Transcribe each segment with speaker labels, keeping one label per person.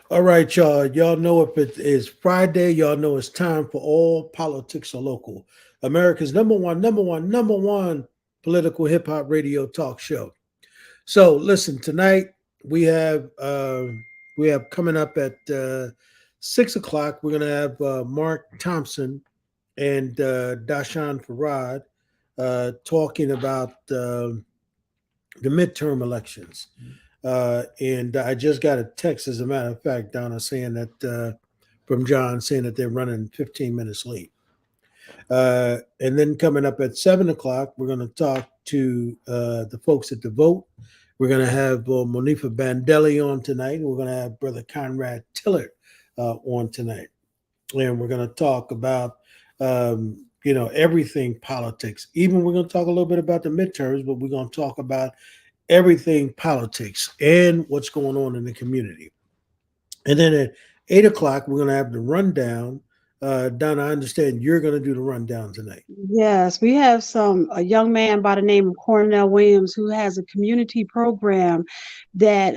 Speaker 1: All right, y'all. Y'all know if it is Friday, y'all know it's time for All Politics Are Local, America's number one political hip hop radio talk show. So, listen, tonight we have we have coming up at 6 o'clock. We're gonna have Mark Thompson and Doshon Farad talking about the midterm elections. And I just got a text, as a matter of fact, Donna, saying that from John saying that they're running 15 minutes late. And then coming up at 7 o'clock, we're going to talk to the folks at the vote. We're going to have Monfia Bandele on tonight. We're going to have Brother Conrad Tillard on tonight. And we're going to talk about, everything politics. Even we're going to talk a little bit about the midterms, but we're going to talk about everything politics and what's going on in the community. And then at 8 o'clock, we're going to have the rundown. Donna, I understand you're going to do the rundown tonight.
Speaker 2: Yes, we have a young man by the name of Cornell Williams who has a community program that,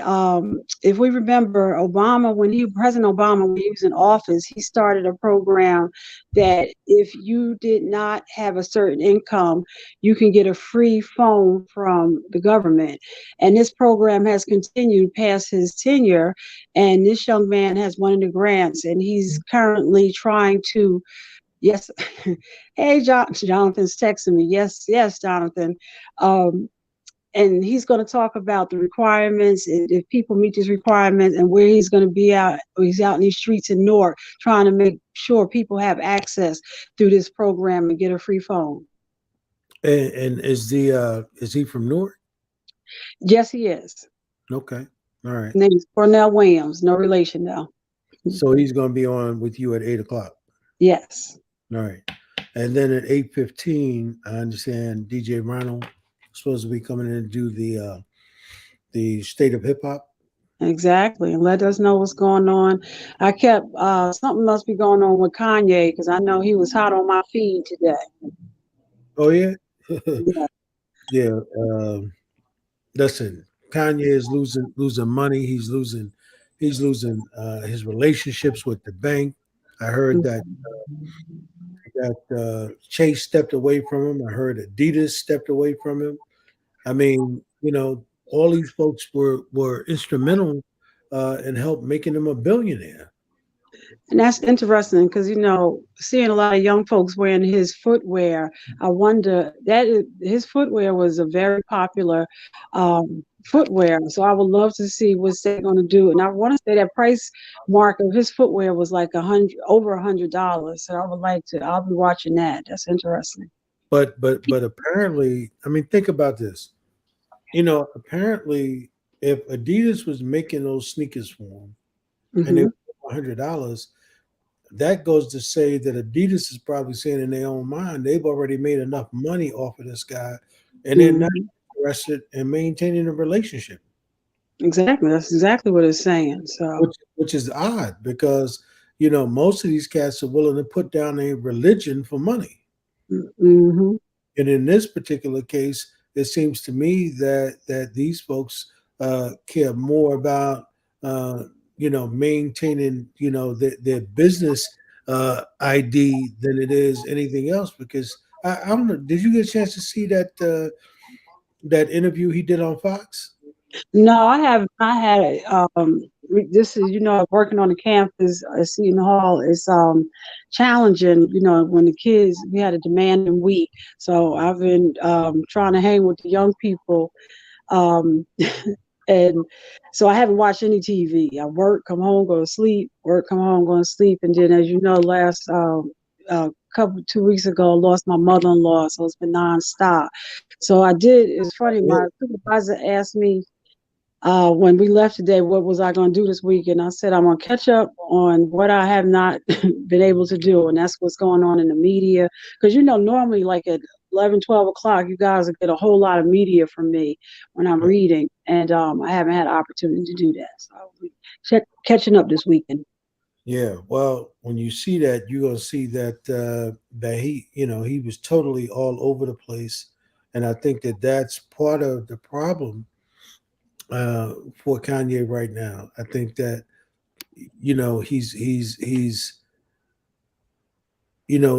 Speaker 2: if we remember Obama, President Obama, when he was in office, he started a program that if you did not have a certain income, you can get a free phone from the government. And this program has continued past his tenure. And this young man has one of the grants, and he's currently trying to. Yes. Hey, Jonathan's texting me. Yes, yes, Jonathan. Um, and he's going to talk about the requirements, if people meet these requirements, and where he's going to be out. He's out in these streets in Newark trying to make sure people have access through this program and get a free phone.
Speaker 1: And is he from Newark?
Speaker 2: Yes, he is.
Speaker 1: Okay. All right.
Speaker 2: His name is Cornell Williams. No relation, though.
Speaker 1: So he's going to be on with you at 8 o'clock.
Speaker 2: Yes.
Speaker 1: All right. And then at 8:15, I understand DJ Rhino is supposed to be coming in to do the state of hip hop.
Speaker 2: Exactly, and let us know what's going on. I kept something must be going on with Kanye because I know he was hot on my feed today.
Speaker 1: Oh yeah.
Speaker 2: Yeah.
Speaker 1: Yeah. Listen, Kanye is losing money. He's losing his relationships with the bank. I heard that Chase stepped away from him. I heard Adidas stepped away from him. I mean, all these folks were instrumental in help making him a billionaire.
Speaker 2: And that's interesting because seeing a lot of young folks wearing his footwear, I wonder his footwear was a very popular footwear. So I would love to see what's they going to do. And I want to say that price mark of his footwear was like over $100. So I would like to. I'll be watching that. That's interesting.
Speaker 1: But apparently, I mean, think about this. Apparently, if Adidas was making those sneakers for him and they
Speaker 2: Hmm.
Speaker 1: were $100, that goes to say that Adidas is probably saying in their own mind they've already made enough money off of this guy, and they're not
Speaker 2: Hmm.
Speaker 1: interested in maintaining a relationship,
Speaker 2: Exactly. That's exactly what it's saying. So.
Speaker 1: which is odd because most of these cats are willing to put down a religion for money.
Speaker 2: Hmm.
Speaker 1: And in this particular case, it seems to me that these folks care more about maintaining their business ID than it is anything else. Because I don't know, did you get a chance to see that interview he did on Fox?
Speaker 2: No, I have not had it. This is, working on the campus at Seton Hall is challenging. When the kids, we had a demanding week, so I've been trying to hang with the young people, um, and so I haven't watched any TV. I work, come home, go to sleep, work, come home, go to sleep, and then, as you know, last couple 2 weeks ago, I lost my mother-in-law, so it's been nonstop. So I did. It's funny. My supervisor asked me when we left today, what was I going to do this week? And I said, I'm going to catch up on what I have not been able to do. And that's what's going on in the media. Because, normally like at 11, 12 o'clock, you guys will get a whole lot of media from me when I'm reading. And I haven't had an opportunity to do that. So I'll be catching up this weekend.
Speaker 1: Yeah, well, when you see that, you're gonna see that he was totally all over the place, and I think that that's part of the problem for Kanye right now. I think that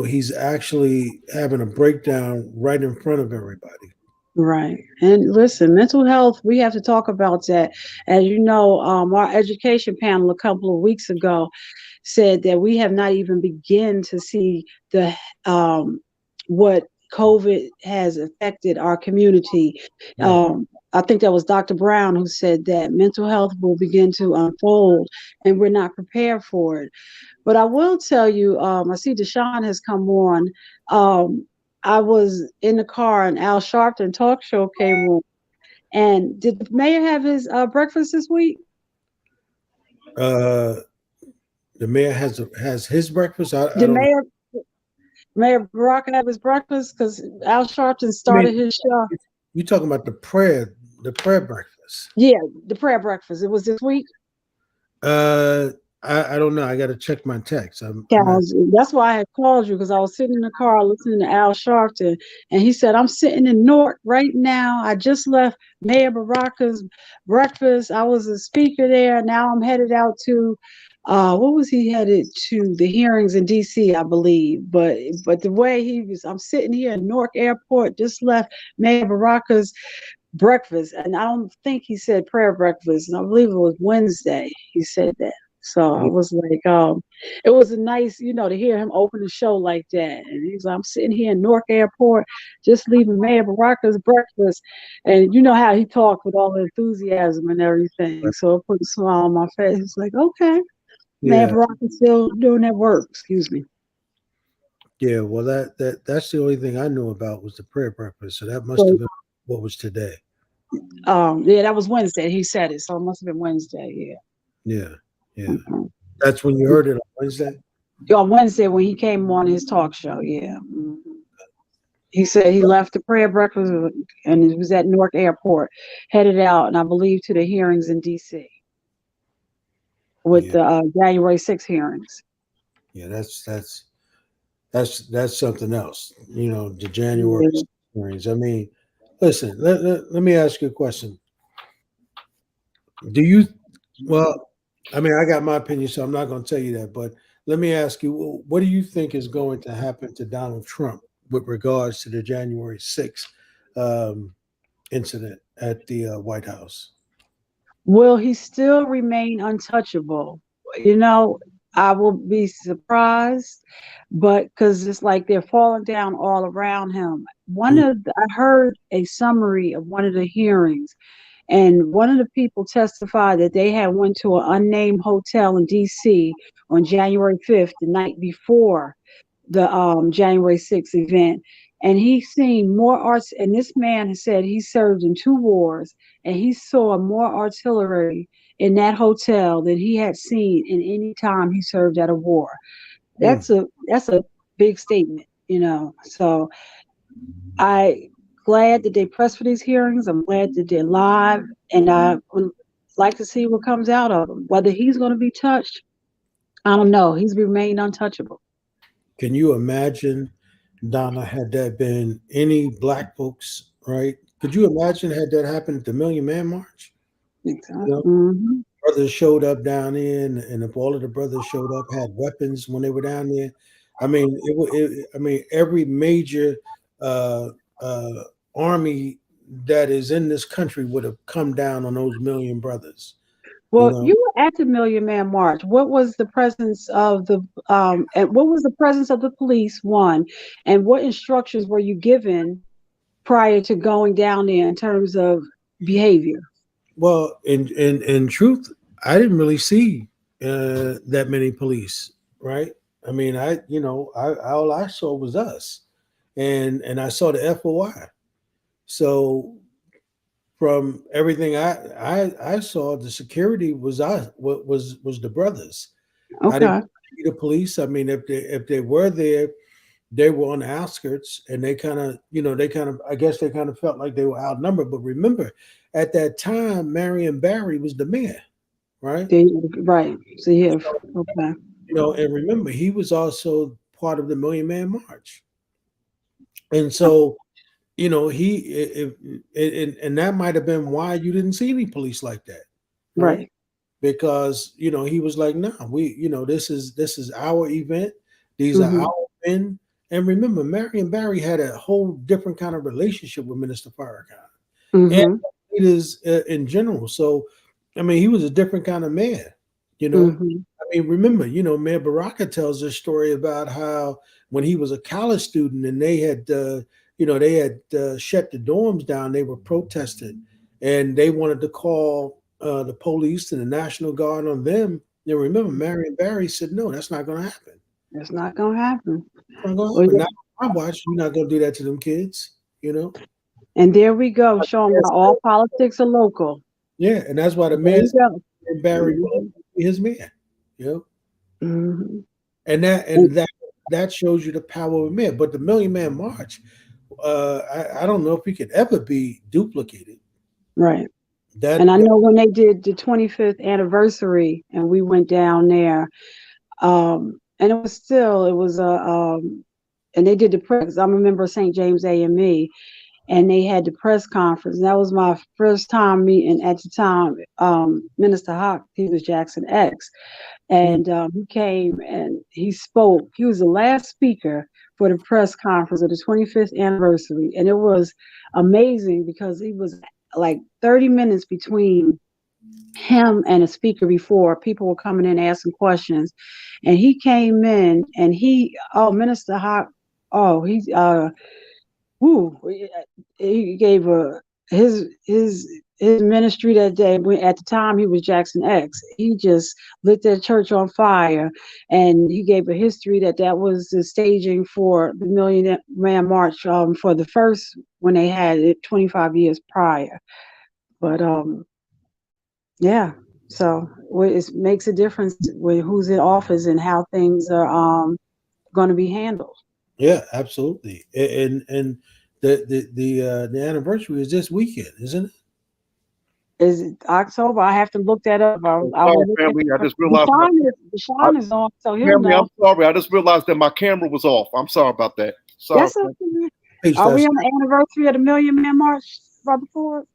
Speaker 1: he's actually having a breakdown right in front of everybody.
Speaker 2: Right. And listen, mental health, we have to talk about that. As you know, our education panel a couple of weeks ago said that we have not even begun to see the what COVID has affected our community.
Speaker 1: Right.
Speaker 2: I think that was Dr. Brown who said that mental health will begin to unfold and we're not prepared for it. But I will tell you, I see Doshon has come on. I was in the car and Al Sharpton talk show came on. And did the mayor have his breakfast this week?
Speaker 1: Uh, the mayor has his breakfast. I
Speaker 2: Did
Speaker 1: don't know.
Speaker 2: Mayor Barack have his breakfast? Because Al Sharpton
Speaker 1: I mean,
Speaker 2: started his show.
Speaker 1: you're talking about the prayer breakfast.
Speaker 2: Yeah, the prayer breakfast. It was this week.
Speaker 1: Uh, I don't know. I got to check my text. I'm not.
Speaker 2: That's why I had called you because I was sitting in the car listening to Al Sharpton, and he said, "I'm sitting in Newark right now. I just left Mayor Baraka's breakfast. I was a speaker there. Now I'm headed out to, what was he headed to? The hearings in D.C., I believe. But the way he was, I'm sitting here in Newark Airport. Just left Mayor Baraka's breakfast, and I don't think he said prayer breakfast. And I believe it was Wednesday. He said that." So I was like, it was a nice, to hear him open the show like that. And he's like, I'm sitting here in Newark Airport, just leaving Mayor Baraka's breakfast. And you know how he talked with all the enthusiasm and everything. So it put a smile on my face. It's like, okay, Mayor
Speaker 1: Yeah,
Speaker 2: Baraka's still doing that work. Excuse me.
Speaker 1: yeah. Well, that's the only thing I knew about was the prayer breakfast. So that must
Speaker 2: So,
Speaker 1: have been what was today.
Speaker 2: yeah, that was Wednesday. He said it. So it must have been Wednesday.
Speaker 1: Yeah, yeah.
Speaker 2: Yeah. Mhm.
Speaker 1: That's when you heard it on Wednesday.
Speaker 2: On Wednesday when he came on his talk show. Yeah. Mhm. He said he left the prayer breakfast and it was at Newark Airport, headed out, and I believe to the hearings in D.C. with
Speaker 1: Yeah,
Speaker 2: the January 6 hearings.
Speaker 1: yeah. That's something else. The January
Speaker 2: Yeah.
Speaker 1: hearings. I mean, listen. Let me ask you a question. Do you? Well, I mean, I got my opinion, so I'm not going to tell you that. But let me ask you, what do you think is going to happen to Donald Trump with regards to the January 6th incident at the White House?
Speaker 2: Will he still remain untouchable? You know, I will be surprised, but because it's like they're falling down all around him.
Speaker 1: Mm,
Speaker 2: I heard a summary of one of the hearings, and one of the people testified that they had went to an unnamed hotel in D.C. on January 5th, the night before the January 6th event. And he seen more arts. And this man said he served in two wars, and he saw more artillery in that hotel than he had seen in any time he served at a war.
Speaker 1: mm.
Speaker 2: That's a big statement. So I glad that they pressed for these hearings. I'm glad that they're live, and I would like to see what comes out of them. Whether he's going to be touched, I don't know. He's remained untouchable.
Speaker 1: Can you imagine, Donna, had that been any black folks, right? Could you imagine had that happened at the Million Man March? You know,
Speaker 2: Mm-hmm.
Speaker 1: brothers showed up down there, and if all of the brothers showed up, had weapons when they were down there. I mean, I mean, every major uh, uh, army that is in this country would have come down on those million brothers. You
Speaker 2: Well,
Speaker 1: know,
Speaker 2: you were at the Million Man March. What was the presence of the and what was the presence of the police? One, and what instructions were you given prior to going down there in terms of behavior?
Speaker 1: well, in truth, I didn't really see that many police, right? I mean, all I saw was us, and I saw the FOI. So from everything I saw, the security was us was the brothers. I didn't
Speaker 2: Okay,
Speaker 1: see the police. I mean, if they were there, they were on the outskirts, and they kind of I guess they kind of felt like they were outnumbered. But remember, at that time, Marion Barry was the mayor, right?
Speaker 2: right. So you have okay,
Speaker 1: And remember, he was also part of the Million Man March, and so he and that might have been why you didn't see any police like that, right?
Speaker 2: right.
Speaker 1: because he was like, "Nah, this is our event. These are
Speaker 2: Mm-hmm.
Speaker 1: our men." And remember, Marion Barry had a whole different kind of relationship with Minister Farrakhan and
Speaker 2: Mm-hmm.
Speaker 1: leaders in general. So, I mean, he was a different kind of man. You know,
Speaker 2: Mm-hmm.
Speaker 1: I mean, remember, Mayor Baraka tells this story about how when he was a college student and they had shut the dorms down, they were protesting, and they wanted to call the police and the National Guard on them. You remember, Marion Barry said, "No, that's not going to happen.
Speaker 2: It's not gonna happen.
Speaker 1: It's not going to
Speaker 2: Well,
Speaker 1: happen.
Speaker 2: yeah.
Speaker 1: Not on my watch. You're not going to do that to them kids." You know.
Speaker 2: And there we go, showing why
Speaker 1: Yes.
Speaker 2: all politics are local.
Speaker 1: Yeah, and that's why the
Speaker 2: There
Speaker 1: man
Speaker 2: you go.
Speaker 1: said Barry
Speaker 2: Mm-hmm.
Speaker 1: Wilson be his man. You know,
Speaker 2: Mm-hmm.
Speaker 1: and that shows you the power of a man. But the Million Man March, I don't know if it could ever be duplicated.
Speaker 2: Right. And
Speaker 1: That,
Speaker 2: I
Speaker 1: that
Speaker 2: know when they did the 25th anniversary and we went down there, and it was and they did the press. I'm a member of St. James AME, and they had the press conference. And that was my first time meeting at the time Minister Hawk. He was Jackson X,
Speaker 1: mm,
Speaker 2: and he came and he spoke. He was the last speaker for the press conference of the 25th anniversary, and it was amazing because he was like 30 minutes between him and a speaker before. People were coming in asking questions, and he came in and Minister Hawk, he woo, he gave his ministry that day. At the time he was Jackson X. He just lit that church on fire, and he gave a history that was the staging for the Million Man March, for the first when they had it 25 years prior. But yeah, so it makes a difference with who's in office and how things are going to be handled.
Speaker 1: yeah, absolutely. And the anniversary is this weekend, isn't it?
Speaker 2: Is it October? I have to look that up.
Speaker 3: I'm
Speaker 2: I
Speaker 3: sorry,
Speaker 2: will look at
Speaker 3: family. I
Speaker 2: it.
Speaker 3: just realized I,
Speaker 2: Deshaun is on, so he'll
Speaker 3: family.
Speaker 2: know.
Speaker 3: I'm sorry. I just realized that my camera was off. I'm sorry about that. Sorry.
Speaker 2: That's okay.
Speaker 1: Peace,
Speaker 2: Are we
Speaker 1: that's
Speaker 2: on the anniversary of the Million Man March, Brother Ford?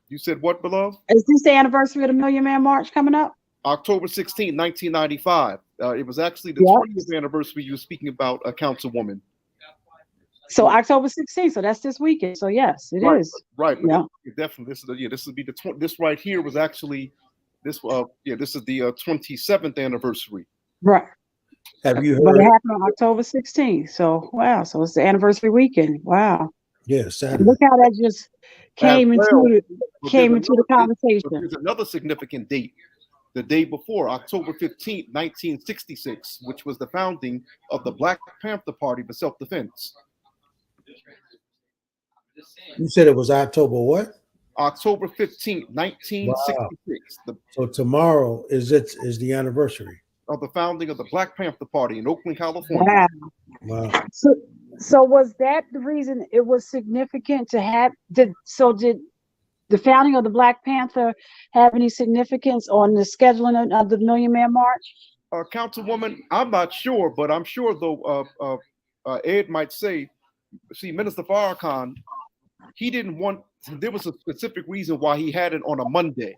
Speaker 3: You said what, beloved?
Speaker 2: Is this the anniversary of the Million Man March coming up?
Speaker 3: October 16, 1995. It was actually the
Speaker 2: Yep.
Speaker 3: 20th anniversary you were speaking about, a councilwoman.
Speaker 2: So October 16th. So that's this weekend. So yes, it
Speaker 3: Right,
Speaker 2: is.
Speaker 3: right. But
Speaker 2: Yeah.
Speaker 3: definitely, this would be this right here was actually this this is the 27th anniversary.
Speaker 2: Right.
Speaker 1: have you
Speaker 2: But it
Speaker 1: heard?
Speaker 2: happened on October 16th. So wow. So it's the anniversary weekend. Wow.
Speaker 1: Yeah,
Speaker 2: And
Speaker 1: Saturday.
Speaker 2: look how that just
Speaker 3: As
Speaker 2: came into
Speaker 3: well,
Speaker 2: the
Speaker 3: but there's
Speaker 2: came into the
Speaker 3: but
Speaker 2: conversation.
Speaker 3: there's another significant date. The day before, October 15th, 1966, which was the founding of the Black Panther Party for self-defense.
Speaker 1: You said it was October what?
Speaker 3: October 15th,
Speaker 1: Wow.
Speaker 3: 1966,
Speaker 1: So tomorrow is the anniversary.
Speaker 3: of the founding of the Black Panther Party in Oakland, California.
Speaker 2: Wow.
Speaker 1: Wow.
Speaker 2: So was that the reason it was significant to have did the founding of the Black Panther have any significance on the scheduling of the Million Man March?
Speaker 3: Councilwoman, I'm not sure, but I'm sure though Ed might say, see, Minister Farrakhan, he didn't want, there was a specific reason why he had it on a Monday.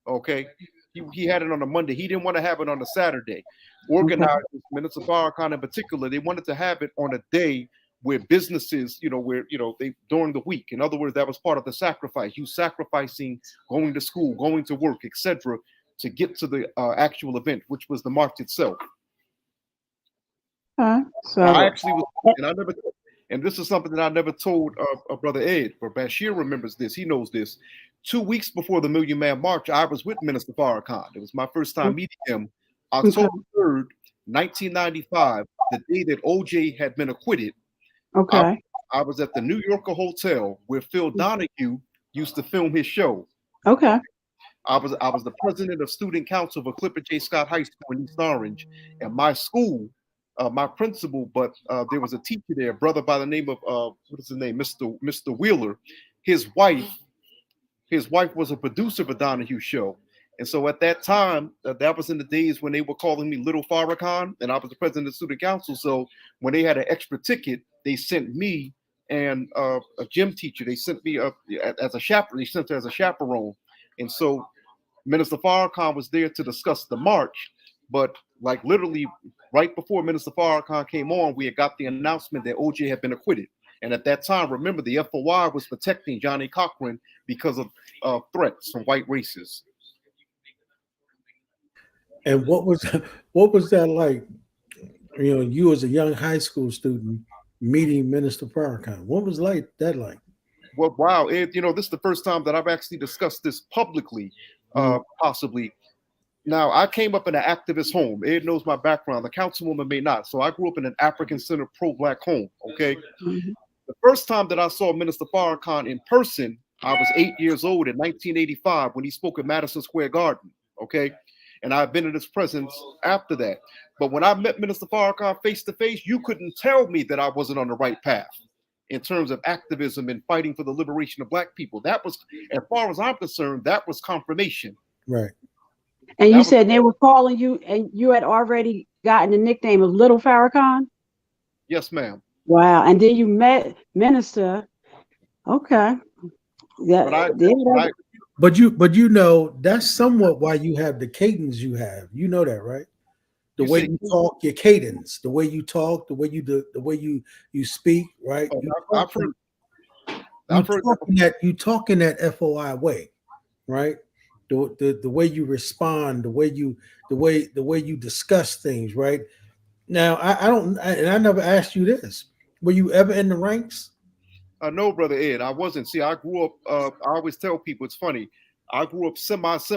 Speaker 3: Okay. He had it on a Monday. He didn't want to have it on a Saturday. Organizers, Minister Farrakhan in particular, they wanted to have it on a day where businesses, they during the week. In other words, that was part of the sacrifice. You sacrificing going to school, going to work, etc., to get to the actual event, which was the march itself.
Speaker 2: So
Speaker 3: I actually was, and this is something that I never told Brother Ed, but Bashir remembers this. He knows this. 2 weeks before the Million Man March, I was with Minister Farrakhan. It was my first time meeting him. October 3rd, 1995, the day that OJ had been acquitted.
Speaker 2: okay.
Speaker 3: I was at the New Yorker Hotel where Phil Donahue used to film his show.
Speaker 2: Okay.
Speaker 3: I was the president of student council for Clifford J. Scott High School in East Orange, and my school, my principal, but there was a teacher there, a brother by the name of what is his name, Mr. Wheeler. His wife was a producer for Donahue show, and so at that time, that was in the days when they were calling me Little Farrakhan, and I was the president of student council. So when they had an extra ticket, they sent me and a gym teacher. They sent me as a chaperone. They sent her as a chaperone, and so Minister Farrakhan was there to discuss the march, but like literally right before Minister Farrakhan came on, we had got the announcement that OJ had been acquitted. And at that time, remember, the FOI was protecting Johnny Cochran because of threats from white racists.
Speaker 1: And what was that like? You know, you as a young high school student meeting Minister Farrakhan. What was that like?
Speaker 3: Well, wow, Ed, this is the first time that I've actually discussed this publicly, possibly. Now, I came up in an activist home. Ed knows my background. The councilwoman may not. So I grew up in an African-centered pro-Black home, okay? Mm-hmm. The first time that I saw Minister Farrakhan in person, I was 8 years old in 1985 when he spoke at Madison Square Garden, okay? And I've been in his presence after that. But when I met Minister Farrakhan face to face, you couldn't tell me that I wasn't on the right path in terms of activism and fighting for the liberation of Black people. That was, as far as I'm concerned, that was confirmation.
Speaker 1: Right.
Speaker 2: And you said they were calling you, and you had already gotten the nickname of Little Farrakhan?
Speaker 3: Yes, ma'am.
Speaker 2: Wow. And then you met Minister. Okay. Yeah.
Speaker 1: But you know, that's somewhat why you have the cadence you have. You know that, right? The way you talk, your cadence, the way you talk, the way you do, the way you speak, right? You talk in that FOI way, right? The way you respond, the way you discuss things, right? Now, I never asked you this. Were you ever in the ranks?
Speaker 3: No, Brother Ed, I wasn't. See, I grew up, I always tell people, it's funny. I grew up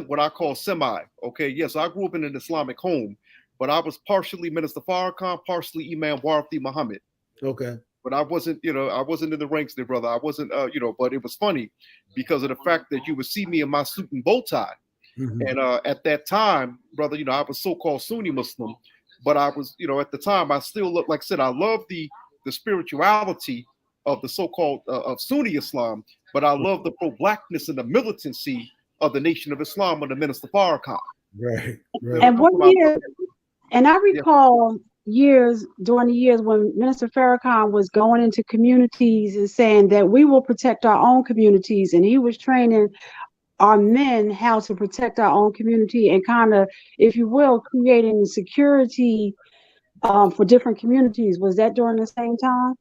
Speaker 3: what I call semi. Okay, yes, I grew up in an Islamic home, but I was partially Minister Farrakhan, partially Imam Warathi Muhammad.
Speaker 1: Okay.
Speaker 3: But I wasn't, I wasn't in the ranks there, brother. I wasn't, but it was funny because of the fact that you would see me in my suit and bow tie. Mm-hmm. And at that time, brother, I was so-called Sunni Muslim, but I was, at the time, I still looked, like I said, I love the spirituality of the so-called of Sunni Islam, but I love the pro-Blackness and the militancy of the Nation of Islam under Minister Farrakhan.
Speaker 1: Right.
Speaker 2: And what year? And I recall during the years when Minister Farrakhan was going into communities and saying that we will protect our own communities, and he was training our men how to protect our own community and kind of, if you will, creating security for different communities. Was that during the same time?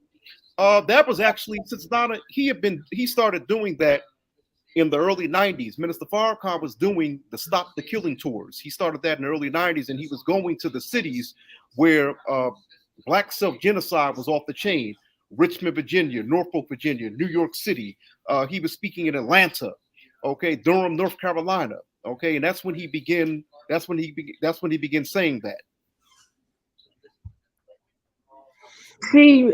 Speaker 3: That was actually, since Donna, he started doing that in the early 90s. Minister Farrakhan was doing the Stop the Killing tours. He started that in the early 90s, and he was going to the cities where Black self-genocide was off the chain. Richmond, Virginia, Norfolk, Virginia, New York City. He was speaking in Atlanta, okay, Durham, North Carolina, okay, and that's when he began saying that.
Speaker 2: See,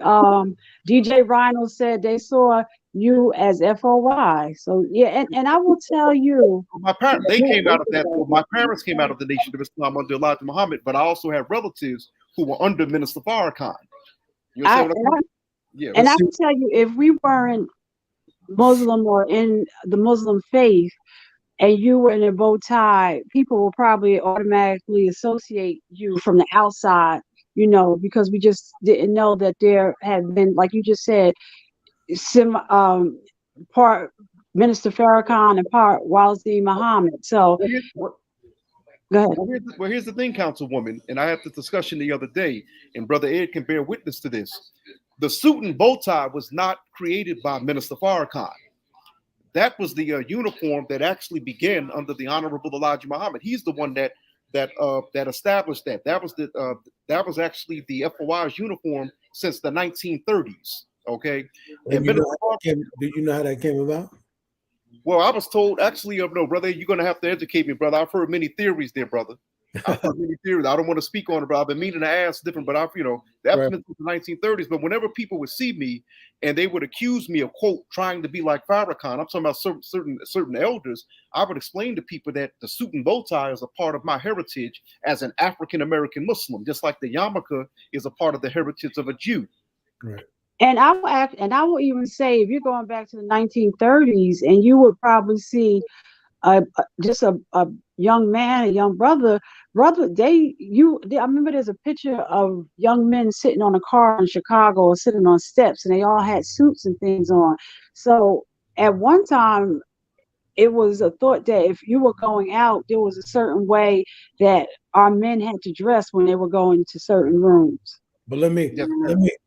Speaker 2: DJ Rhino said they saw you as FOI. So yeah, and I will tell you,
Speaker 3: my parents, they came out of that. Well, my parents came out of the Nation of Islam under Elijah Muhammad, but I also have relatives who were under Minister Farrakhan.
Speaker 2: I will tell you, if we weren't Muslim or in the Muslim faith, and you were in a bow tie, people will probably automatically associate you from the outside. Because we just didn't know that there had been, like you just said, part Minister Farrakhan and part Warathi Muhammad. So, go ahead.
Speaker 3: Well, here's the thing, Councilwoman, and I had this discussion the other day, and Brother Ed can bear witness to this. The suit and bow tie was not created by Minister Farrakhan. That was the uniform that actually began under the Honorable Elijah Muhammad. He's the one that established that. That was actually the FOI's uniform since the 1930s. Okay.
Speaker 1: And do you know how that came about?
Speaker 3: Well, I was told, actually, no, brother, you're going to have to educate me, brother. I've heard many theories there, brother. I've heard many theories. I don't want to speak on it, but I've been meaning to ask different, but that's right. Since the 1930s. But whenever people would see me and they would accuse me of, quote, trying to be like Farrakhan, I'm talking about certain elders, I would explain to people that the suit and bow tie is a part of my heritage as an African-American Muslim, just like the yarmulke is a part of the heritage of a Jew.
Speaker 1: Right.
Speaker 2: And I will even say, if you're going back to the 1930s, and you would probably see just a young man, a young brother. I remember there's a picture of young men sitting on a car in Chicago or sitting on steps, and they all had suits and things on. So at one time, it was a thought that if you were going out, there was a certain way that our men had to dress when they were going to certain rooms.
Speaker 1: But let
Speaker 3: Yes,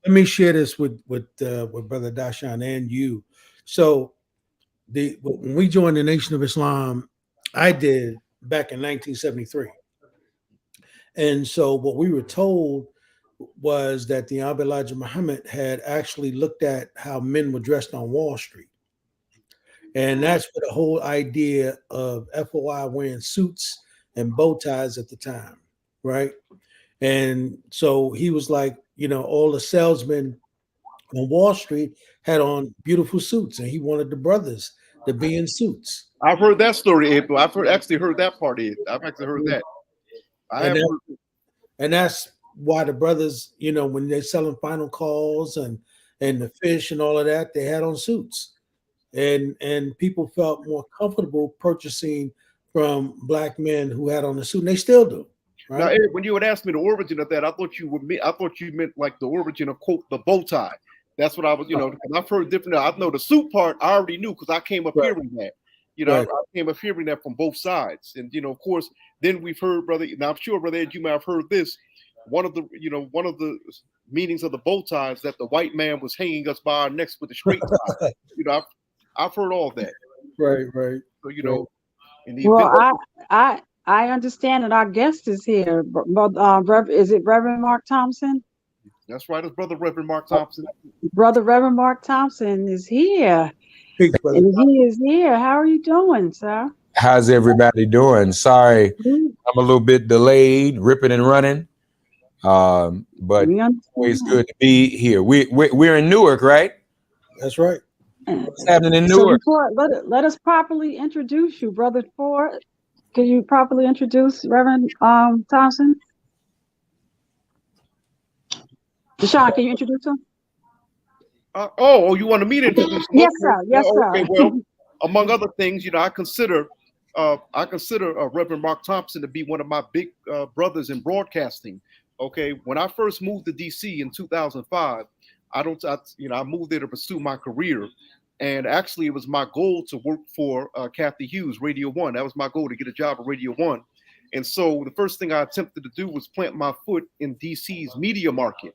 Speaker 1: me share this with Brother Doshon and you. So when we joined the Nation of Islam, I did back in 1973. And so what we were told was that the Honorable Elijah Muhammad had actually looked at how men were dressed on Wall Street. And that's where the whole idea of FOI wearing suits and bow ties at the time, right? And so he was like, all the salesmen on Wall Street had on beautiful suits, and he wanted the brothers to be in suits.
Speaker 3: I've heard that story, April. Actually heard that part, Ed. I've actually heard that.
Speaker 1: And that's why the brothers, when they're selling final calls and the fish and all of that, they had on suits. And people felt more comfortable purchasing from black men who had on a suit, and they still do. Right?
Speaker 3: Now, Ed, when you had asked me the origin of that, I thought you meant like the origin of, quote, the bow tie. That's what I was, because I've heard different. I know the suit part I already knew because I came up hearing that. I came up hearing that from both sides, and of course, then we've heard, brother. Now I'm sure, brother Ed, you may have heard this. One of the meanings of the bow tie is that the white man was hanging us by our necks with a straight tie. I've heard all that.
Speaker 1: Right.
Speaker 3: So
Speaker 2: I understand that our guest is here. Is it Reverend Mark Thompson?
Speaker 3: That's right, it's Brother Reverend Mark Thompson.
Speaker 2: Brother Reverend Mark Thompson is here.
Speaker 1: Peace, brother.
Speaker 2: And he is here. How are you doing, sir?
Speaker 4: How's everybody doing? Sorry, I'm a little bit delayed, ripping and running. But always good to be here. We're in Newark, right?
Speaker 1: That's right.
Speaker 4: What's happening in Newark?
Speaker 2: So let us properly introduce you, Brother Ford. Can you properly introduce Reverend Thompson? Doshon, can you introduce him?
Speaker 3: You wanted me to introduce him?
Speaker 2: Yes, sir. Yes, sir.
Speaker 3: Okay, well, among other things, I consider Reverend Mark Thompson to be one of my big brothers in broadcasting. Okay, when I first moved to DC in 2005, I moved there to pursue my career, and actually, it was my goal to work for Kathy Hughes, Radio 1. That was my goal, to get a job at Radio 1. And so the first thing I attempted to do was plant my foot in DC's media market.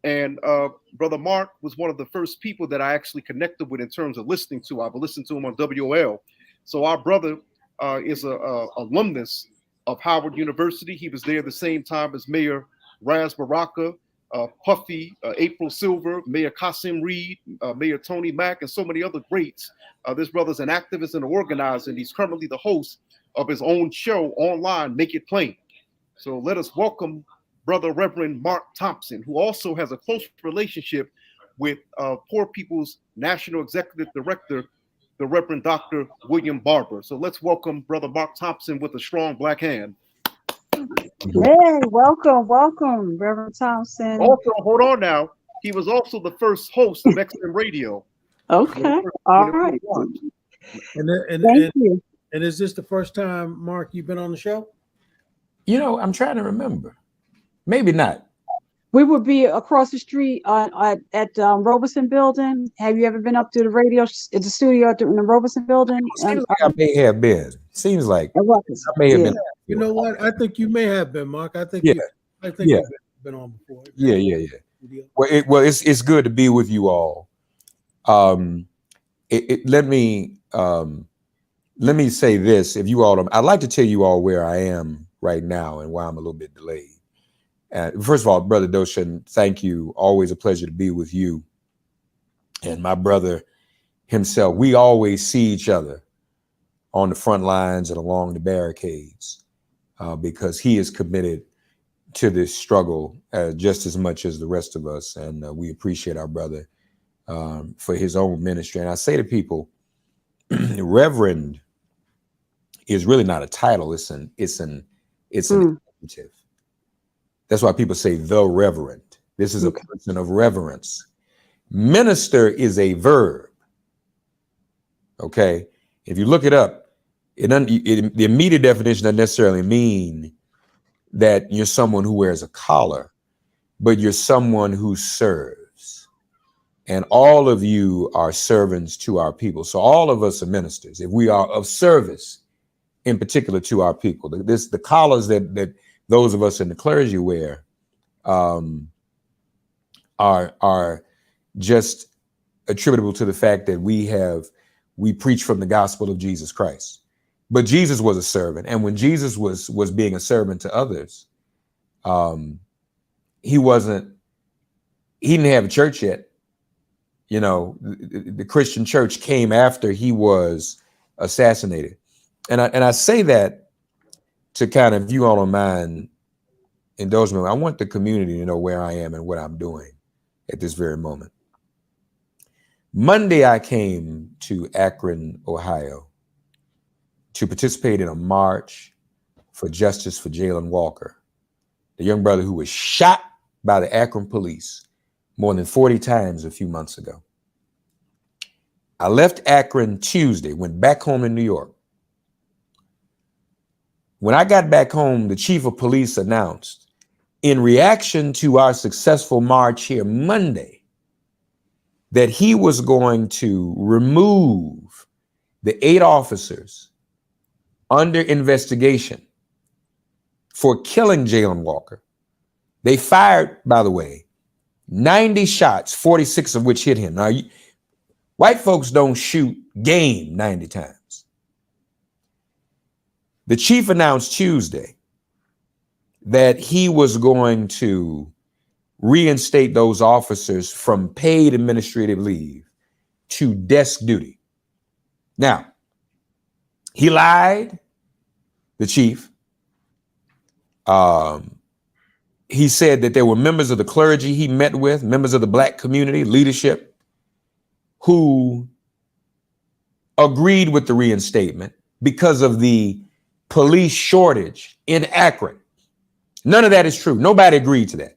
Speaker 3: And Brother Mark was one of the first people that I actually connected with in terms of listening to. I've listened to him on WOL. So our brother is a alumnus of Howard University. He was there the same time as Mayor Raz Baraka, Puffy, April Silver, Mayor Qasim Reed, Mayor Tony Mack, and so many other greats. This brother's an activist and an organizer, and he's currently the host of his own show online, Make It Plain. So let us welcome Brother Reverend Mark Thompson, who also has a close relationship with Poor People's National Executive Director, the Reverend Dr. William Barber. So let's welcome Brother Mark Thompson with a strong black hand.
Speaker 2: Hey, welcome, Reverend Thompson.
Speaker 3: Also, hold on now. He was also the first host of XM Radio.
Speaker 2: Okay, all right. Thank you.
Speaker 1: And is this the first time, Mark, you've been on the show?
Speaker 4: I'm trying to remember. Maybe not.
Speaker 2: We would be across the street at Robeson Building. Have you ever been up to the radio at the studio in the Robeson Building?
Speaker 4: Seems like I may have been. Seems like I may have been.
Speaker 1: You know what? I think you may have been, Mark. I think you've been on before.
Speaker 4: Yeah. Well, it's good to be with you all. Let me say this. If you all, I'd like to tell you all where I am right now and why I'm a little bit delayed. First of all, Brother Doshon, thank you. Always a pleasure to be with you. And my brother himself, we always see each other on the front lines and along the barricades because he is committed to this struggle just as much as the rest of us. And we appreciate our brother for his own ministry. And I say to people, Reverend is really not a title. It's an adjective. That's why people say the Reverend. This is a person of reverence. Minister is a verb. Okay. If you look it up, the immediate definition doesn't necessarily mean that you're someone who wears a collar, but you're someone who serves. And all of you are servants to our people. So all of us are ministers. If we are of service, in particular to our people, the collars that those of us in the clergy wear are just attributable to the fact that we preach from the gospel of Jesus Christ. But Jesus was a servant, and when Jesus was being a servant to others, he didn't have a church yet. You know, the Christian church came after he was assassinated. And I say that to kind of, if you all don't mind, indulge me. I want the community to know where I am and what I'm doing at this very moment. Monday, I came to Akron, Ohio, to participate in a march for justice for Jalen Walker, the young brother who was shot by the Akron police more than 40 times a few months ago. I left Akron Tuesday, went back home in New York. When I got back home, the chief of police announced, in reaction to our successful march here Monday, that he was going to remove the 8 officers under investigation for killing Jalen Walker. They fired, by the way, 90 shots, 46 of which hit him. Now, white folks don't shoot game 90 times. The chief announced Tuesday that he was going to reinstate those officers from paid administrative leave to desk duty. Now, he lied, the chief. He said that there were members of the clergy he met with, members of the Black community, leadership, who agreed with the reinstatement because of the police shortage in Akron. None of that is true. Nobody agreed to that.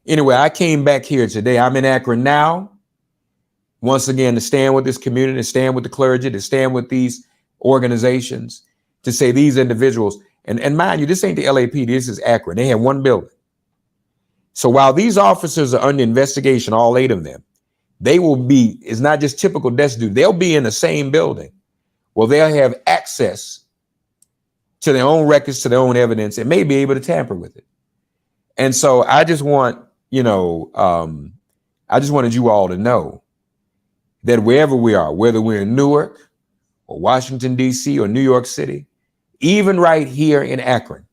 Speaker 4: Anyway, I came back here today. I'm in Akron now, once again, to stand with this community, to stand with the clergy, to stand with these organizations, to say these individuals, and mind you, this ain't the LAPD, this is Akron. They have one building. So while these officers are under investigation, all 8 of them, they will be, it's not just typical desk duty, they'll be in the same building. Well, they'll have access to their own records, to their own evidence, and may be able to tamper with it. And so I just want, I just wanted you all to know that wherever we are, whether we're in Newark or Washington, D.C. or New York City, even right here in Akron,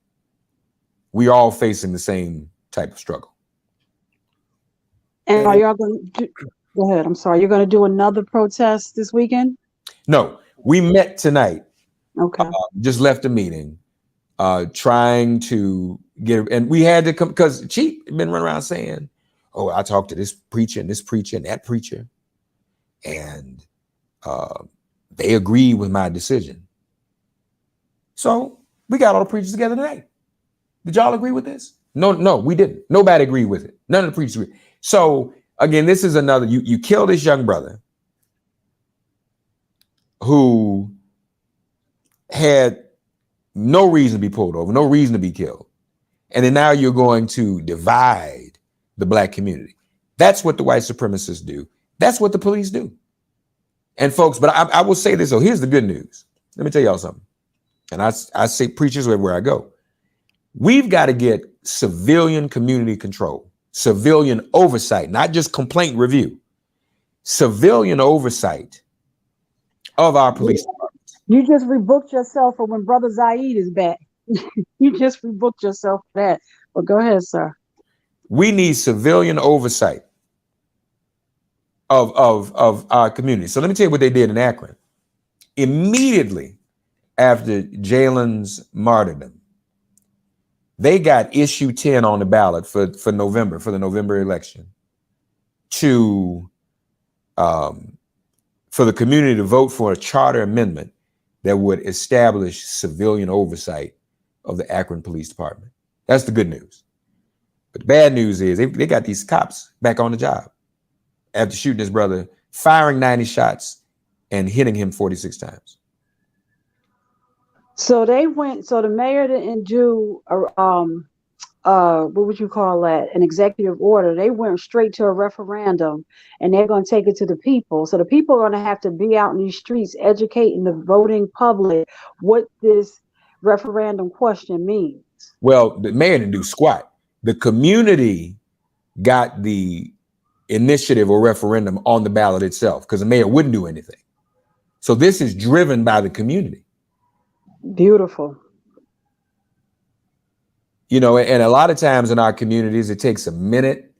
Speaker 4: we are all facing the same type of struggle.
Speaker 2: And are y'all going to go ahead? I'm sorry. You're going to do another protest this weekend?
Speaker 4: No, we met tonight.
Speaker 2: Okay.
Speaker 4: Just left a meeting, trying to get, and we had to come because Chief had been running around saying, "Oh, I talked to this preacher and that preacher, and they agreed with my decision." So we got all the preachers together tonight. Did y'all agree with this? No, we didn't. Nobody agreed with it. None of the preachers agreed. So again, this is another, you kill this young brother who had no reason to be pulled over, no reason to be killed. And then now you're going to divide the Black community. That's what the white supremacists do. That's what the police do. And folks, but I will say this, so here's the good news. Let me tell y'all something. And I say preachers everywhere I go. We've got to get civilian community control, civilian oversight, not just complaint review, civilian oversight of our police department.
Speaker 2: You just rebooked yourself for when Brother Zaid is back. You just rebooked yourself for that. But go ahead, sir.
Speaker 4: We need civilian oversight of our community. So let me tell you what they did in Akron. Immediately after Jalen's martyrdom, they got issue 10 on the ballot for November, for the November election, to for the community to vote for a charter amendment that would establish civilian oversight of the Akron Police Department. That's the good news. But the bad news is they got these cops back on the job after shooting his brother, firing 90 shots and hitting him 46 times.
Speaker 2: So they went, so the mayor didn't do what would you call that? An executive order. They went straight to a referendum, and they're going to take it to the people. So the people are going to have to be out in these streets educating the voting public what this referendum question means.
Speaker 4: Well, the mayor didn't do squat. The community got the initiative or referendum on the ballot itself because the mayor wouldn't do anything. So this is driven by the community.
Speaker 2: Beautiful.
Speaker 4: You know, and a lot of times in our communities, it takes a minute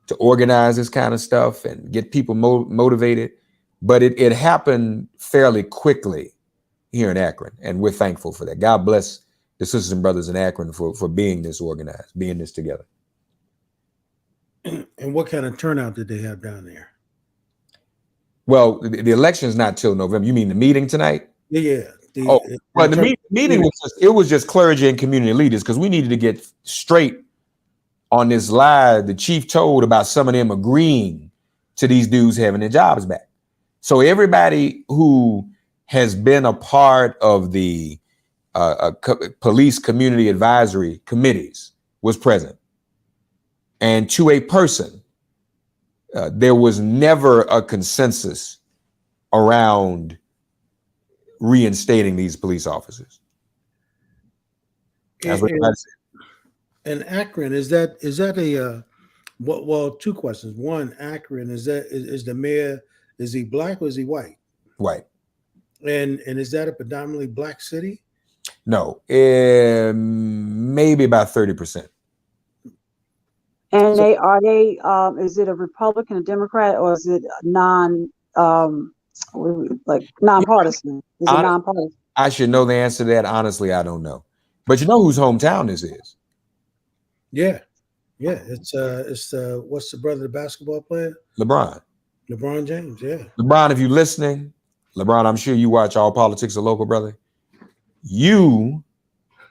Speaker 4: to organize this kind of stuff and get people motivated. But it happened fairly quickly here in Akron. And we're thankful for that. God bless the sisters and brothers in Akron for being this organized, being this together.
Speaker 1: And what kind of turnout did they have down there?
Speaker 4: Well, the election is not till November. You mean the meeting tonight?
Speaker 1: Yeah.
Speaker 4: The meeting was just clergy and community leaders because we needed to get straight on this lie the chief told about some of them agreeing to these dudes having their jobs back. So everybody who has been a part of the police community advisory committees was present. And to a person, there was never a consensus around reinstating these police officers. That's what I said.
Speaker 1: And Akron, is that a well, two questions. One, Akron, is the mayor, is he black or is he white?
Speaker 4: White.
Speaker 1: And is that a predominantly black city?
Speaker 4: No, maybe about 30%.
Speaker 2: And is it a Republican, a Democrat, or is it nonpartisan? Is it nonpartisan?
Speaker 4: I should know the answer to that. Honestly, I don't know. But you know whose hometown this is?
Speaker 1: Yeah. It's what's the brother, the basketball player?
Speaker 4: LeBron
Speaker 1: James. Yeah.
Speaker 4: LeBron, if you're listening, LeBron, I'm sure you watch All Politics Are Local, brother. You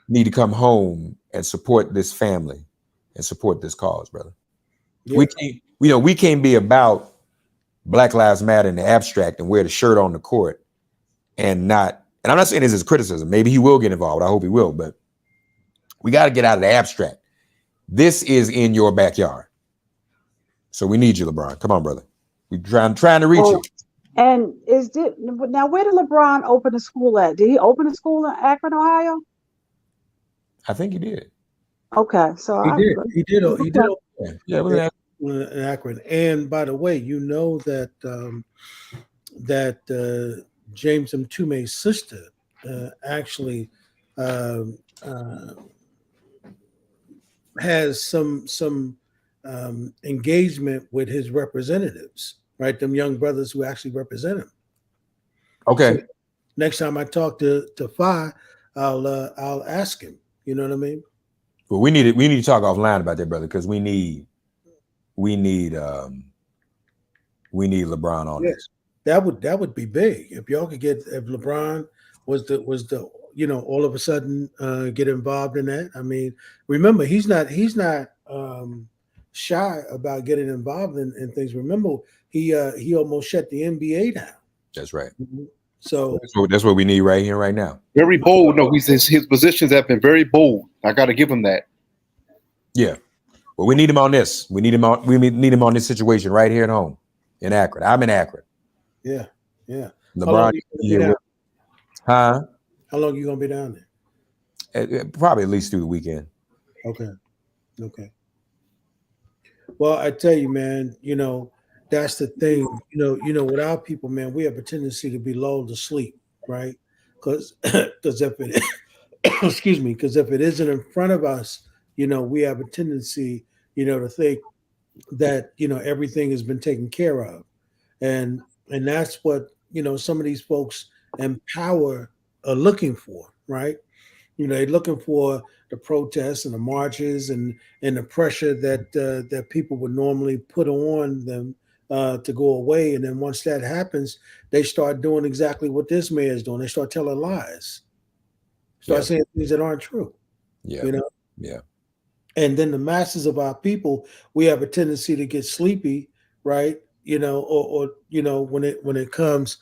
Speaker 4: need to come home and support this family and support this cause, brother. Yeah. We can't be about Black Lives Matter in the abstract and wear the shirt on the court and I'm not saying this is criticism. Maybe he will get involved. I hope he will, but we got to get out of the abstract. This is in your backyard. So we need you, LeBron. Come on, brother. We're trying to reach you.
Speaker 2: And now where did LeBron open a school at? Did he open a school in Akron, Ohio?
Speaker 4: I think he did.
Speaker 2: Okay, so
Speaker 1: he did.
Speaker 4: Yeah,
Speaker 1: in Akron. And by the way, you know that James Mtume's sister actually has some engagement with his representatives, right? Them young brothers who actually represent him.
Speaker 4: Okay.
Speaker 1: So next time I talk to Fi, I'll ask him. You know what I mean?
Speaker 4: Well, we need to talk offline about that, brother, because we need LeBron on this.
Speaker 1: That would be big if y'all could if LeBron was the all of a sudden get involved in that. I mean, remember he's not shy about getting involved in things. Remember he almost shut the NBA down.
Speaker 4: That's right.
Speaker 1: Mm-hmm. So
Speaker 4: that's what we need right here, right now.
Speaker 3: Very bold. No, his positions have been very bold. I got to give him that.
Speaker 4: Yeah. Well, we need him on this. We need him on this situation right here at home in Akron. I'm in Akron.
Speaker 1: Yeah.
Speaker 4: LeBron. Huh?
Speaker 1: How long are you gonna be down
Speaker 4: there? Probably at least through the weekend.
Speaker 1: Okay. Well, I tell you, man, that's the thing. With our people, man, we have a tendency to be lulled to sleep, right? Because if it because if it isn't in front of us, we have a tendency, to think that everything has been taken care of, and that's what some of these folks in power are looking for, right? They're looking for the protests and the marches and the pressure that people would normally put on them to go away. And then once that happens, they start doing exactly what this mayor is doing. They start telling lies, saying things that aren't true.
Speaker 4: Yeah. Yeah.
Speaker 1: And then the masses of our people, we have a tendency to get sleepy, right? or when it comes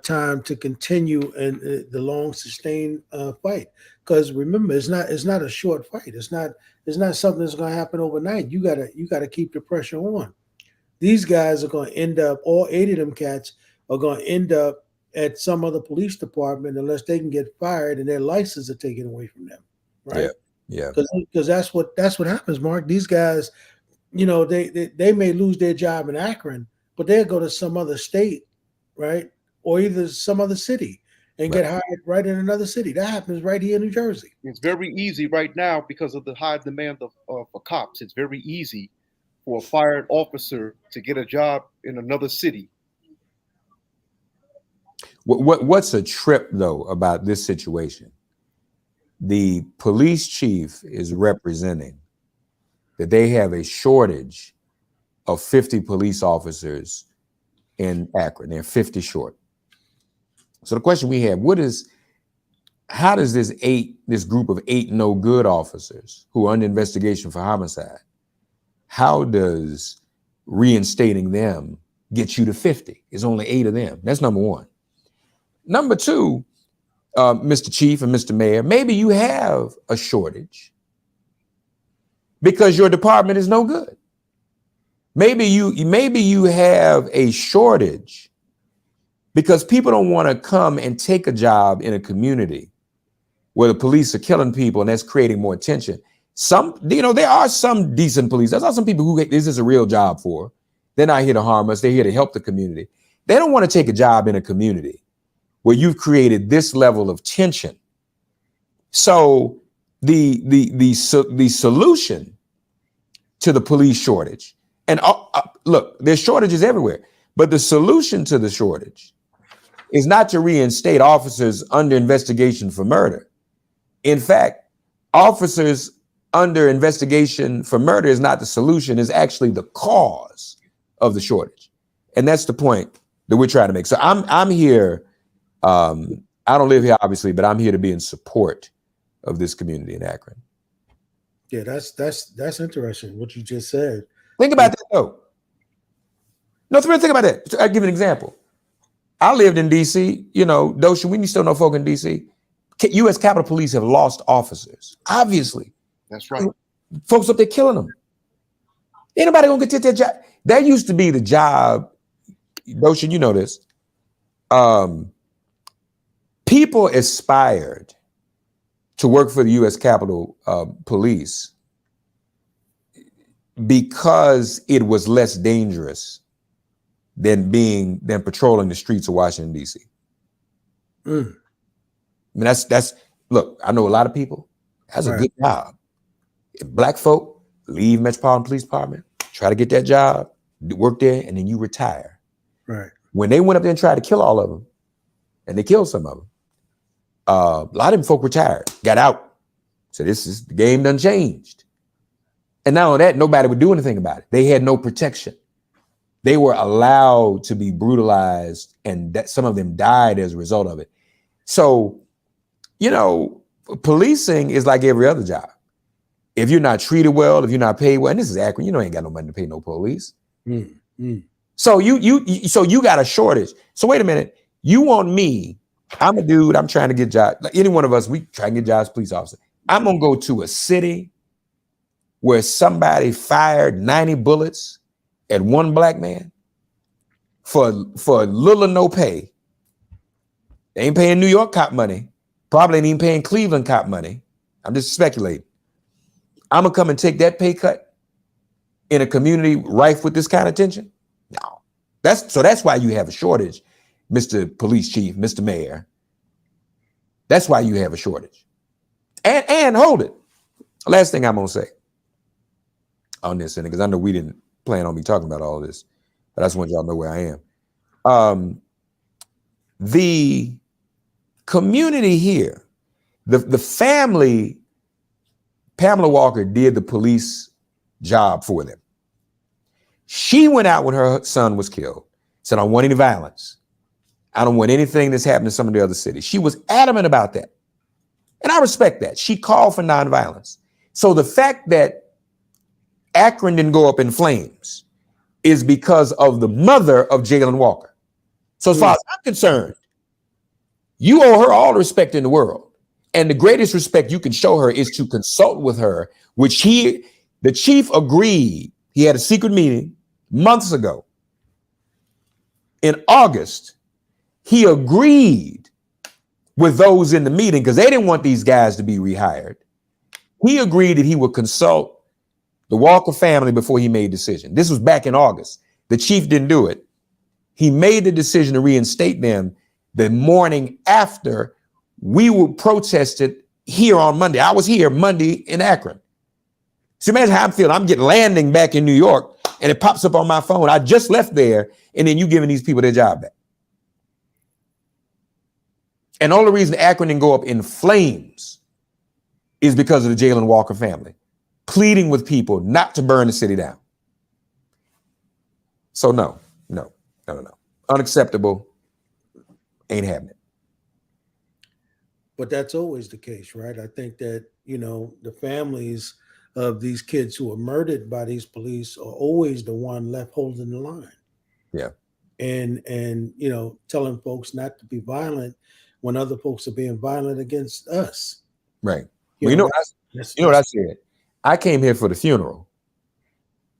Speaker 1: time to continue and the long sustained fight. Because remember, it's not a short fight. It's not something that's going to happen overnight. You gotta keep the pressure on. These guys are going to end up, all 8 of them cats are going to end up at some other police department unless they can get fired and their license are taken away from them, right?
Speaker 4: Yeah.
Speaker 1: Because that's what happens, Mark. These guys, they may lose their job in Akron, but they'll go to some other state, right, or either some other city and get hired right in another city. That happens right here in New Jersey.
Speaker 3: It's very easy right now because of the high demand for cops. It's very easy for a fired officer to get a job in another city.
Speaker 4: What's a trip though about this situation? The police chief is representing that they have a shortage of 50 police officers in Akron. They're 50 short. So the question we have, how does this group of 8 no good officers who are under investigation for homicide, how does reinstating them get you to 50? There's only 8 of them. That's number one. Number two, Mr. Chief and Mr. Mayor, maybe you have a shortage because your department is no good. Maybe you have a shortage because people don't want to come and take a job in a community where the police are killing people and that's creating more tension. There are some decent police. There are some people who this is a real job for. They're not here to harm us. They're here to help the community. They don't want to take a job in a community where you've created this level of tension. So the solution to the police shortage, and look, there's shortages everywhere, but the solution to the shortage is not to reinstate officers under investigation for murder. In fact, officers under investigation for murder is not the solution, is actually the cause of the shortage. And that's the point that we're trying to make. So I'm here. I don't live here, obviously, but I'm here to be in support of this community in Akron.
Speaker 1: Yeah, that's interesting what you just said.
Speaker 4: Think about that, though. No, think about that. I'll give you an example. I lived in D.C., Doshon, we still know folk in D.C. U.S. Capitol Police have lost officers, obviously.
Speaker 3: That's right.
Speaker 4: Folks up there killing them. Ain't nobody gonna get their job. That used to be the job, Doshon, you know this. People aspired to work for the U.S. Capitol Police because it was less dangerous than patrolling the streets of Washington, D.C. I mean, that's look, I know a lot of people. That's a good job. Black folk leave Metropolitan Police Department, try to get that job, work there, and then you retire.
Speaker 1: Right.
Speaker 4: When they went up there and tried to kill all of them, and they killed some of them, a lot of them folk retired, got out. So the game done changed. And not only that, nobody would do anything about it. They had no protection. They were allowed to be brutalized, and that some of them died as a result of it. So, policing is like every other job. If you're not treated well, if you're not paid well, and this is Akron, ain't got no money to pay no police. So you got a shortage. So wait a minute, you want me? I'm a dude. I'm trying to get jobs. Like any one of us, we try to get jobs, police officer. I'm gonna go to a city where somebody fired 90 bullets at one black man for little or no pay. They ain't paying New York cop money. Probably ain't even paying Cleveland cop money. I'm just speculating. I'm gonna come and take that pay cut in a community rife with this kind of tension? No. That's why you have a shortage, Mr. Police Chief, Mr. Mayor. That's why you have a shortage. And hold it. Last thing I'm gonna say on this, because I know we didn't plan on me talking about all this, but I just want y'all to know where I am. The community here, the family, Pamela Walker did the police job for them. She went out when her son was killed, said, I don't want any violence. I don't want anything that's happened in some of the other cities. She was adamant about that. And I respect that. She called for nonviolence. So the fact that Akron didn't go up in flames, is because of the mother of Jalen Walker. So as far as I'm concerned, you owe her all the respect in the world. And the greatest respect you can show her is to consult with her, which the chief agreed. He had a secret meeting months ago. In August, he agreed with those in the meeting because they didn't want these guys to be rehired. He agreed that he would consult the Walker family before he made a decision. This was back in August. The chief didn't do it. He made the decision to reinstate them the morning after we were protested here on Monday. I was here Monday in Akron. So imagine how I'm feeling. I'm getting landing back in New York and it pops up on my phone. I just left there and then you giving these people their job back. And the only reason Akron didn't go up in flames is because of the Jalen Walker family pleading with people not to burn the city down. So no. Unacceptable. Ain't happening.
Speaker 1: But that's always the case, right? I think that, the families of these kids who are murdered by these police are always the one left holding the line.
Speaker 4: Yeah.
Speaker 1: And telling folks not to be violent when other folks are being violent against us.
Speaker 4: Right. You know what I said? I came here for the funeral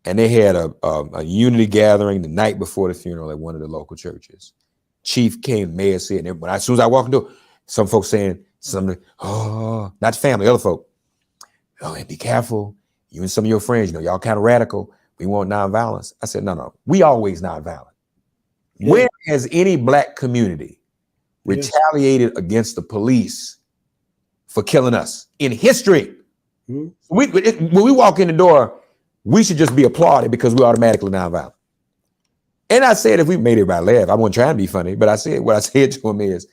Speaker 4: and they had a unity gathering the night before the funeral at one of the local churches. Chief came, mayor said, and as soon as I walked into it, some folks saying something, not the family, other folk. Oh, and be careful. You and some of your friends, y'all kind of radical. We want nonviolence. I said, no. We always nonviolent. Yeah. When has any black community retaliated against the police for killing us in history? Mm-hmm. When we walk in the door, we should just be applauded because we're automatically nonviolent. And I said, if we made everybody laugh, I wasn't trying to be funny, but I said, what I said to him is,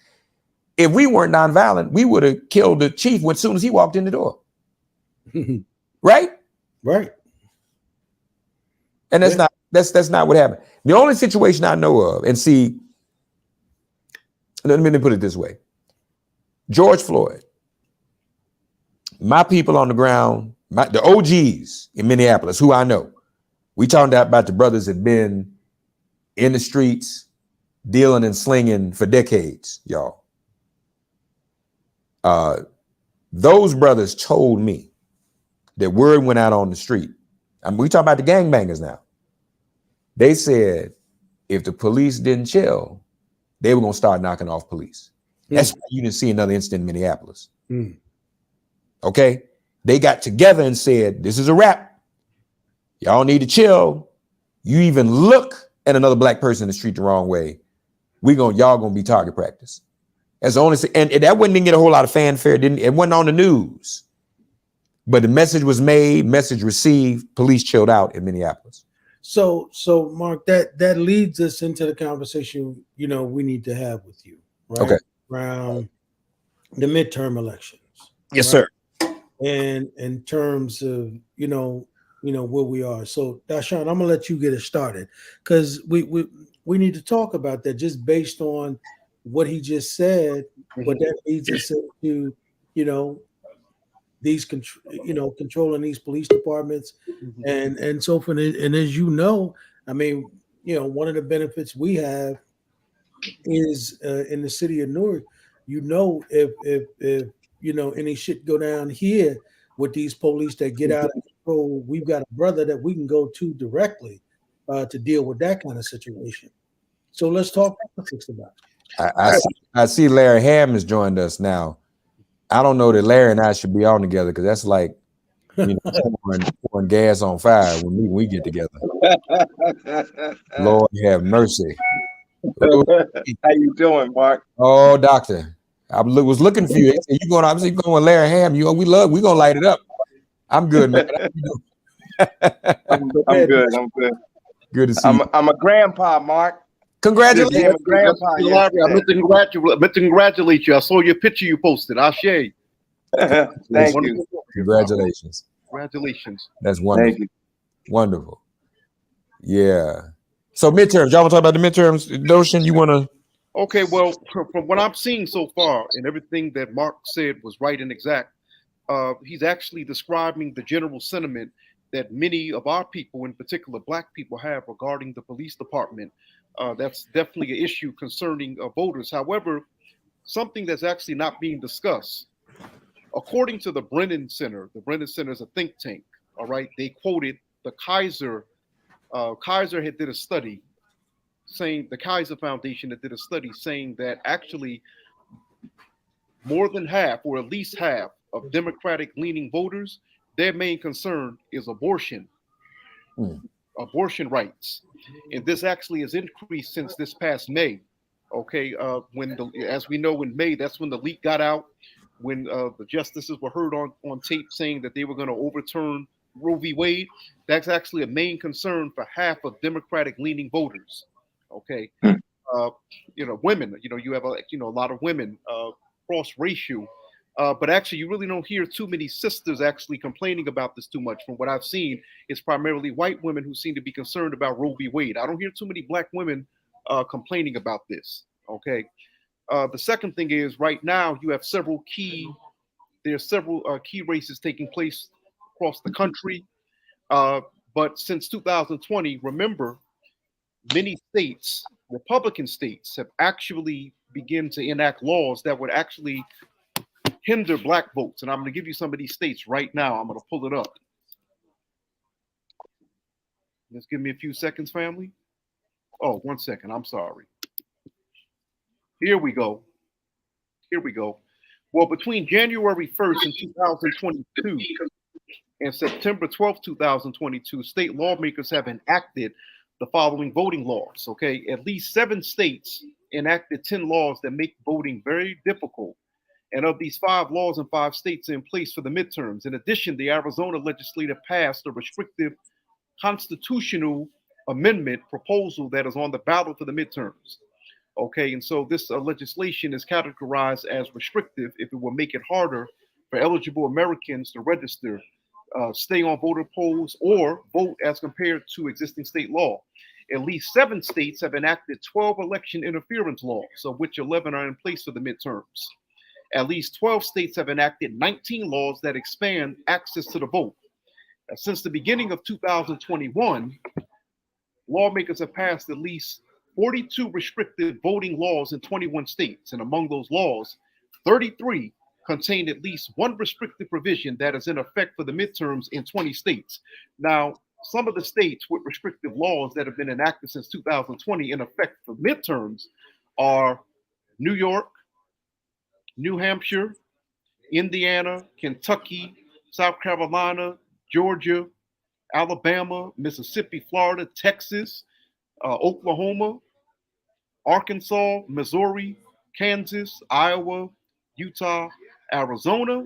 Speaker 4: if we weren't nonviolent, we would have killed the chief as soon as he walked in the door. Right?
Speaker 1: Right.
Speaker 4: And that's not what happened. The only situation I know of, and see, let me put it this way. George Floyd, my people on the ground, the OGs in Minneapolis, who I know, we talked about the brothers that been in the streets, dealing and slinging for decades, y'all. Those brothers told me that word went out on the street. We talk about the gangbangers now. They said if the police didn't chill, they were going to start knocking off police. That's why you didn't see another incident in Minneapolis. Okay? They got together and said, this is a wrap. Y'all need to chill. You even look at another black person in the street the wrong way, y'all gonna be target practice. That's the only thing, and that didn't get a whole lot of fanfare. It wasn't on the news. But the message was made, message received, police chilled out in Minneapolis.
Speaker 1: So Mark, that leads us into the conversation, we need to have with you, right?
Speaker 4: Okay.
Speaker 1: Around the midterm elections.
Speaker 4: Yes,
Speaker 1: right?
Speaker 4: sir.
Speaker 1: And in terms of, where we are. So Doshon, I'm gonna let you get it started because we need to talk about that just based on what he just said, but that leads us to, these controlling these police departments and so forth. And as one of the benefits we have is in the city of Newark, if any shit go down here with these police that get out of control, we've got a brother that we can go to directly to deal with that kind of situation. So let's talk politics about it.
Speaker 4: I see Larry Hamm has joined us now. I don't know that Larry and I should be on together because that's like pouring gas on fire when we get together. Lord have mercy.
Speaker 5: How you doing, Mark?
Speaker 4: Oh, doctor, I was looking for you. You going? I'm going with Larry Hamm. We gonna light it up. I'm good, man.
Speaker 5: I'm good.
Speaker 4: Good to see you.
Speaker 5: I'm a grandpa, Mark.
Speaker 4: Congratulations.
Speaker 3: I meant to congratulate you. I saw your picture you posted. I'll share you.
Speaker 5: Thank you.
Speaker 4: Congratulations.
Speaker 3: Congratulations.
Speaker 4: That's wonderful.
Speaker 5: Thank you.
Speaker 4: Wonderful. Yeah. So midterms, y'all want to talk about the midterms? Doshon, you want to?
Speaker 3: Okay, well, from what I'm seeing so far, and everything that Mark said was right and exact, he's actually describing the general sentiment that many of our people, in particular Black people, have regarding the police department. That's definitely an issue concerning voters. However, something that's actually not being discussed, according to the Brennan Center is a think tank. All right, they quoted the Kaiser. Kaiser had did a study saying, the Kaiser Foundation that did a study saying that actually more than half, or at least half, of Democratic leaning voters, their main concern is abortion, abortion rights. And this actually has increased since this past May. Okay, as we know, in May, that's when the leak got out, when the justices were heard on tape saying that they were going to overturn Roe v. Wade. That's actually a main concern for half of Democratic leaning voters. Okay, women. You have a lot of women, cross-racial, but actually you really don't hear too many sisters actually complaining about this too much. From what I've seen, it's primarily white women who seem to be concerned about Roe v. Wade. I don't hear too many Black women complaining about this. Okay, the second thing is, right now you have several key races taking place across the country. But since 2020, remember, many states, Republican states, have actually begun to enact laws that would actually hinder Black votes. And I'm going to give you some of these states right now. I'm going to pull it up. Just give me a few seconds, family. Oh, 1 second. I'm sorry. Here we go. Well, between January 1st in 2022 and September 12th, 2022, state lawmakers have enacted the following voting laws. Okay, at least 7 states enacted 10 laws that make voting very difficult. And of these 5 laws in 5 states are in place for the midterms. In addition, the Arizona legislature passed a restrictive constitutional amendment proposal that is on the ballot for the midterms. Okay, and so this legislation is categorized as restrictive if it will make it harder for eligible Americans to register, stay on voter polls, or vote as compared to existing state law. At least 7 states have enacted 12 election interference laws, of which 11 are in place for the midterms. At least 12 states have enacted 19 laws that expand access to the vote. Since the beginning of 2021, lawmakers have passed at least 42 restrictive voting laws in 21 states. And among those laws, 33 contain at least one restrictive provision that is in effect for the midterms in 20 states. Now, some of the states with restrictive laws that have been enacted since 2020 in effect for midterms are New York, New Hampshire, Indiana, Kentucky, South Carolina, Georgia, Alabama, Mississippi, Florida, Texas, Oklahoma, Arkansas, Missouri, Kansas, Iowa, Utah, Arizona,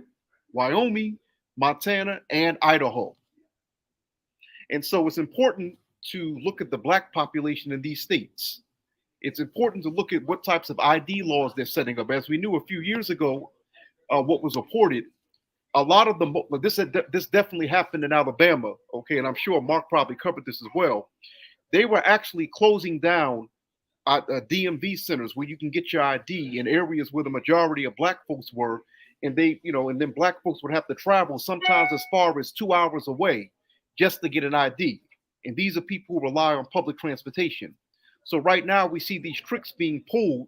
Speaker 3: Wyoming, Montana, and Idaho. And so it's important to look at the Black population in these states. It's important to look at what types of ID laws they're setting up. As we knew a few years ago, what was reported, a lot of them, this definitely happened in Alabama, okay, and I'm sure Mark probably covered this as well. They were actually closing down DMV centers where you can get your ID in areas where the majority of Black folks were, and and then Black folks would have to travel sometimes as far as 2 hours away just to get an ID. And these are people who rely on public transportation. So right now we see these tricks being pulled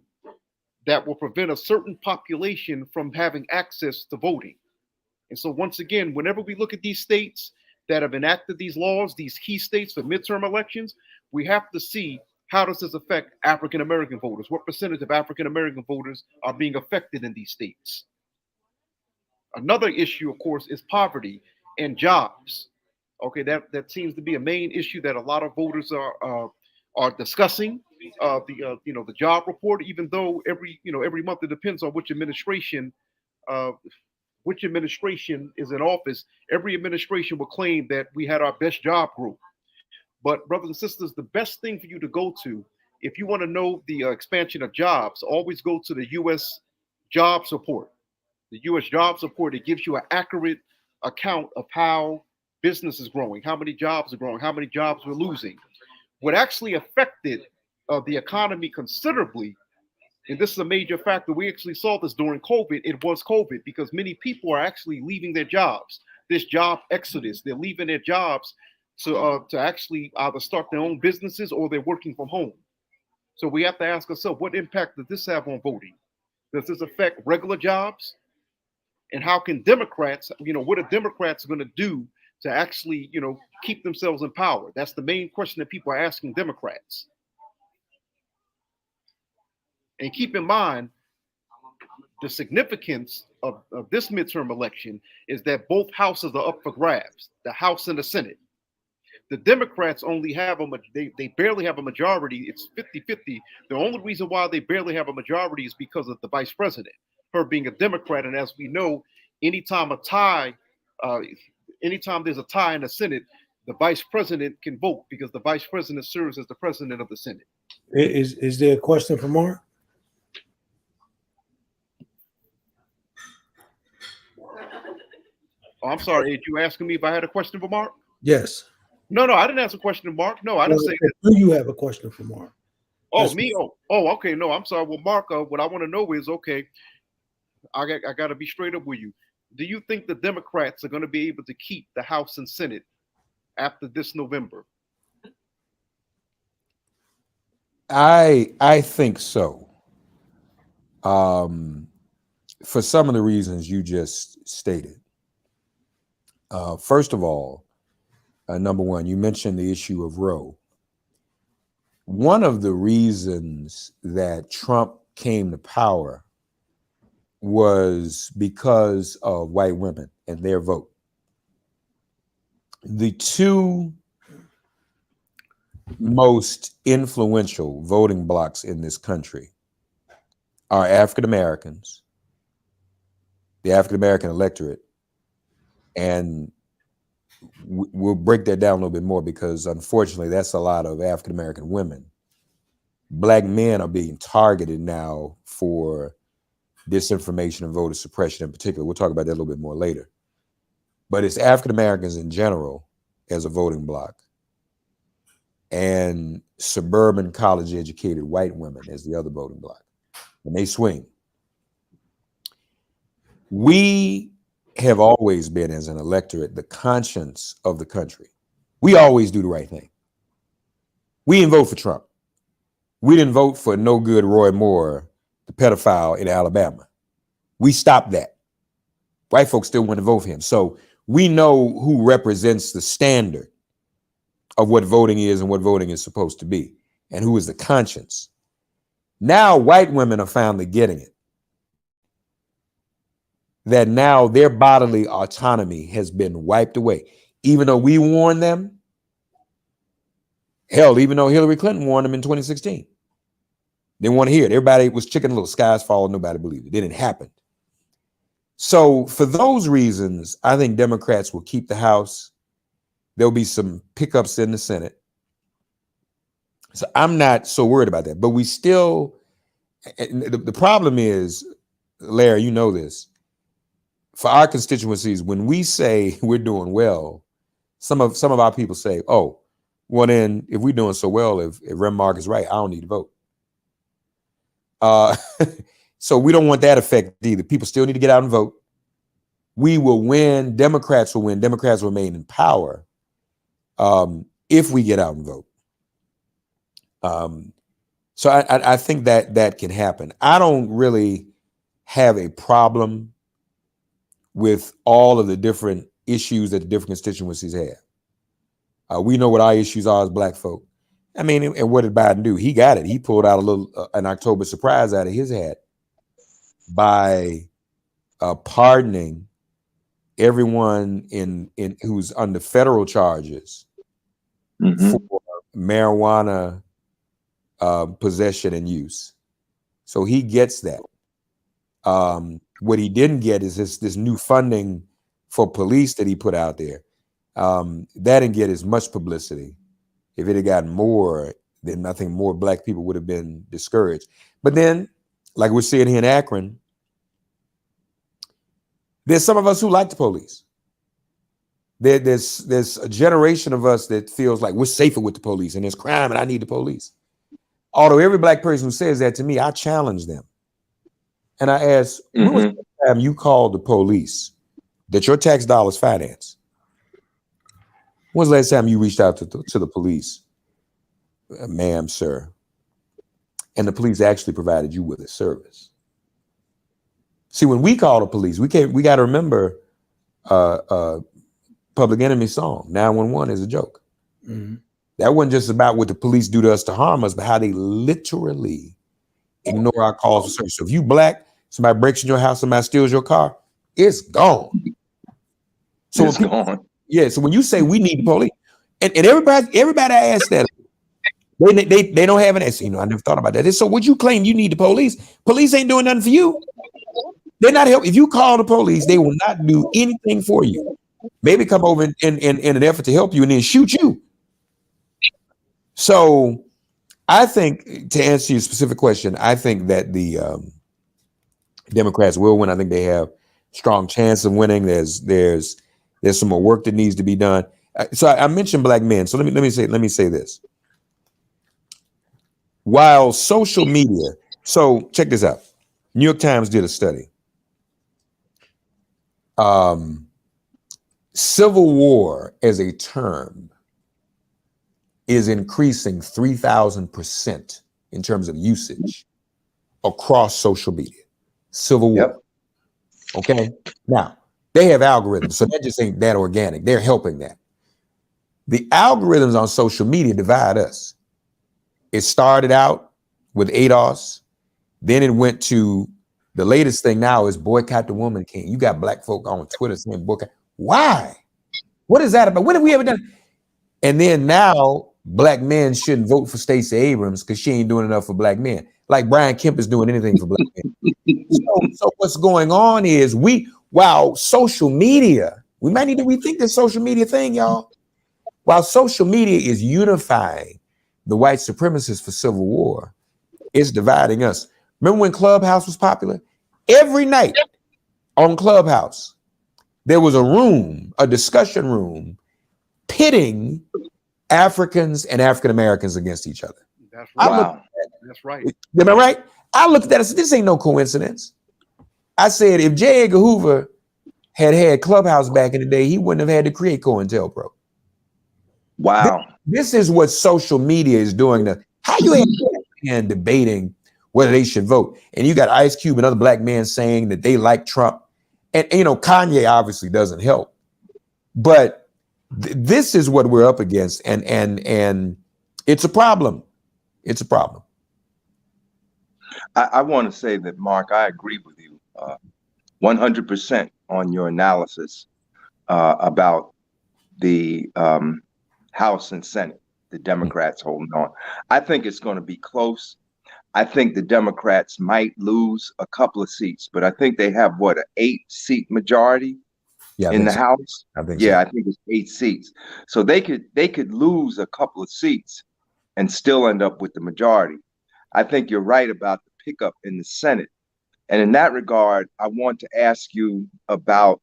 Speaker 3: that will prevent a certain population from having access to voting. And so once again, whenever we look at these states that have enacted these laws, these key states for midterm elections, we have to see, how does this affect African-American voters? What percentage of African-American voters are being affected in these states? Another issue, of course, is poverty and jobs. Okay, that seems to be a main issue that a lot of voters are discussing. The job report, even though every month, it depends on which administration is in office. Every administration will claim that we had our best job group. But brothers and sisters, the best thing for you to go to, if you want to know the expansion of jobs, always go to the U.S. Jobs Report. The U.S. Jobs Report, it gives you an accurate account of how business is growing, how many jobs are growing, how many jobs we're losing. What actually affected the economy considerably, and this is a major factor, we actually saw this during COVID, it was COVID, because many people are actually leaving their jobs. this job exodus. They're leaving their jobs to actually either start their own businesses or they're working from home. So we have to ask ourselves, what impact does this have on voting? Does this affect regular jobs? And how can Democrats, what are Democrats going to do to actually, keep themselves in power? That's the main question that people are asking Democrats. And keep in mind, the significance of this midterm election is that both houses are up for grabs, the House and the Senate. The Democrats only have they barely have a majority. It's 50-50. The only reason why they barely have a majority is because of the vice president, her being a Democrat. And as we know, anytime there's a tie in the Senate, the vice president can vote because the vice president serves as the president of the Senate.
Speaker 1: Is there a question for Mark?
Speaker 3: Oh, I'm sorry. Did you asking me if I had a question for Mark?
Speaker 1: Yes.
Speaker 3: No, I didn't ask a question to Mark. No, I didn't say that.
Speaker 1: Do you have a question for Mark?
Speaker 3: Oh,
Speaker 1: That's
Speaker 3: me? Oh, okay. No, I'm sorry. Well, Mark, what I want to know is, okay, I got to be straight up with you. Do you think the Democrats are going to be able to keep the House and Senate after this November?
Speaker 4: I think so. For some of the reasons you just stated. First of all, number one, you mentioned the issue of Roe. One of the reasons that Trump came to power was because of white women and their vote. The two most influential voting blocs in this country are African Americans, the African American electorate, and we'll break that down a little bit more because unfortunately that's a lot of African American women. Black men are being targeted now for disinformation and voter suppression in particular. We'll talk about that a little bit more later. But it's African Americans in general as a voting bloc and suburban college educated white women as the other voting bloc. And they swing. We have always been, as an electorate, the conscience of the country. We always do the right thing. We didn't vote for Trump. We didn't vote for no good Roy Moore, the pedophile in Alabama. We stopped that. White folks still want to vote for him. So we know who represents the standard of what voting is and what voting is supposed to be, and who is the conscience. Now white women are finally getting it. That now their bodily autonomy has been wiped away. Even though we warned them, hell, even though Hillary Clinton warned them in 2016. They want to hear it. Everybody was chicken little, skies fall, nobody believed it. It didn't happen. So for those reasons, I think Democrats will keep the House. There'll be some pickups in the Senate. So I'm not so worried about that. But we still, the problem is, Larry, you know this, for our constituencies, when we say we're doing well, some of our people say, oh, well then, if we're doing so well, if Rem Mark is right, I don't need to vote. So we don't want that effect either. People still need to get out and vote. We will win. Democrats will win. Democrats will remain in power if we get out and vote. So I think that can happen. I don't really have a problem with all of the different issues that the different constituencies have. We know what our issues are as Black folk. I mean, and what did Biden do? He got it. He pulled out a little an October surprise out of his hat by pardoning everyone in who's under federal charges for marijuana possession and use. So he gets that. What he didn't get is this new funding for police that he put out there. That didn't get as much publicity. If it had gotten more, then I think more Black people would have been discouraged. But then, like we're seeing here in Akron, there's some of us who like the police. There's a generation of us that feels like we're safer with the police and there's crime and I need the police. Although every Black person who says that to me, I challenge them. And I ask, when was the time you called the police that your tax dollars finance. When's the last time you reached out to the police, ma'am, sir, and the police actually provided you with a service? See, when we call the police, we got to remember Public Enemy song, 911 is a joke. Mm-hmm. That wasn't just about what the police do to us to harm us, but how they literally ignore our calls for service. So if you black, somebody breaks in your house, somebody steals your car, it's gone. So
Speaker 5: it's gone.
Speaker 4: Yeah. So when you say we need the police, and everybody asks that, they don't have an answer. I never thought about that. So would you claim you need the police? Police ain't doing nothing for you. They're not helping. If you call the police, they will not do anything for you. Maybe come over in an effort to help you and then shoot you. So I think, to answer your specific question, I think that the Democrats will win. I think they have strong chance of winning. There's some more work that needs to be done. So I mentioned black men. So let me say this. While social media, so check this out. New York Times did a study. Civil war as a term is increasing 3,000% in terms of usage across social media. Civil war. Yep. Okay. Now, they have algorithms, so that just ain't that organic. They're helping that. The algorithms on social media divide us. It started out with ADOS. Then it went to the latest thing now is boycott the woman king. You got black folk on Twitter saying boycott. Why? What is that about? When have we ever done? And then now black men shouldn't vote for Stacey Abrams because she ain't doing enough for black men. Like Brian Kemp is doing anything for black men. So what's going on is while social media, we might need to rethink this social media thing, y'all. While social media is unifying the white supremacists for civil war, it's dividing us. Remember when Clubhouse was popular? Every night on Clubhouse, there was a discussion room pitting Africans and African Americans against each other.
Speaker 3: That's right. That's right.
Speaker 4: Am I right? I looked at that and said, this ain't no coincidence. I said, if J. Edgar Hoover had Clubhouse back in the day, he wouldn't have had to create COINTELPRO.
Speaker 5: Wow.
Speaker 4: This is what social media is doing. How you have debating whether they should vote. And you got Ice Cube and other black men saying that they like Trump. And Kanye obviously doesn't help. But this is what we're up against. And it's a problem. It's a problem.
Speaker 5: I want to say that, Mark, I agree with you 100% on your analysis about the House and Senate, the Democrats holding on. I think it's going to be close. I think the Democrats might lose a couple of seats, but I think they have an 8-seat majority in the House.
Speaker 4: I think
Speaker 5: I think it's 8 seats. So they could lose a couple of seats and still end up with the majority. I think you're right about the pickup in the Senate. And in that regard, I want to ask you about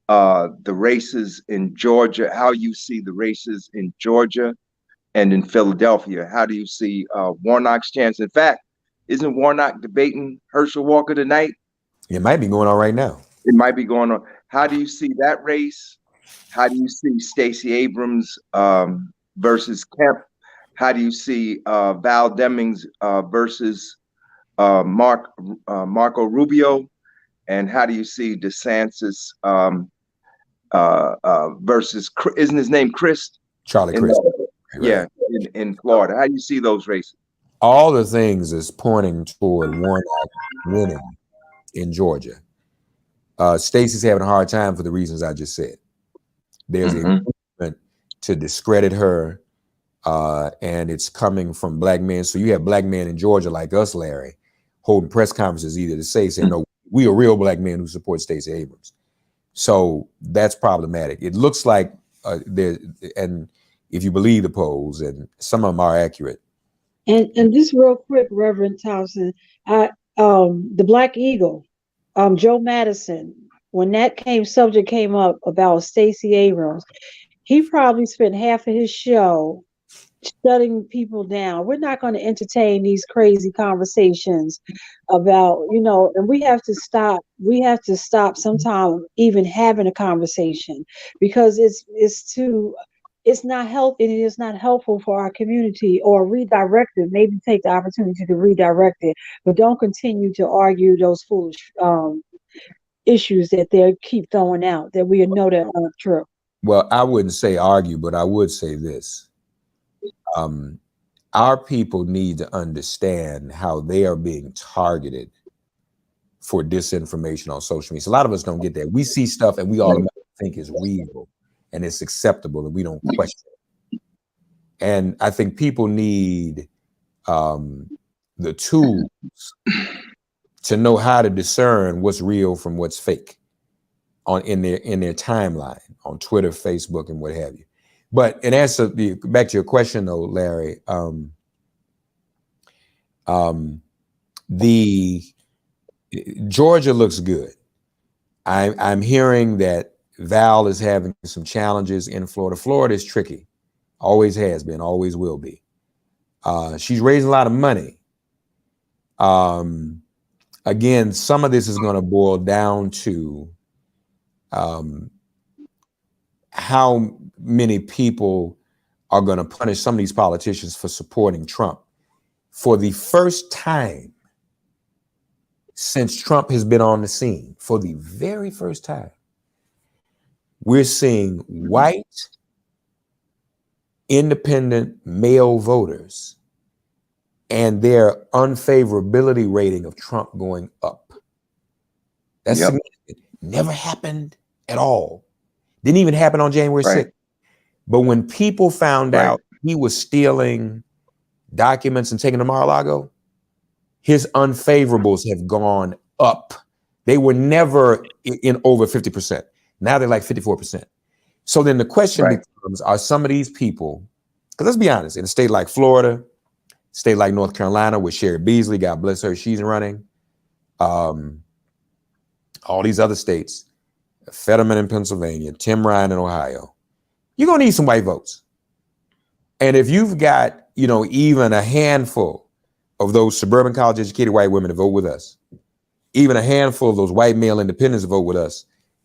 Speaker 5: the races in Georgia, how you see the races in Georgia and in Philadelphia. How do you see Warnock's chance? In fact, isn't Warnock debating Herschel Walker tonight?
Speaker 4: It might be going on right now.
Speaker 5: It might be going on. How do you see that race? How do you see Stacey Abrams versus Kemp? How do you see Val Demings versus Marco Rubio? And how do you see DeSantis versus, isn't his name Chris?
Speaker 4: Charlie Crist.
Speaker 5: Yeah, in Florida. How do you see those races?
Speaker 4: All the things is pointing toward Warnock winning in Georgia. Stacey's having a hard time for the reasons I just said. There's a movement to discredit her, and it's coming from black men. So you have black men in Georgia like us, Larry, holding press conferences either to say, no, we are real black men who support Stacey Abrams. So that's problematic. It looks like and if you believe the polls, and some of them are accurate.
Speaker 2: And just real quick, Reverend Thompson, the Black Eagle, Joe Madison, when that subject came up about Stacey Abrams, he probably spent half of his show shutting people down. We're not going to entertain these crazy conversations about, and we have to stop. We have to stop sometime even having a conversation, because it's not healthy, and it is not helpful for our community. Or redirect it. Maybe take the opportunity to redirect it, but don't continue to argue those foolish issues that they keep throwing out that we know that aren't true.
Speaker 4: Well, I wouldn't say argue, but I would say this. Our people need to understand how they are being targeted for disinformation on social media. So a lot of us don't get that. We see stuff and we automatically think it's real and it's acceptable and we don't question it. And I think people need the tools to know how to discern what's real from what's fake in their timeline on Twitter, Facebook, and what have you. But in answer back to your question though, Larry, the Georgia looks good. I'm hearing that Val is having some challenges in Florida. Florida is tricky, always has been, always will be. She's raising a lot of money. Again, some of this is going to boil down to how many people are going to punish some of these politicians for supporting Trump. For the first time since Trump has been on the scene, for the very first time, we're seeing white, independent male voters and their unfavorability rating of Trump going up. That's significant. Never happened at all. Didn't even happen on January 6th. But when people found out he was stealing documents and taking them to Mar-a-Lago, his unfavorables have gone up. They were never in over 50%. Now they're like 54%. So then the question becomes, are some of these people, because let's be honest, in a state like Florida, state like North Carolina with Sherry Beasley, God bless her, she's running, all these other states, Fetterman in Pennsylvania, Tim Ryan in Ohio, you're gonna need some white votes. And if you've got, even a handful of those suburban college educated white women to vote with us, even a handful of those white male independents to vote with us,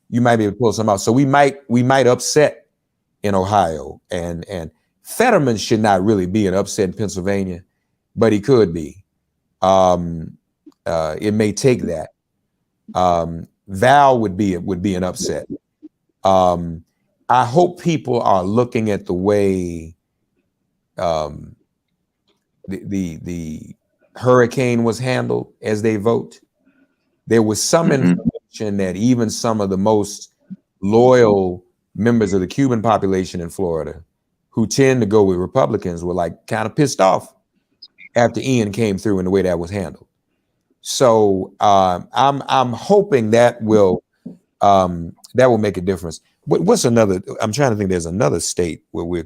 Speaker 4: you might be able to pull some out. So we might upset in Ohio, and Fetterman should not really be an upset in Pennsylvania, but he could be. It may take that. Val would be an upset. I hope people are looking at the way the hurricane was handled as they vote. There was some information that even some of the most loyal members of the Cuban population in Florida, who tend to go with Republicans, were like kind of pissed off after Ian came through and the way that was handled. So I'm hoping that will make a difference. What's another? I'm trying to think. There's another state where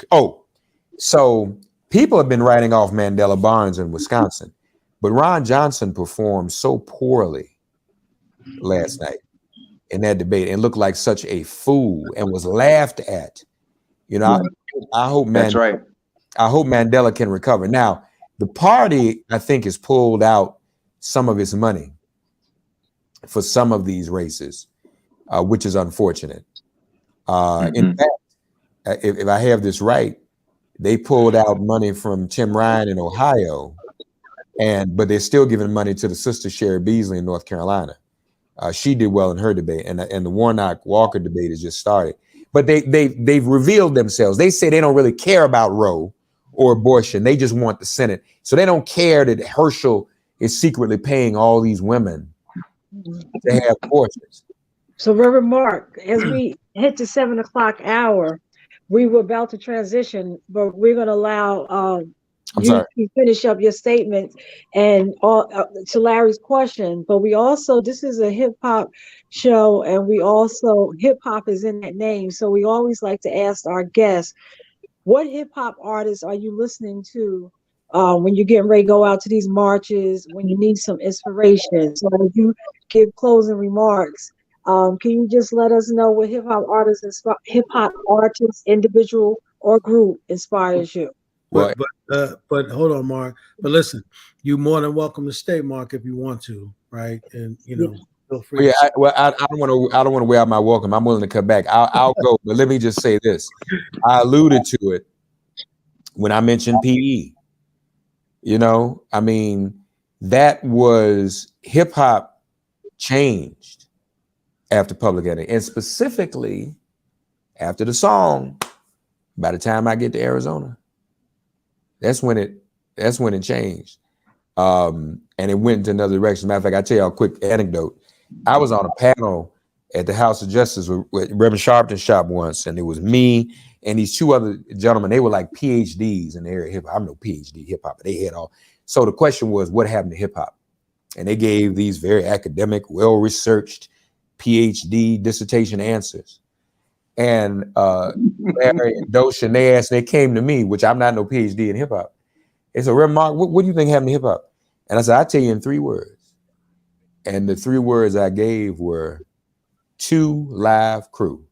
Speaker 4: so people have been writing off Mandela Barnes in Wisconsin, but Ron Johnson performed so poorly last night in that debate and looked like such a fool and was laughed at. I hope Mandela can recover. Now, the party, I think, has pulled out some of its money for some of these races, which is unfortunate. In fact, if I have this right, they pulled out money from Tim Ryan in Ohio, but they're still giving money to the sister Sherry Beasley in North Carolina. She did well in her debate, and the Warnock Walker debate has just started. But they've revealed themselves. They say they don't really care about Roe or abortion. They just want the Senate. So they don't care that Herschel is secretly paying all these women to have abortions.
Speaker 2: So, Reverend Mark, as we hit the 7 o'clock hour, we were about to transition, but we're going to allow you to finish up your statement and to Larry's question. But we also, this is a hip hop show, and hip hop is in that name. So we always like to ask our guests, what hip hop artists are you listening to when you're getting ready to go out to these marches, when you need some inspiration? So if you give closing remarks, can you just let us know what hip hop artist, individual or group, inspires you?
Speaker 4: Well,
Speaker 1: But hold on, Mark. But listen, you're more than welcome to stay, Mark, if you want to, right? And feel free.
Speaker 4: yeah, I don't want to. I don't want to wear out my welcome. I'm willing to come back. I'll go, but let me just say this. I alluded to it when I mentioned PE. I mean, that was hip hop changed after Public Enemy, and specifically after the song. By the time I get to Arizona, that's when it changed. And it went into another direction. Matter of fact, I tell you a quick anecdote. I was on a panel at the House of Justice with Reverend Sharpton's shop once, and it was me and these two other gentlemen. They were like PhDs in the area of hip hop. I'm no PhD hip hop, but they had all. So the question was, what happened to hip hop? And they gave these very academic, well-researched PhD dissertation answers. And Larry and Doshon, they came to me, which I'm not no PhD in hip hop. They said, Reverend Mark, what do you think happened to hip hop? And I said, I'll tell you in 3 words. And the 3 words I gave were 2 live crew.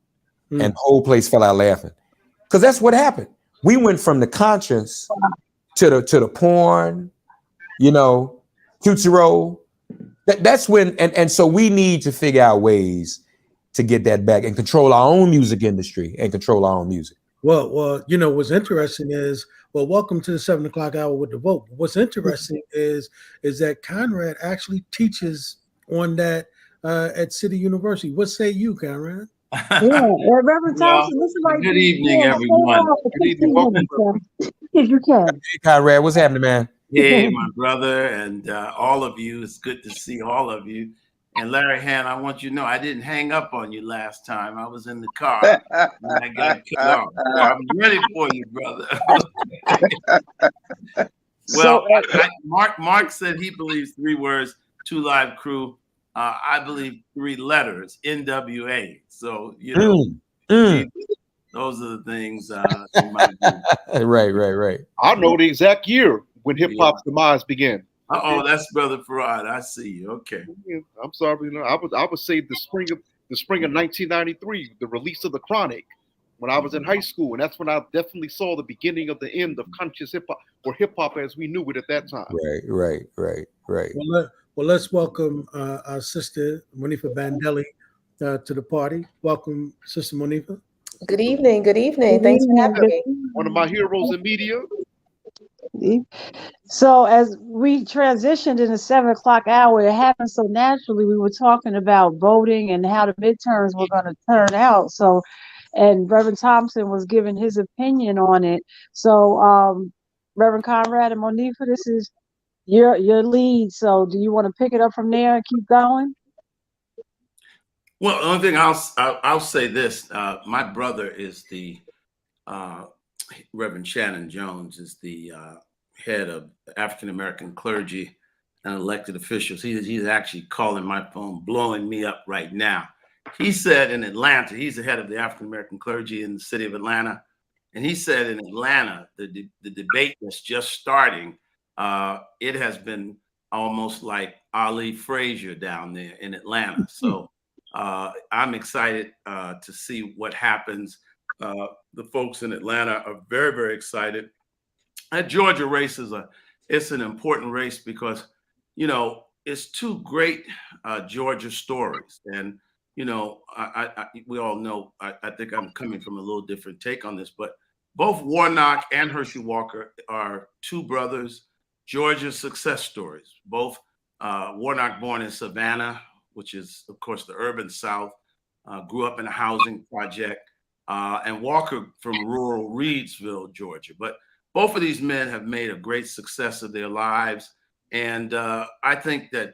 Speaker 4: And the whole place fell out laughing. Because that's what happened. We went from the conscience to the porn, Futuro. That's when, and so we need to figure out ways to get that back and control our own music industry and control our own music.
Speaker 1: Well, what's interesting is, welcome to the 7 o'clock hour with the vote. What's interesting is that Conrad actually teaches on that at City University. What say you, Conrad?
Speaker 2: Reverend Thompson, this is like
Speaker 6: good evening, everyone.
Speaker 3: Good evening. Welcome.
Speaker 2: If you can.
Speaker 4: Hey, Conrad, what's happening, man?
Speaker 6: Hey, my brother, and all of you. It's good to see all of you. And Larry Hamm, I want you to know I didn't hang up on you last time. I was in the car and I got cut off. So I'm ready for you, brother. Well, Mark said he believes 3 words, 2 live crew. I believe 3 letters, NWA. So, those are the things in my view.
Speaker 4: Right.
Speaker 3: I know the exact year when hip hop's demise began.
Speaker 6: Oh, that's Brother Farad. I see you. Okay.
Speaker 3: I'm sorry. I would say the spring of 1993, the release of the Chronic, when I was in high school, and that's when I definitely saw the beginning of the end of conscious hip hop, or hip hop as we knew it at that time.
Speaker 4: Right.
Speaker 1: Well, let's welcome our sister Monfia Bandele to the party. Welcome, Sister Monfia.
Speaker 7: Good evening. Thanks for having me.
Speaker 3: One of my heroes in media.
Speaker 2: So as we transitioned in the 7 o'clock hour, it happened so naturally. We were talking about voting and how the midterms were going to turn out. So, and Reverend Thompson was giving his opinion on it. So, Reverend Conrad and Monfia, this is your lead. So, do you want to pick it up from there and keep going?
Speaker 6: Well, the only thing I'll say this: my brother is the Reverend Shannon Jones is the head of African American clergy and elected officials. He's actually calling my phone, blowing me up right now. He said in Atlanta, he's the head of the African American clergy in the city of Atlanta, and he said in Atlanta, the debate that's just starting, it has been almost like Ali Frazier down there in Atlanta. So I'm excited to see what happens. The folks in Atlanta are very, very excited. That Georgia race it's an important race because, it's 2 great Georgia stories. And, we all know, I think I'm coming from a little different take on this, but both Warnock and Herschel Walker are 2 brothers, Georgia success stories. Both Warnock born in Savannah, which is, of course, the urban South, grew up in a housing project. And Walker from rural Reidsville, Georgia. But both of these men have made a great success of their lives. And I think that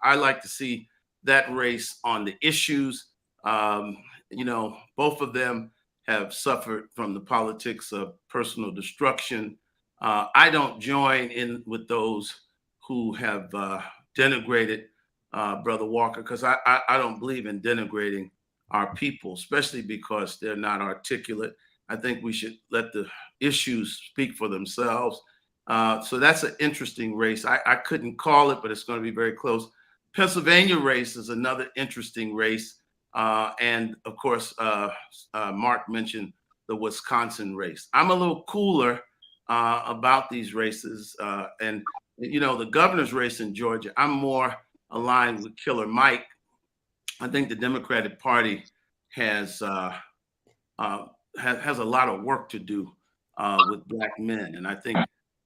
Speaker 6: I like to see that race on the issues. Both of them have suffered from the politics of personal destruction. I don't join in with those who have denigrated Brother Walker, because I don't believe in denigrating our people, especially because they're not articulate. I think we should let the issues speak for themselves. So that's an interesting race. I couldn't call it, but it's going to be very close. Pennsylvania race is another interesting race. And of course, Mark mentioned the Wisconsin race. I'm a little cooler about these races. And, you know, the governor's race in Georgia, I'm more aligned with Killer Mike. I think the Democratic Party has a lot of work to do with Black men. And I think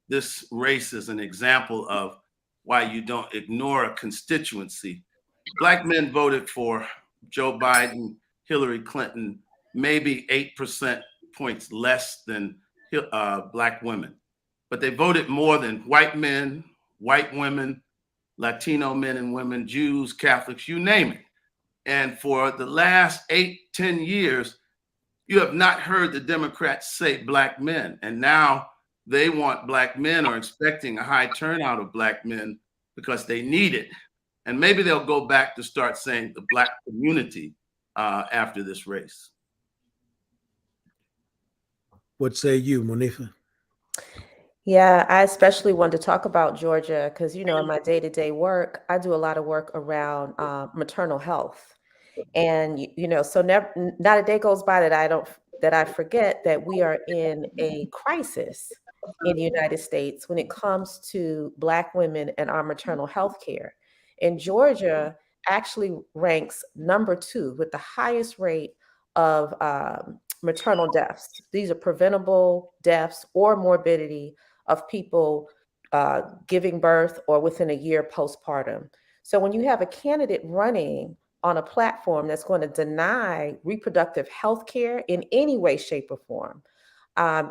Speaker 6: this race is an example of why you don't ignore a constituency. Black men voted for Joe Biden, Hillary Clinton, maybe 8% points less than Black women. But they voted more than white men, white women, Latino men and women, Jews, Catholics, you name it. And for the last 8-10 years, you have not heard the Democrats say Black men. And now they want Black men, or expecting a high turnout of Black men because they need it. And maybe they'll go back to start saying the Black community after this race.
Speaker 1: What say you, Monfia?
Speaker 7: Yeah, I especially wanted to talk about Georgia because, you know, in my day-to-day work, I do a lot of work around maternal health. And, you know, so never, not a day goes by that I forget that we are in a crisis in the United States when it comes to Black women and our maternal health care. And Georgia actually ranks number 2 with the highest rate of maternal deaths. These are preventable deaths or morbidity of people giving birth or within a year postpartum. So when you have a candidate running on a platform that's going to deny reproductive health care in any way, shape, or form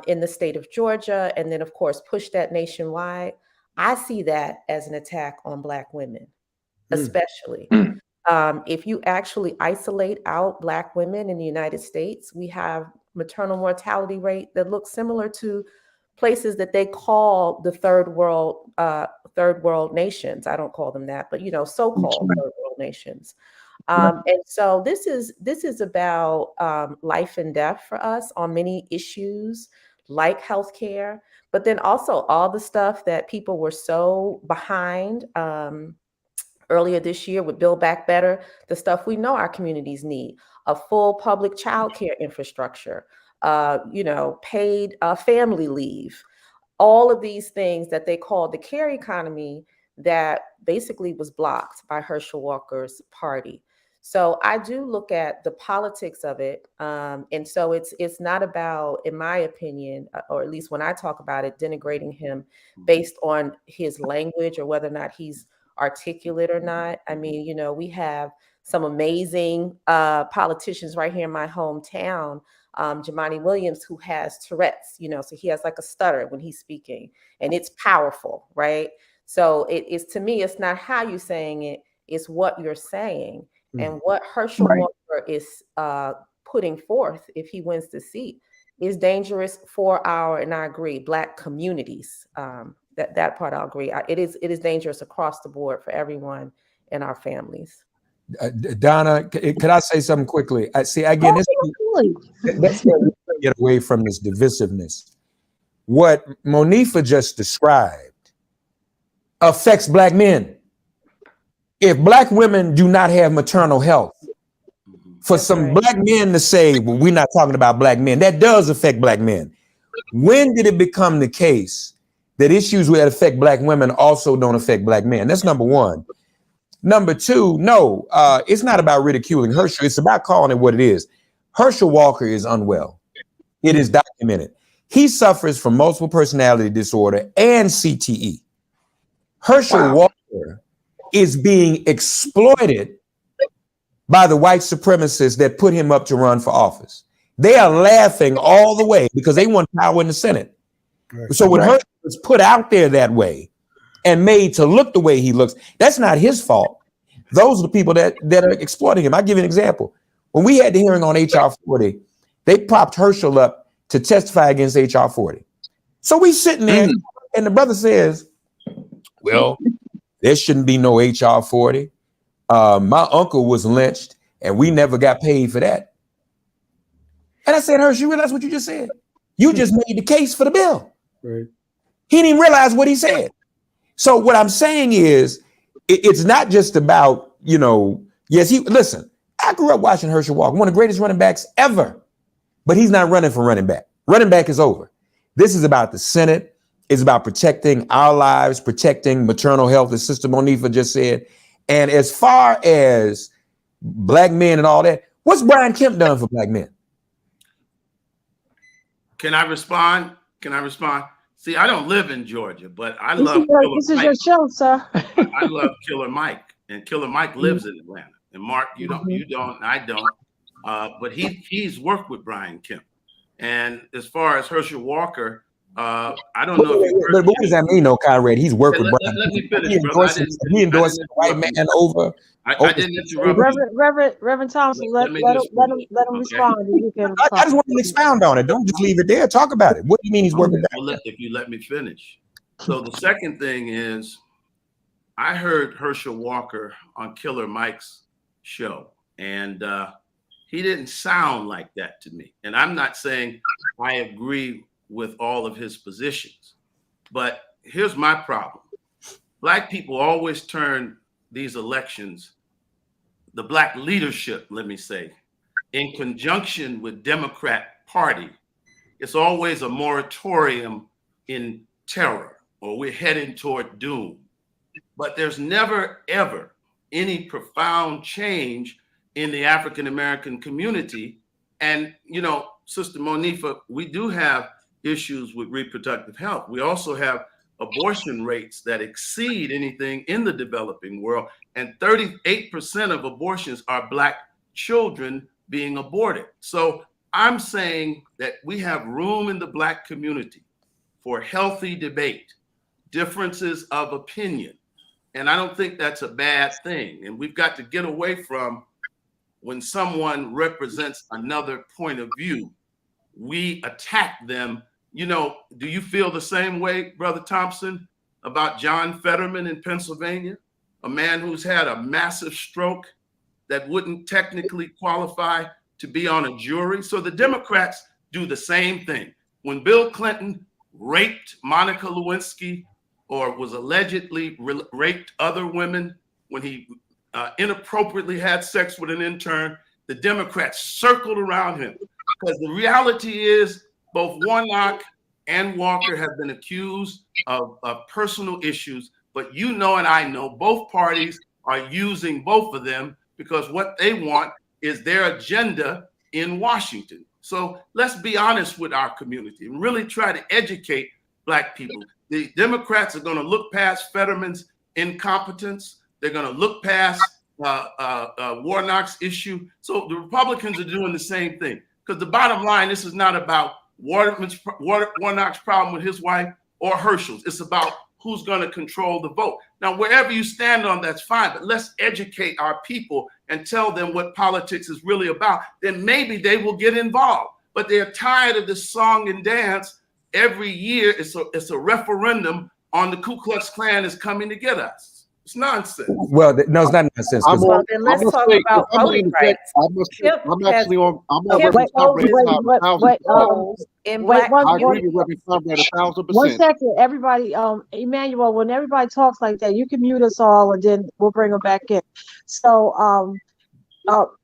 Speaker 7: in the state of Georgia, and then, of course, push that nationwide, I see that as an attack on Black women, especially. If you actually isolate out Black women in the United States, we have maternal mortality rate that looks similar to places that they call the third world nations. I don't call them that, but, you know, so-called third world nations. And so this is about life and death for us on many issues like healthcare, but then also all the stuff that people were so behind earlier this year with Build Back Better, the stuff we know our communities need, a full public child care infrastructure, you know, paid family leave, all of these things that they called the care economy that basically was blocked by Herschel Walker's party. So I do look at the politics of it. And so it's not about, in my opinion, or at least when I talk about it, denigrating him based on his language or whether or not he's articulate or not. I mean, you know, we have some amazing politicians right here in my hometown, Jumaane Williams, who has Tourette's, you know, so he has like a stutter when he's speaking, and it's powerful, right? So it is, to me, it's not how you're saying it, it's what you're saying. And what Herschel Walker is putting forth, if he wins the seat, is dangerous for our, and I agree, Black communities. That part I'll agree. It is dangerous across the board for everyone in our families.
Speaker 4: Donna, could I say something quickly? See, again, let's get away from this divisiveness. What Monfia just described affects Black men. If Black women do not have maternal health, for some Black men to say, well, we're not talking about Black men, that does affect Black men. When did it become the case that issues that affect Black women also don't affect Black men? That's number one. Number two, no, it's not about ridiculing Herschel. It's about calling it what it is. Herschel Walker is unwell. It is documented. He suffers from multiple personality disorder and CTE. Herschel Walker is being exploited by the white supremacists that put him up to run for office. They are laughing all the way because they want power in the Senate. So when Herschel was put out there that way and made to look the way he looks, that's not his fault. Those are the people that are exploiting him. I'll give you an example. When we had the hearing on HR 40, they propped Herschel up to testify against HR 40. So we sitting there and the brother says, well, there shouldn't be no HR 40. My uncle was lynched and we never got paid for that. And I said, Herschel, you realize what you just said? You just made the case for the bill.
Speaker 1: Right.
Speaker 4: He didn't even realize what he said. So what I'm saying is, it's not just about, you know, yes, listen, I grew up watching Herschel Walker, one of the greatest running backs ever, but he's not running for running back. Running back is over. This is about the Senate. It's about protecting our lives, protecting maternal health, as Sister Monifah just said. And as far as black men and all that, what's Brian Kemp done for black men?
Speaker 6: Can I respond? See, I don't live in Georgia, but I
Speaker 2: This
Speaker 6: love
Speaker 2: is your show, sir.
Speaker 6: I love Killer Mike, and Killer Mike lives in Atlanta. And Mark, you don't, I don't. But he's worked with Brian Kemp. And as far as Herschel Walker, I don't know if you heard.
Speaker 4: But what does that mean, though, Conrad? He's worked with Brian.
Speaker 6: Let me finish,
Speaker 4: he endorsed the white man over.
Speaker 6: I didn't interrupt you.
Speaker 2: Reverend Thompson, let him respond.
Speaker 4: I just want to expound on it. Don't just leave it there. Talk about it. What do you mean he's working?
Speaker 6: If you let me finish. So the second thing is, I heard Herschel Walker on Killer Mike's show, and he didn't sound like that to me. And I'm not saying I agree with all of his positions, but here's my problem. Black people always turn these elections, the black leadership, let me say, in conjunction with Democrat Party, it's always a moratorium in terror, or we're heading toward doom. But there's never, ever any profound change in the African-American community. And, you know, Sister Monifah, we do have issues with reproductive health. We also have abortion rates that exceed anything in the developing world. And 38% of abortions are Black children being aborted. So I'm saying that we have room in the Black community for healthy debate, differences of opinion. And I don't think that's a bad thing. And we've got to get away from when someone represents another point of view, we attack them. You know, do you feel the same way, Brother Thompson, about John Fetterman in Pennsylvania, a man who's had a massive stroke that wouldn't technically qualify to be on a jury? So the Democrats do the same thing. When Bill Clinton raped Monica Lewinsky, or was allegedly raped other women, when he inappropriately had sex with an intern, the Democrats circled around him. Because the reality is both Warnock and Walker have been accused of personal issues, but you know and I know both parties are using both of them because what they want is their agenda in Washington. So let's be honest with our community and really try to educate Black people. The Democrats are going to look past Fetterman's incompetence. They're going to look past Warnock's issue. So the Republicans are doing the same thing. Because the bottom line, this is not about Warnock's problem with his wife or Herschel's. It's about who's going to control the vote. Now, wherever you stand on, that's fine. But let's educate our people and tell them what politics is really about. Then maybe they will get involved. But they're tired of this song and dance. Every year, it's a referendum on the Ku Klux Klan is coming to get us. It's nonsense.
Speaker 4: Well, no, it's not nonsense.
Speaker 7: Well, then let's talk about voting rights.
Speaker 3: I'm actually on. I'm on
Speaker 2: Wait,
Speaker 3: Reverend Conrad
Speaker 2: wait,
Speaker 3: I agree with Reverend Conrad 1,000%.
Speaker 2: 1 second, everybody. Emmanuel, when everybody talks like that, you can mute us all, and then we'll bring them back in. So,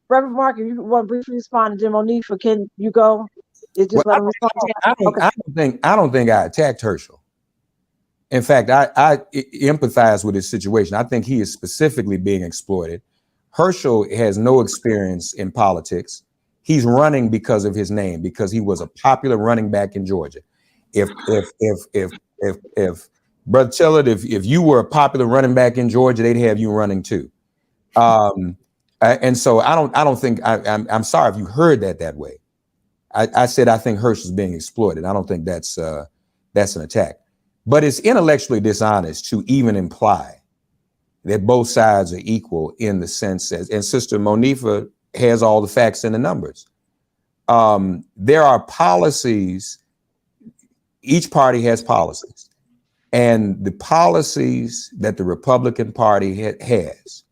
Speaker 2: Reverend Mark, if you want to briefly respond to Monifah, can you go? It's just let him respond.
Speaker 4: I don't think I attacked Herschel. In fact, I empathize with his situation. I think he is specifically being exploited. Herschel has no experience in politics. He's running because of his name, because he was a popular running back in Georgia. If Brother Tillard, if you were a popular running back in Georgia, they'd have you running too. And so I don't think I'm sorry if you heard that way. I said I think Herschel's being exploited. I don't think that's an attack. But it's intellectually dishonest to even imply that both sides are equal in the sense as, and Sister Monifah has all the facts and the numbers. There are policies, each party has policies, and the policies that the Republican Party has,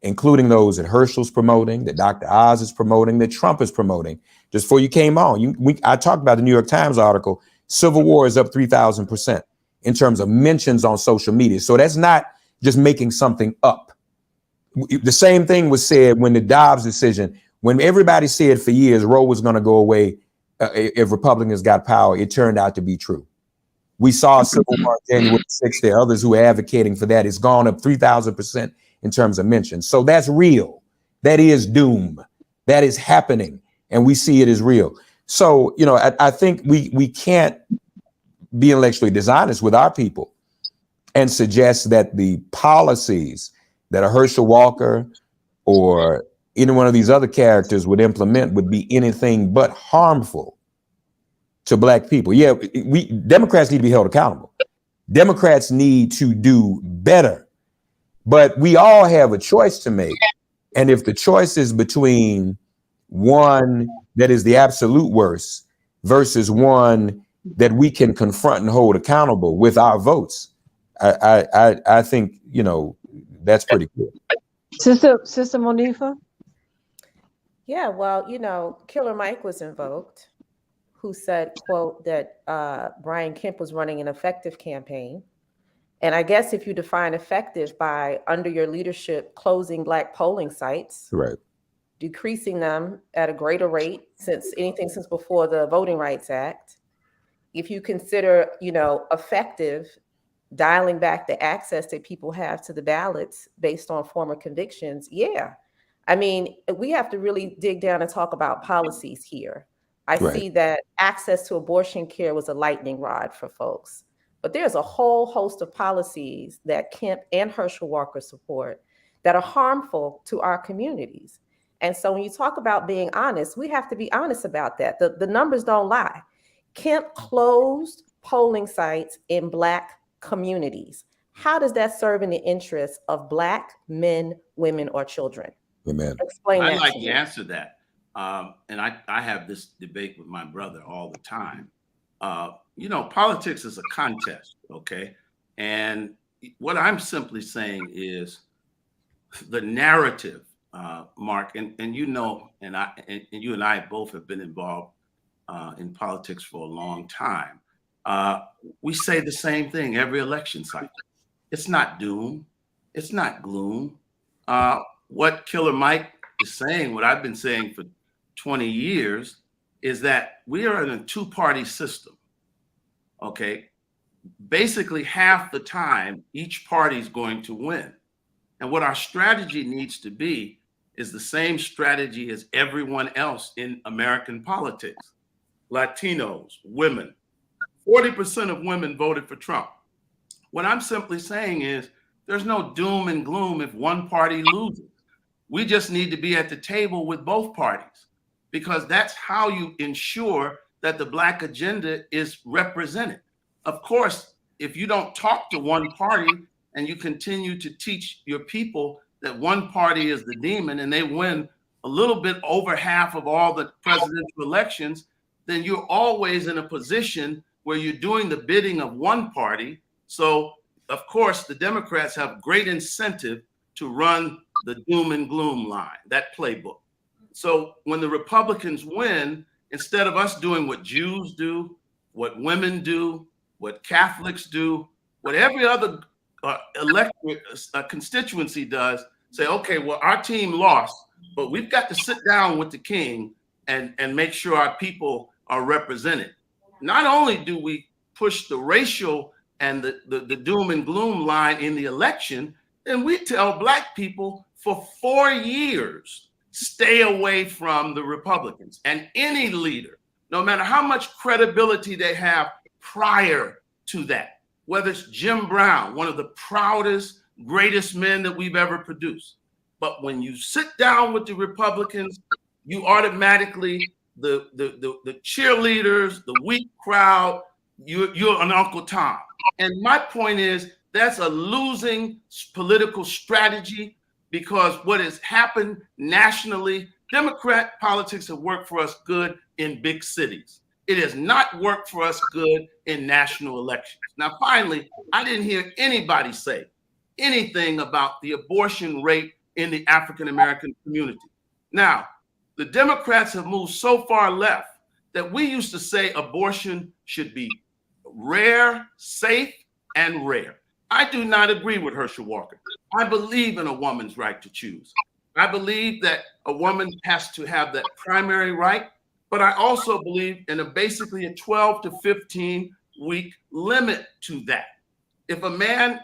Speaker 4: including those that Herschel's promoting, that Dr. Oz is promoting, that Trump is promoting. Just before you came on, I talked about the New York Times article, Civil War is up 3,000%. In terms of mentions on social media. So that's not just making something up. The same thing was said when the Dobbs decision, when everybody said for years Roe was going to go away if Republicans got power, it turned out to be true. We saw Civil War January 6th. There are others who are advocating for that. It's gone up 3,000% in terms of mentions. So that's real. That is doom. That is happening. And we see it as real. So, you know, I think we can't be intellectually dishonest with our people and suggest that the policies that a Herschel Walker or any one of these other characters would implement would be anything but harmful to Black people. Yeah, Democrats need to be held accountable. Democrats need to do better, but we all have a choice to make. And if the choice is between one that is the absolute worst versus one that we can confront and hold accountable with our votes, I think, you know, that's pretty good.
Speaker 2: Sister Monifa?
Speaker 7: Yeah, well, you know, Killer Mike was invoked, who said, quote, that Brian Kemp was running an effective campaign. And I guess if you define effective by, under your leadership, closing Black polling sites,
Speaker 4: Right,
Speaker 7: decreasing them at a greater rate since before the Voting Rights Act. If you consider, you know, effective, dialing back the access that people have to the ballots based on former convictions, yeah. I mean, we have to really dig down and talk about policies here. I see that access to abortion care was a lightning rod for folks, but there's a whole host of policies that Kemp and Herschel Walker support that are harmful to our communities. And so when you talk about being honest, we have to be honest about that. The numbers don't lie. Kemp closed polling sites in Black communities. How does that serve in the interests of Black men, women, or children?
Speaker 4: Amen.
Speaker 7: Explain that.
Speaker 6: I'd like to answer that. And I have this debate with my brother all the time. You know, politics is a contest, okay? And what I'm simply saying is the narrative, Mark, and you know, and you and I both have been involved in politics for a long time. We say the same thing every election cycle. It's not doom. It's not gloom. What Killer Mike is saying, what I've been saying for 20 years, is that we are in a two-party system, okay? Basically, half the time, each party is going to win. And what our strategy needs to be is the same strategy as everyone else in American politics. Latinos, women, 40% of women voted for Trump. What I'm simply saying is there's no doom and gloom if one party loses. We just need to be at the table with both parties, because that's how you ensure that the Black agenda is represented. Of course, if you don't talk to one party and you continue to teach your people that one party is the demon and they win a little bit over half of all the presidential elections, then you're always in a position where you're doing the bidding of one party. So, of course, the Democrats have great incentive to run the doom and gloom line, that playbook. So when the Republicans win, instead of us doing what Jews do, what women do, what Catholics do, what every other electorate constituency does, say, okay, well, our team lost, but we've got to sit down with the king and make sure our people are represented. Not only do we push the racial and the doom and gloom line in the election, then we tell Black people for 4 years, stay away from the Republicans. And any leader, no matter how much credibility they have prior to that, whether it's Jim Brown, one of the proudest, greatest men that we've ever produced. But when you sit down with the Republicans, you automatically, the cheerleaders, the weak crowd, you're an Uncle Tom. And my point is, that's a losing political strategy, because what has happened nationally, Democrat politics have worked for us good in big cities. It has not worked for us good in national elections. Now, finally, I didn't hear anybody say anything about the abortion rate in the African-American community. Now, the Democrats have moved so far left that we used to say abortion should be rare, safe, and rare. I do not agree with Herschel Walker. I believe in a woman's right to choose. I believe that a woman has to have that primary right, but I also believe in basically a 12 to 15 week limit to that. If a man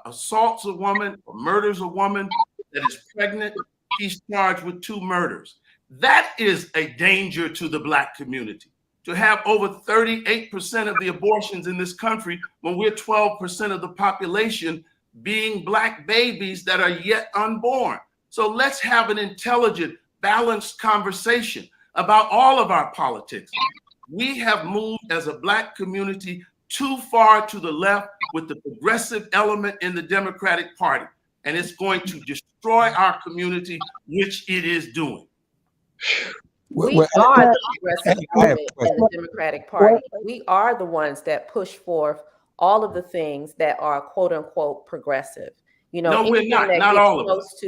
Speaker 6: assaults a woman or murders a woman that is pregnant, he's charged with 2 murders. That is a danger to the Black community. To have over 38% of the abortions in this country when we're 12% of the population being Black babies that are yet unborn. So let's have an intelligent, balanced conversation about all of our politics. We have moved as a Black community too far to the left with the progressive element in the Democratic Party, and it's going to destroy our community, which it is doing.
Speaker 7: We are the progressive movement in the Democratic Party. We are the ones that push forth all of the things that are quote unquote progressive. You know,
Speaker 6: no, we're not all of us.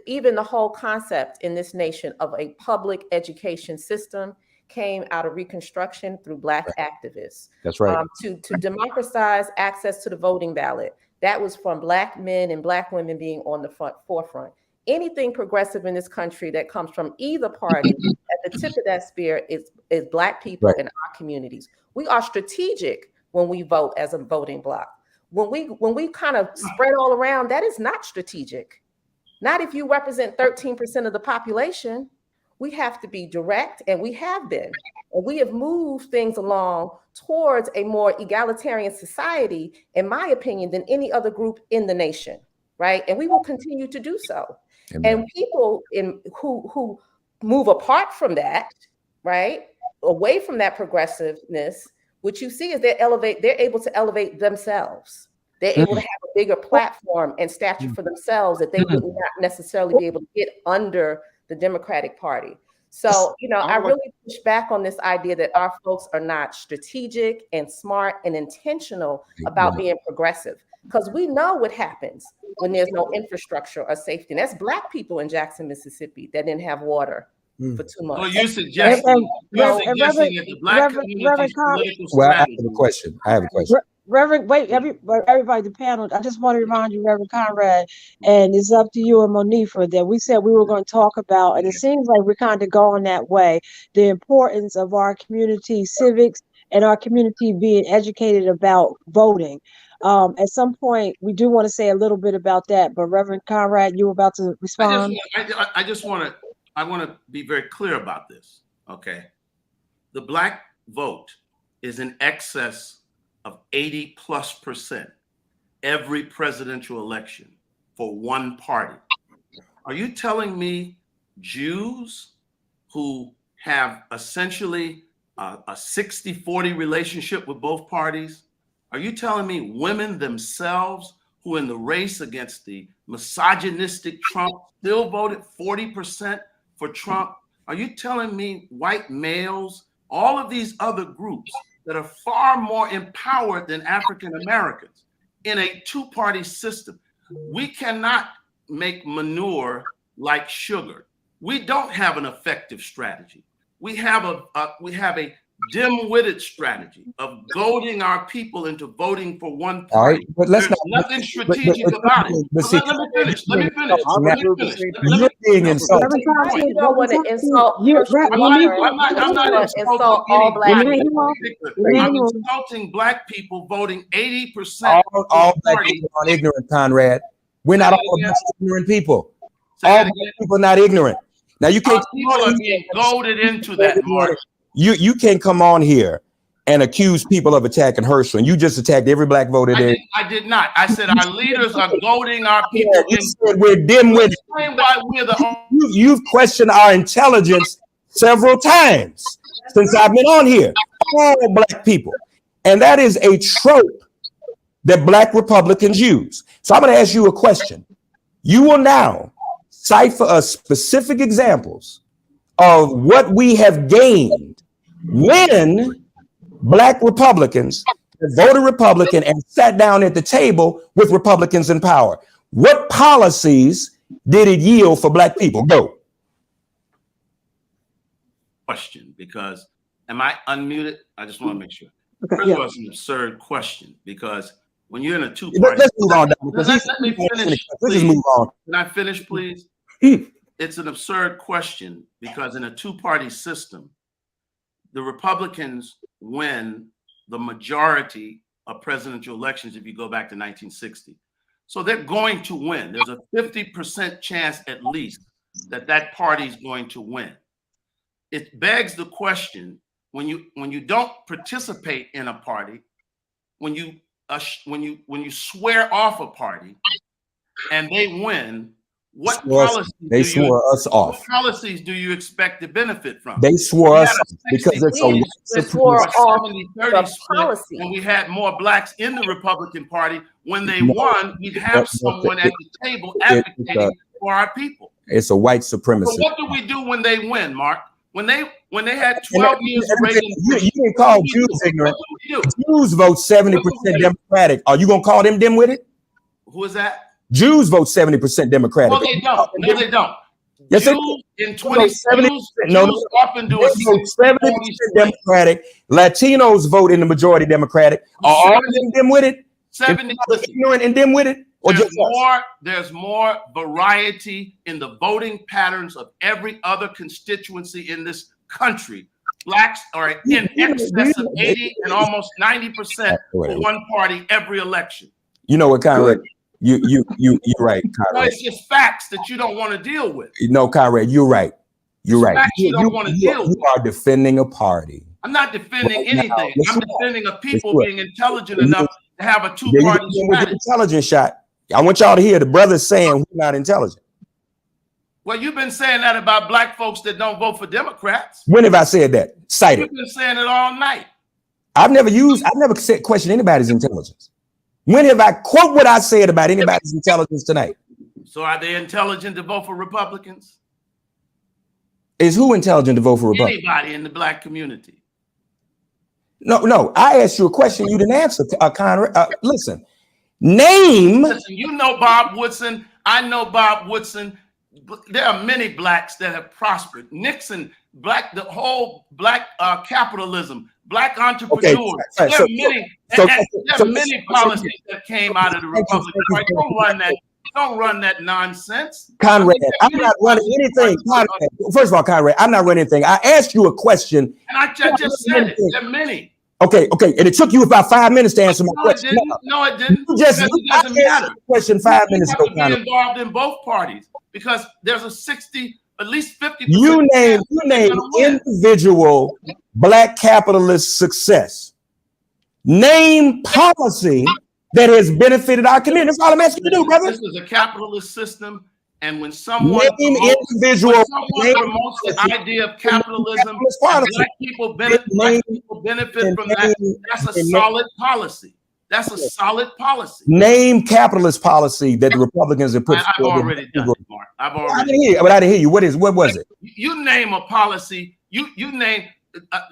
Speaker 7: Even the whole concept in this nation of a public education system came out of Reconstruction through Black activists.
Speaker 4: That's right.
Speaker 7: To democratize access to the voting ballot. That was from Black men and Black women being on the forefront. Anything progressive in this country that comes from either party at the tip of that spear is Black people in our communities. We are strategic when we vote as a voting bloc. When we kind of spread all around, that is not strategic. Not if you represent 13% of the population. We have to be direct, and we have been. And we have moved things along towards a more egalitarian society, in my opinion, than any other group in the nation, right? And we will continue to do so. Amen. And people who move apart from that, right, away from that progressiveness, what you see is they're able to elevate themselves. They're able to have a bigger platform and stature for themselves that they would not necessarily be able to get under the Democratic Party. So, you know, I really push back on this idea that our folks are not strategic and smart and intentional about being progressive, because we know what happens when there's no infrastructure or safety. And that's Black people in Jackson, Mississippi that didn't have water for 2 months.
Speaker 6: Well, you're suggesting that the Black community's political strategy.
Speaker 4: Well, I have a question.
Speaker 2: Reverend, wait, everybody, the panel, I just want to remind you, Reverend Conrad, and it's up to you and Monifa, that we said we were going to talk about, and it seems like we're kind of going that way, the importance of our community civics and our community being educated about voting. At some point, we do want to say a little bit about that, but Reverend Conrad, you were about to respond.
Speaker 6: I want to be very clear about this, okay? The Black vote is in excess of 80+% every presidential election for one party. Are you telling me Jews who have essentially a 60-40 relationship with both parties? Are you telling me women themselves who in the race against the misogynistic Trump still voted 40% for Trump? Are you telling me white males, all of these other groups that are far more empowered than African Americans in a two-party system? We cannot make manure like sugar. We don't have an effective strategy. We have a dim-witted strategy of goading our people into voting for one party.
Speaker 4: All right, but
Speaker 6: There's nothing strategic about it. Let me finish.
Speaker 4: You're being insulted.
Speaker 7: You don't want to insult.
Speaker 6: I'm not insulting all Black people. I'm insulting Black people voting 80%.
Speaker 4: All Black people aren't ignorant, Conrad. We're not all ignorant people. All Black people are not ignorant. Now you can't.
Speaker 6: People are being goaded into that, Mark.
Speaker 4: You can't come on here and accuse people of attacking Herschel, and you just attacked every Black voter there.
Speaker 6: I did not. I said our leaders are goading our people.
Speaker 4: You said we're dim-witted. You've questioned our intelligence several times since I've been on here. All Black people, and that is a trope that Black Republicans use. So I'm going to ask you a question. You will now cite for us specific examples of what we have gained when Black Republicans voted Republican and sat down at the table with Republicans in power. What policies did it yield for Black people? Go.
Speaker 6: Question, because am I unmuted? I just want to make sure. First of all, it's an absurd question, because when you're in a two-party,
Speaker 4: let's move on.
Speaker 6: Let me finish. Please.
Speaker 4: Let's just move on.
Speaker 6: Can I finish, please? it's an absurd question because in a two-party system, the Republicans win the majority of presidential elections if you go back to 1960. So they're going to win. There's a 50% chance at least that that party is going to win. It begs the question, when you don't participate in a party, when you swear off a party and they win, what policies do you expect to benefit from?
Speaker 4: They swore us because it's a
Speaker 7: swore off the policy.
Speaker 6: And we had more blacks in the Republican Party. When they won, we'd have someone at the table advocating for our people.
Speaker 4: It's a white supremacist.
Speaker 6: So what do we do when they win, Mark? When they had 12 years of Reagan,
Speaker 4: you can call Jews ignorant. Jews vote 70% Democratic. Are you gonna call them dim-witted?
Speaker 6: Who is that?
Speaker 4: Jews vote 70% Democratic.
Speaker 6: No, they don't. No, they don't.
Speaker 4: Yes,
Speaker 6: Jews in 2070. Jews often do
Speaker 4: it. 70% Democratic. Latinos vote in the majority Democratic. Are all of them dim-witted?
Speaker 6: 70.
Speaker 4: Ignorant and dim-witted?
Speaker 6: There's more variety in the voting patterns of every other constituency in this country. Blacks are in excess of 80 and almost 90% for one party every election.
Speaker 4: You know what, Conrad? You're right, Conrad.
Speaker 6: No, it's just facts that you don't want to deal with.
Speaker 4: No, Conrad, you're right. You're right.
Speaker 6: Facts you don't want to deal with.
Speaker 4: You are defending a party.
Speaker 6: I'm not defending anything. I'm defending a people being intelligent enough to have a two-party strategy.
Speaker 4: Intelligent shot. I want y'all to hear the brothers saying we're not intelligent.
Speaker 6: Well, you've been saying that about black folks that don't vote for Democrats.
Speaker 4: When have I said that? Cite it.
Speaker 6: You've been saying it all night.
Speaker 4: I've never questioned anybody's intelligence. When have I quote what I said about anybody's intelligence tonight?
Speaker 6: So are they intelligent to vote for Republicans?
Speaker 4: Is who intelligent to vote for Republicans?
Speaker 6: Anybody in the black community.
Speaker 4: No. I asked you a question you didn't answer, Conrad. Listen, name.
Speaker 6: Listen, you know Bob Woodson. I know Bob Woodson. There are many blacks that have prospered. Nixon, the whole black capitalism, black entrepreneurs. Okay, there are many policies that came out of the Republican Party. Don't run that nonsense.
Speaker 4: Conrad, I'm not running anything. Conrad, first of all, Conrad, I'm not running anything. I asked you a question.
Speaker 6: And I just said it. There are many.
Speaker 4: Okay. And it took you about 5 minutes to answer my question.
Speaker 6: No, it didn't.
Speaker 4: You just
Speaker 6: doesn't matter.
Speaker 4: Question 5 minutes ago.
Speaker 6: You have to be involved in both parties because there's at least 50%.
Speaker 4: You name individual black capitalist success. Name policy that has benefited our community. That's all I'm asking you to do, brother.
Speaker 6: This is a capitalist system, and when someone
Speaker 4: promotes
Speaker 6: the idea of capitalism, and black people benefit from that, that's a solid policy. That's a solid policy.
Speaker 4: Name capitalist policy that the Republicans have put
Speaker 6: forward. I've already done it, Mark.
Speaker 4: I didn't hear you. What was it?
Speaker 6: You name a policy. You name,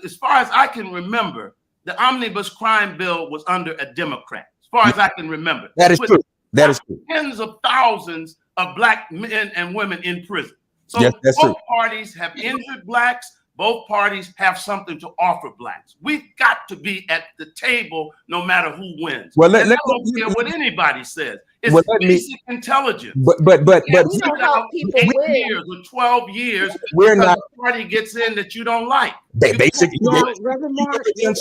Speaker 6: as far as I can remember, the omnibus crime bill was under a Democrat. As far as I can remember.
Speaker 4: That is true. That is true.
Speaker 6: Tens of thousands of black men and women in prison. So
Speaker 4: yes, that's
Speaker 6: both
Speaker 4: true.
Speaker 6: parties have injured blacks. Both parties have something to offer blacks. We've got to be at the table no matter who wins.
Speaker 4: Well,
Speaker 6: I don't care what anybody says. It's basic intelligence.
Speaker 4: But
Speaker 7: you know how people
Speaker 6: 8
Speaker 7: win.
Speaker 6: years or 12 years
Speaker 4: we're not
Speaker 6: the party gets in that you don't like.
Speaker 4: Basically,
Speaker 2: Reverend Mark, and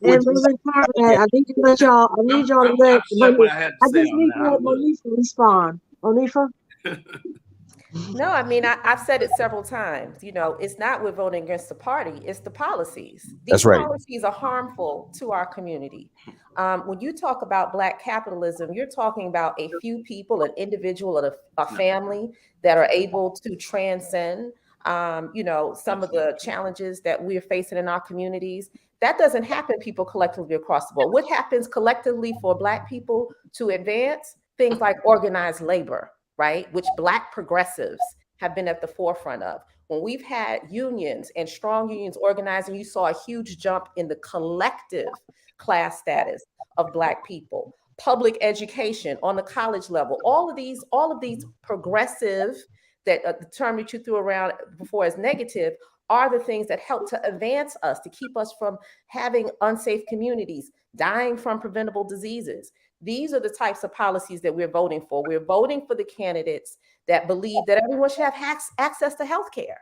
Speaker 2: Reverend Conrad, I need to let y'all. I need y'all to let. I just need to let Monifa respond. Monifa.
Speaker 7: No, I mean, I've said it several times. You know, it's not we're voting against the party, it's the policies. These
Speaker 4: That's right.
Speaker 7: policies are harmful to our community. When you talk about black capitalism, you're talking about a few people, an individual, and a family that are able to transcend, some of the challenges that we're facing in our communities. That doesn't happen, people collectively across the board. What happens collectively for black people to advance? Things like organized labor, right? Which black progressives have been at the forefront of. When we've had unions and strong unions organizing, you saw a huge jump in the collective class status of black people. Public education on the college level, all of these progressive, that the term that you threw around before as negative, are the things that help to advance us, to keep us from having unsafe communities, dying from preventable diseases. These are the types of policies that we're voting for. We're voting for the candidates that believe that everyone should have access to health care,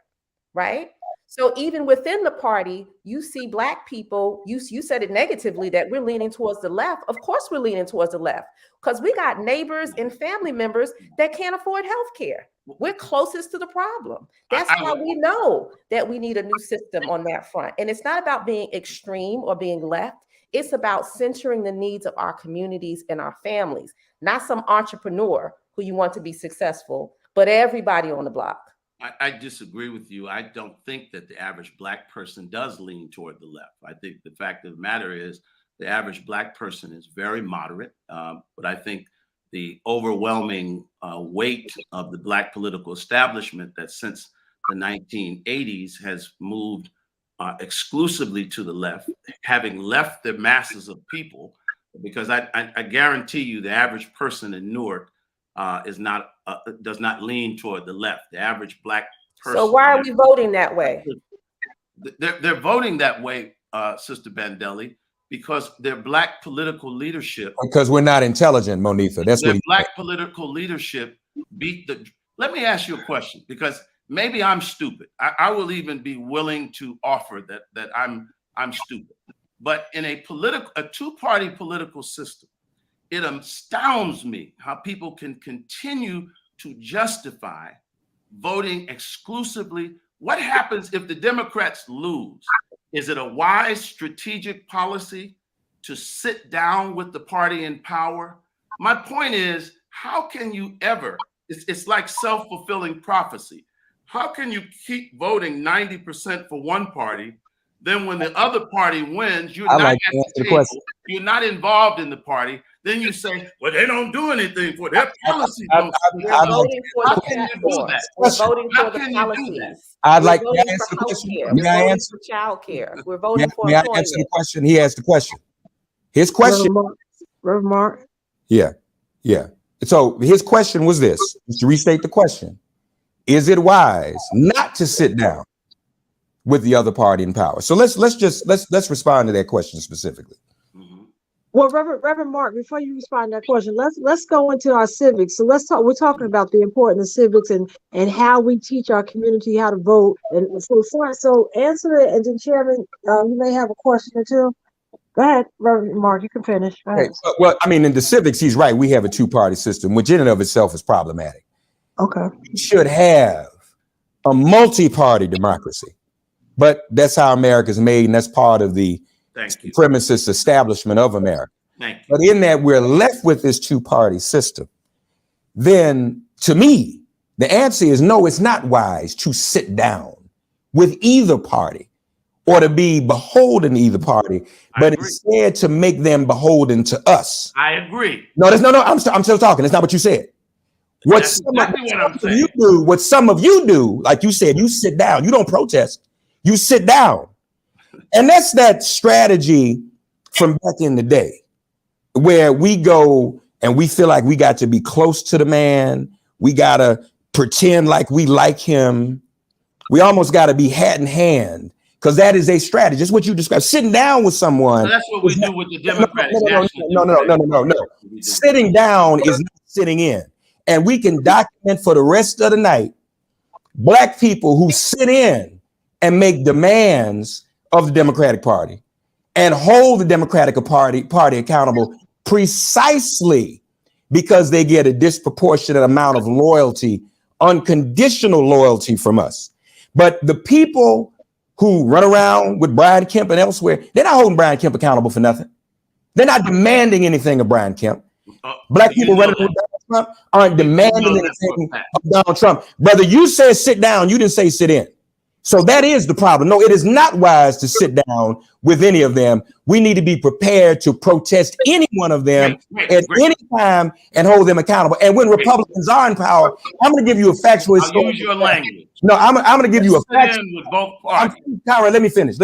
Speaker 7: right? So even within the party, you see Black people, you said it negatively that we're leaning towards the left. Of course we're leaning towards the left because we got neighbors and family members that can't afford health care. We're closest to the problem. That's why we know that we need a new system on that front. And it's not about being extreme or being left. It's about centering the needs of our communities and our families, not some entrepreneur who you want to be successful, but everybody on the block.
Speaker 6: I disagree with you. I don't think that the average Black person does lean toward the left. I think the fact of the matter is the average Black person is very moderate, but I think the overwhelming weight of the Black political establishment that since the 1980s has moved exclusively to the left, having left the masses of people, because I guarantee you the average person in Newark does not lean toward the left. The average Black person.
Speaker 7: So why are we voting that way?
Speaker 6: They're voting that way, Sister Bandele, because their Black political leadership.
Speaker 4: Because we're not intelligent, Monifah. That's what
Speaker 6: Black political leadership beat the. Let me ask you a question, because maybe I'm stupid. I will even be willing to offer that I'm stupid. But in a two-party political system, it astounds me how people can continue to justify voting exclusively. What happens if the Democrats lose? Is it a wise strategic policy to sit down with the party in power? My point is, how can you ever, it's like self-fulfilling prophecy. How can you keep voting 90% for one party, then when the other party wins, you're not at the table, you're not involved in the party, then you say, well, they don't do anything for their policies.
Speaker 7: We're voting for the platform. We're voting for the policies.
Speaker 4: I'd like to
Speaker 7: answer the question. We're voting for child care. We're voting for
Speaker 4: employment. May I answer the question? He asked the question. His question.
Speaker 2: Reverend Mark.
Speaker 4: Yeah. So his question was this, to restate the question. Is it wise not to sit down with the other party in power? So let's respond to that question specifically.
Speaker 2: Well, Reverend Mark, before you respond to that question, let's go into our civics. So let's talk. We're talking about the importance of civics and how we teach our community how to vote. And so answer it, and then Chairman, you may have a question or two. Go ahead, Reverend Mark. You can finish.
Speaker 4: Okay. Well, I mean, in the civics, he's right. We have a two-party system, which in and of itself is problematic. Okay. We should have a multi-party democracy, but that's how America's made, and that's part of the supremacist establishment of America. But in that we're left with this two-party system, then to me, the answer is no, it's not wise to sit down with either party or to be beholden to either party, but instead to make them beholden to us.
Speaker 6: I agree.
Speaker 4: No, I'm still talking. That's not what you said. What some of you do, like you said, you sit down, you don't protest, you sit down. And that's that strategy from back in the day where we go and we feel like we got to be close to the man. We got to pretend like we like him. We almost got to be hat in hand, because that is a strategy. It's what you described. Sitting down with someone.
Speaker 6: So that's what we do with the Democrats.
Speaker 4: No. Sitting down is not sitting in. And we can document for the rest of the night Black people who sit in and make demands of the Democratic Party and hold the Democratic Party accountable precisely because they get a disproportionate amount of loyalty, unconditional loyalty from us. But the people who run around with Brian Kemp and elsewhere, they're not holding Brian Kemp accountable for nothing. They're not demanding anything of Brian Kemp. Black people running with Donald Trump aren't demanding anything of Donald Trump. Brother, you said sit down. You didn't say sit in. So that is the problem. No, it is not wise to sit down with any of them. We need to be prepared to protest any one of them at any time and hold them accountable. And when Republicans are in power, I'm going to give you a factual.
Speaker 6: I'll use your language.
Speaker 4: No, I'm going to give you a factual.
Speaker 6: With both parties.
Speaker 4: Conrad, let me finish.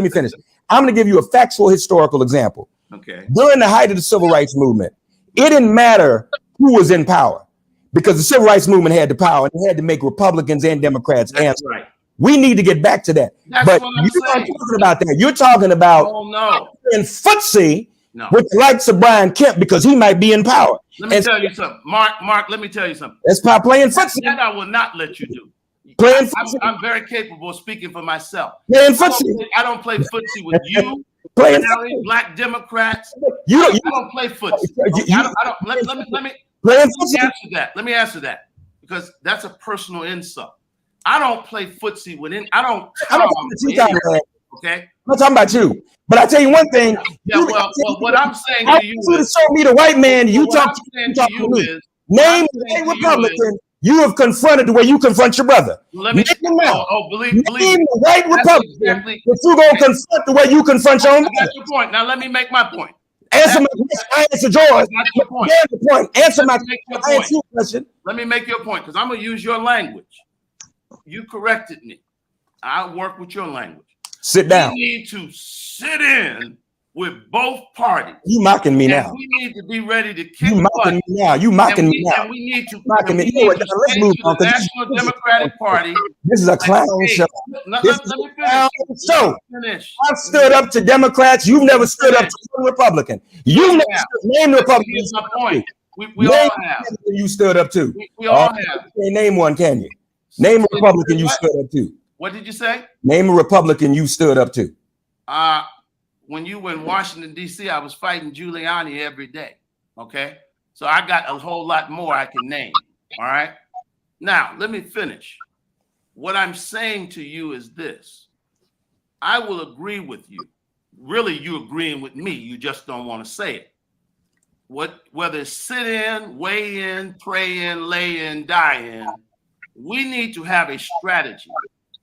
Speaker 4: I'm going to give you a factual historical example.
Speaker 6: Okay.
Speaker 4: During the height of the civil rights movement, it didn't matter who was in power because the civil rights movement had the power and they had to make Republicans and Democrats answer.
Speaker 6: Right.
Speaker 4: We need to get back to that.
Speaker 6: That's
Speaker 4: But
Speaker 6: what I'm
Speaker 4: you're not
Speaker 6: saying.
Speaker 4: talking about that. You're talking about
Speaker 6: Oh no.
Speaker 4: playing footsie
Speaker 6: No.
Speaker 4: with the likes of Brian Kemp because he might be in power.
Speaker 6: Let me
Speaker 4: And
Speaker 6: tell you something. Mark, let me tell you something.
Speaker 4: that's not playing footsie.
Speaker 6: That I will not let you do.
Speaker 4: Playing footsie.
Speaker 6: I'm very capable of speaking for myself.
Speaker 4: Playing footsie.
Speaker 6: I don't play footsie with you,
Speaker 4: Playing
Speaker 6: Black Democrats.
Speaker 4: You
Speaker 6: I don't play footsie. Okay, I don't, let me answer that. Let me answer that because that's a personal insult. I don't play footsie with any. I don't. Okay.
Speaker 4: I'm not talking about you. But I tell you one thing.
Speaker 6: Yeah. Well, what I'm saying to you is,
Speaker 4: show me the white man. You talk to me. Name a Republican you have confronted the way you confront your brother.
Speaker 6: Let me.
Speaker 4: Name
Speaker 6: Believe
Speaker 4: the white Republican
Speaker 6: exactly,
Speaker 4: that you gonna confront the way you confront your own brother.
Speaker 6: That's your point. Now let me make my point.
Speaker 4: Answer my question. I answer yours.
Speaker 6: That's your point.
Speaker 4: Answer my question.
Speaker 6: Let me make your point because I'm gonna use your language. You corrected me. I work with your language.
Speaker 4: Sit down.
Speaker 6: We need to sit in with both parties.
Speaker 4: You mocking me now.
Speaker 6: We need to be ready to kick
Speaker 4: You mocking me now. You mocking me now.
Speaker 6: And we need to
Speaker 4: mocking me. Let's move on.
Speaker 6: The National Democratic Party.
Speaker 4: This is a clown show. This is a clown show. I've stood up to Democrats. You've never stood up to one Republican. You've never named the Republican.
Speaker 6: Here's my point. We all have.
Speaker 4: You stood up to.
Speaker 6: We all have.
Speaker 4: You can't name one, can you? Name a Republican you stood up to.
Speaker 6: What did you say?
Speaker 4: Name a Republican you stood up to.
Speaker 6: When you were in Washington, D.C., I was fighting Giuliani every day. Okay. So I got a whole lot more I can name. All right. Now, let me finish. What I'm saying to you is this. I will agree with you. Really, you agreeing with me. You just don't want to say it. Whether it's sit in, weigh in, pray in, lay in, die in, we need to have a strategy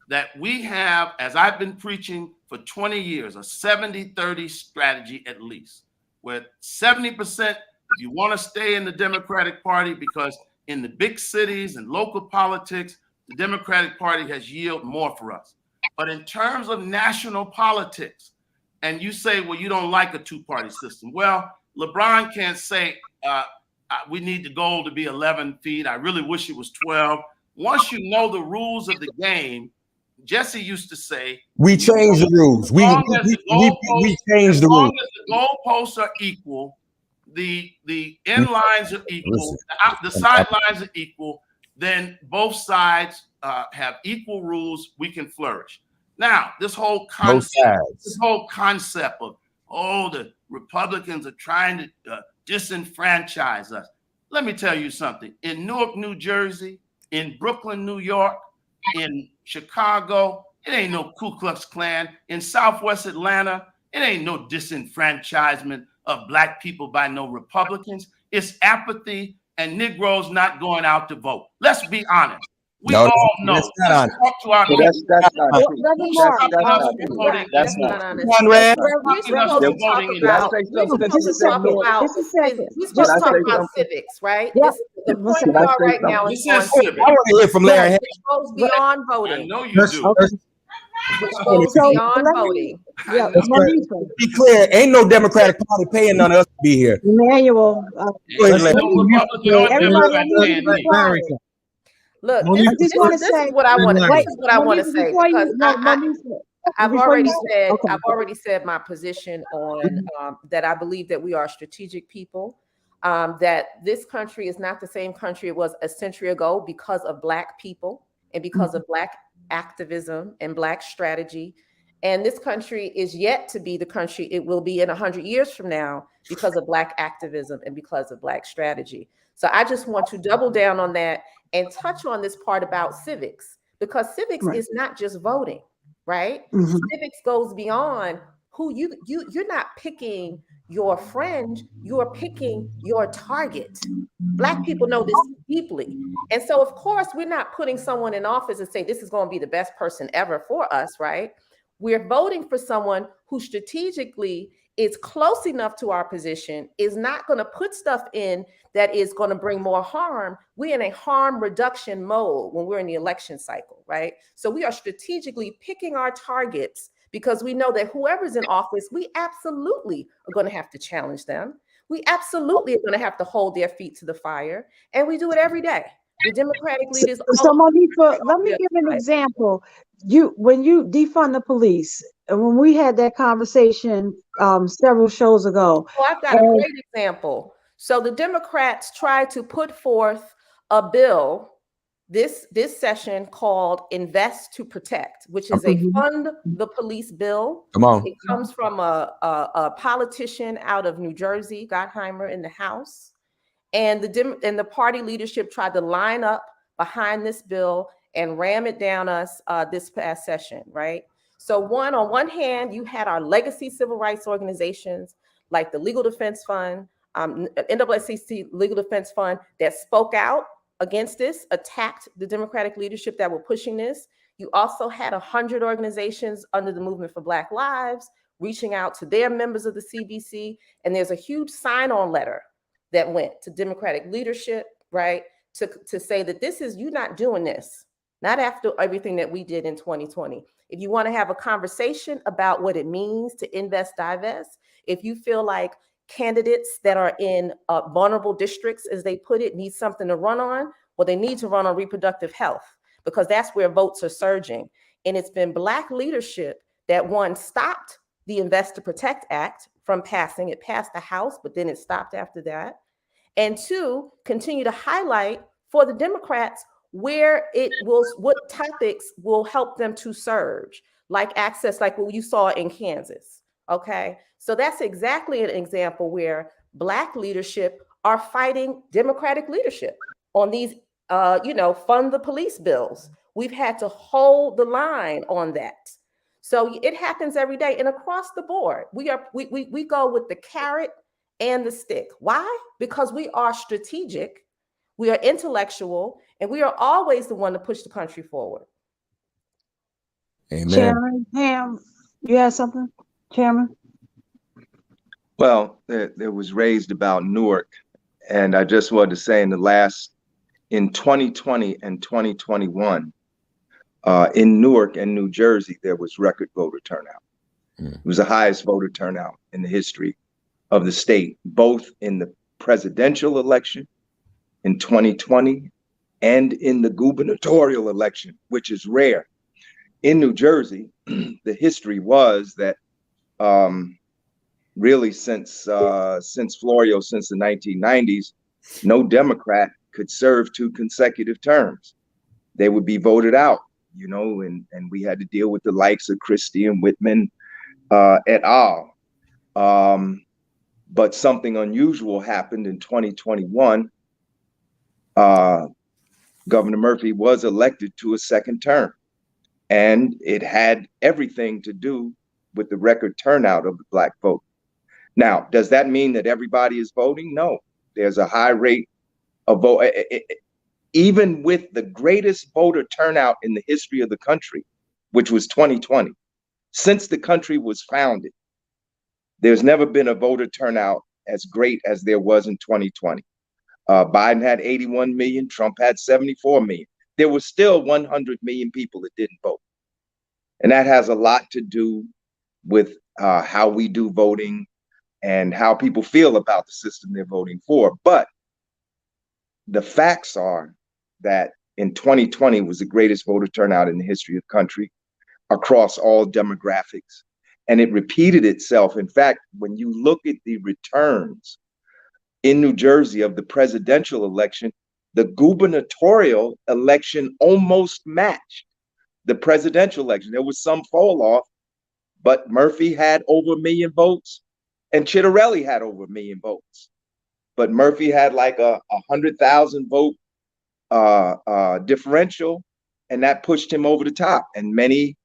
Speaker 6: that we have, as I've been preaching for 20 years, a 70-30 strategy at least, where 70%, if you want to stay in the Democratic Party, because in the big cities and local politics, the Democratic Party has yielded more for us. But in terms of national politics, and you say, well, you don't like a two-party system. Well, LeBron can't say we need the goal to be 11 feet. I really wish it was 12. Once you know the rules of the game, Jesse used to say,
Speaker 4: we change the rules. We change the rules.
Speaker 6: As long as the goalposts are equal, the end lines are equal, the sidelines are equal, then both sides have equal rules, we can flourish. Now, this whole concept of, the Republicans are trying to disenfranchise us. Let me tell you something. In Newark, New Jersey, in Brooklyn, New York, in Chicago, it ain't no Ku Klux Klan. In Southwest Atlanta, it ain't no disenfranchisement of Black people by no Republicans. It's apathy and Negroes not going out to vote. Let's be honest. We all know. Let's talk to our
Speaker 5: that's not true.
Speaker 7: That's not honest.
Speaker 4: Conrad,
Speaker 7: We're supposed to talk about civics, right? The point we are right now is on civics.
Speaker 4: I want to hear from Larry Hamm.
Speaker 7: Which goes beyond voting.
Speaker 6: I know you do.
Speaker 7: Which goes beyond voting.
Speaker 2: Yeah,
Speaker 4: Be clear, ain't no Democratic Party paying none of us to be here.
Speaker 2: Emmanuel.
Speaker 7: Look, this is what I want to say. Because I've already said my position on that. I believe that we are a strategic people. That this country is not the same country it was a century ago because of Black people and because of Black activism and Black strategy. And this country is yet to be the country it will be in 100 years from now because of Black activism and because of Black strategy. So I just want to double down on that and touch on this part about civics, because civics is not just voting, right? Civics goes beyond who you're not picking your friend, you're picking your target. Black people know this deeply. And so, of course, we're not putting someone in office and say, this is going to be the best person ever for us, right? We're voting for someone who strategically is close enough to our position, is not going to put stuff in that is going to bring more harm. We're in a harm reduction mode when we're in the election cycle, right? So we are strategically picking our targets because we know that whoever's in office, we absolutely are going to have to challenge them. We absolutely are going to have to hold their feet to the fire. And we do it every day, The Democratic leaders.
Speaker 2: So Monifa, let me
Speaker 7: Yeah,
Speaker 2: give an
Speaker 7: right.
Speaker 2: example. When you defund the police, and when we had that conversation several shows ago,
Speaker 7: Oh, I've got a great example. So the Democrats tried to put forth a bill this session called Invest to Protect, which is a fund the police bill.
Speaker 4: Come on.
Speaker 7: It comes from a politician out of New Jersey, Gottheimer, in the House. And the party leadership tried to line up behind this bill and ram it down us this past session, right? So on one hand, you had our legacy civil rights organizations like the Legal Defense Fund, NAACP Legal Defense Fund, that spoke out against this, attacked the Democratic leadership that were pushing this. You also had 100 organizations under the Movement for Black Lives reaching out to their members of the CBC. And there's a huge sign-on letter that went to Democratic leadership, right? To say that you're not doing this, not after everything that we did in 2020. If you want to have a conversation about what it means to invest, divest, if you feel like candidates that are in vulnerable districts, as they put it, need something to run on, well, they need to run on reproductive health, because that's where votes are surging. And it's been Black leadership that, one, stopped the Invest to Protect Act from passing. It passed the House, but then it stopped after that. And two, continue to highlight for the Democrats what topics will help them to surge, like access, like what you saw in Kansas. Okay, so that's exactly an example where Black leadership are fighting Democratic leadership on these, fund the police bills. We've had to hold the line on that. So it happens every day and across the board. We go with the carrot and the stick. Why? Because we are strategic, we are intellectual, and we are always the one to push the country forward.
Speaker 4: Amen.
Speaker 2: Chairman Hamm, you have something, Chairman?
Speaker 5: Well, there was raised about Newark, and I just wanted to say in 2020 and 2021, in Newark and New Jersey, there was record voter turnout. It was the highest voter turnout in the history of the state, both in the presidential election in 2020 and in the gubernatorial election, which is rare. In New Jersey, the history was that really since Florio, since the 1990s, no Democrat could serve 2 consecutive terms. They would be voted out, and we had to deal with the likes of Christie and Whitman et al. But something unusual happened in 2021. Governor Murphy was elected to a second term, and it had everything to do with the record turnout of the Black vote. Now, does that mean that everybody is voting? No, there's a high rate of vote. Even with the greatest voter turnout in the history of the country, which was 2020, since the country was founded, there's never been a voter turnout as great as there was in 2020. Biden had 81 million, Trump had 74 million. There were still 100 million people that didn't vote. And that has a lot to do with how we do voting and how people feel about the system they're voting for. But the facts are that in 2020 was the greatest voter turnout in the history of the country across all demographics. And it repeated itself. In fact, when you look at the returns in New Jersey of the presidential election, the gubernatorial election almost matched the presidential election. There was some fall off, but Murphy had over 1 million votes and Chitterelli had over 1 million votes. But Murphy had like a 100,000 vote differential, and that pushed him over the top. And many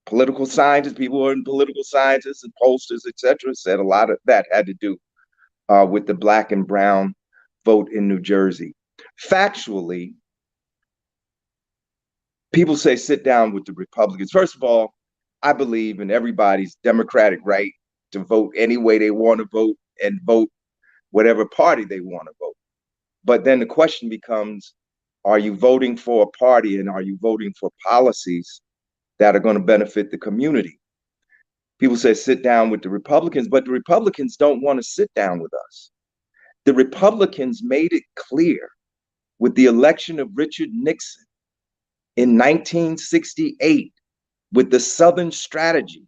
Speaker 5: political scientists, people who are in political scientists and pollsters, etc., said a lot of that had to do with the Black and brown vote in New Jersey. Factually, people say sit down with the Republicans. First of all, I believe in everybody's democratic right to vote any way they want to vote and vote whatever party they want to vote. But then the question becomes, are you voting for a party and are you voting for policies that are going to benefit the community? People say sit down with the Republicans, but the Republicans don't want to sit down with us. The Republicans made it clear with the election of Richard Nixon in 1968, with the Southern strategy,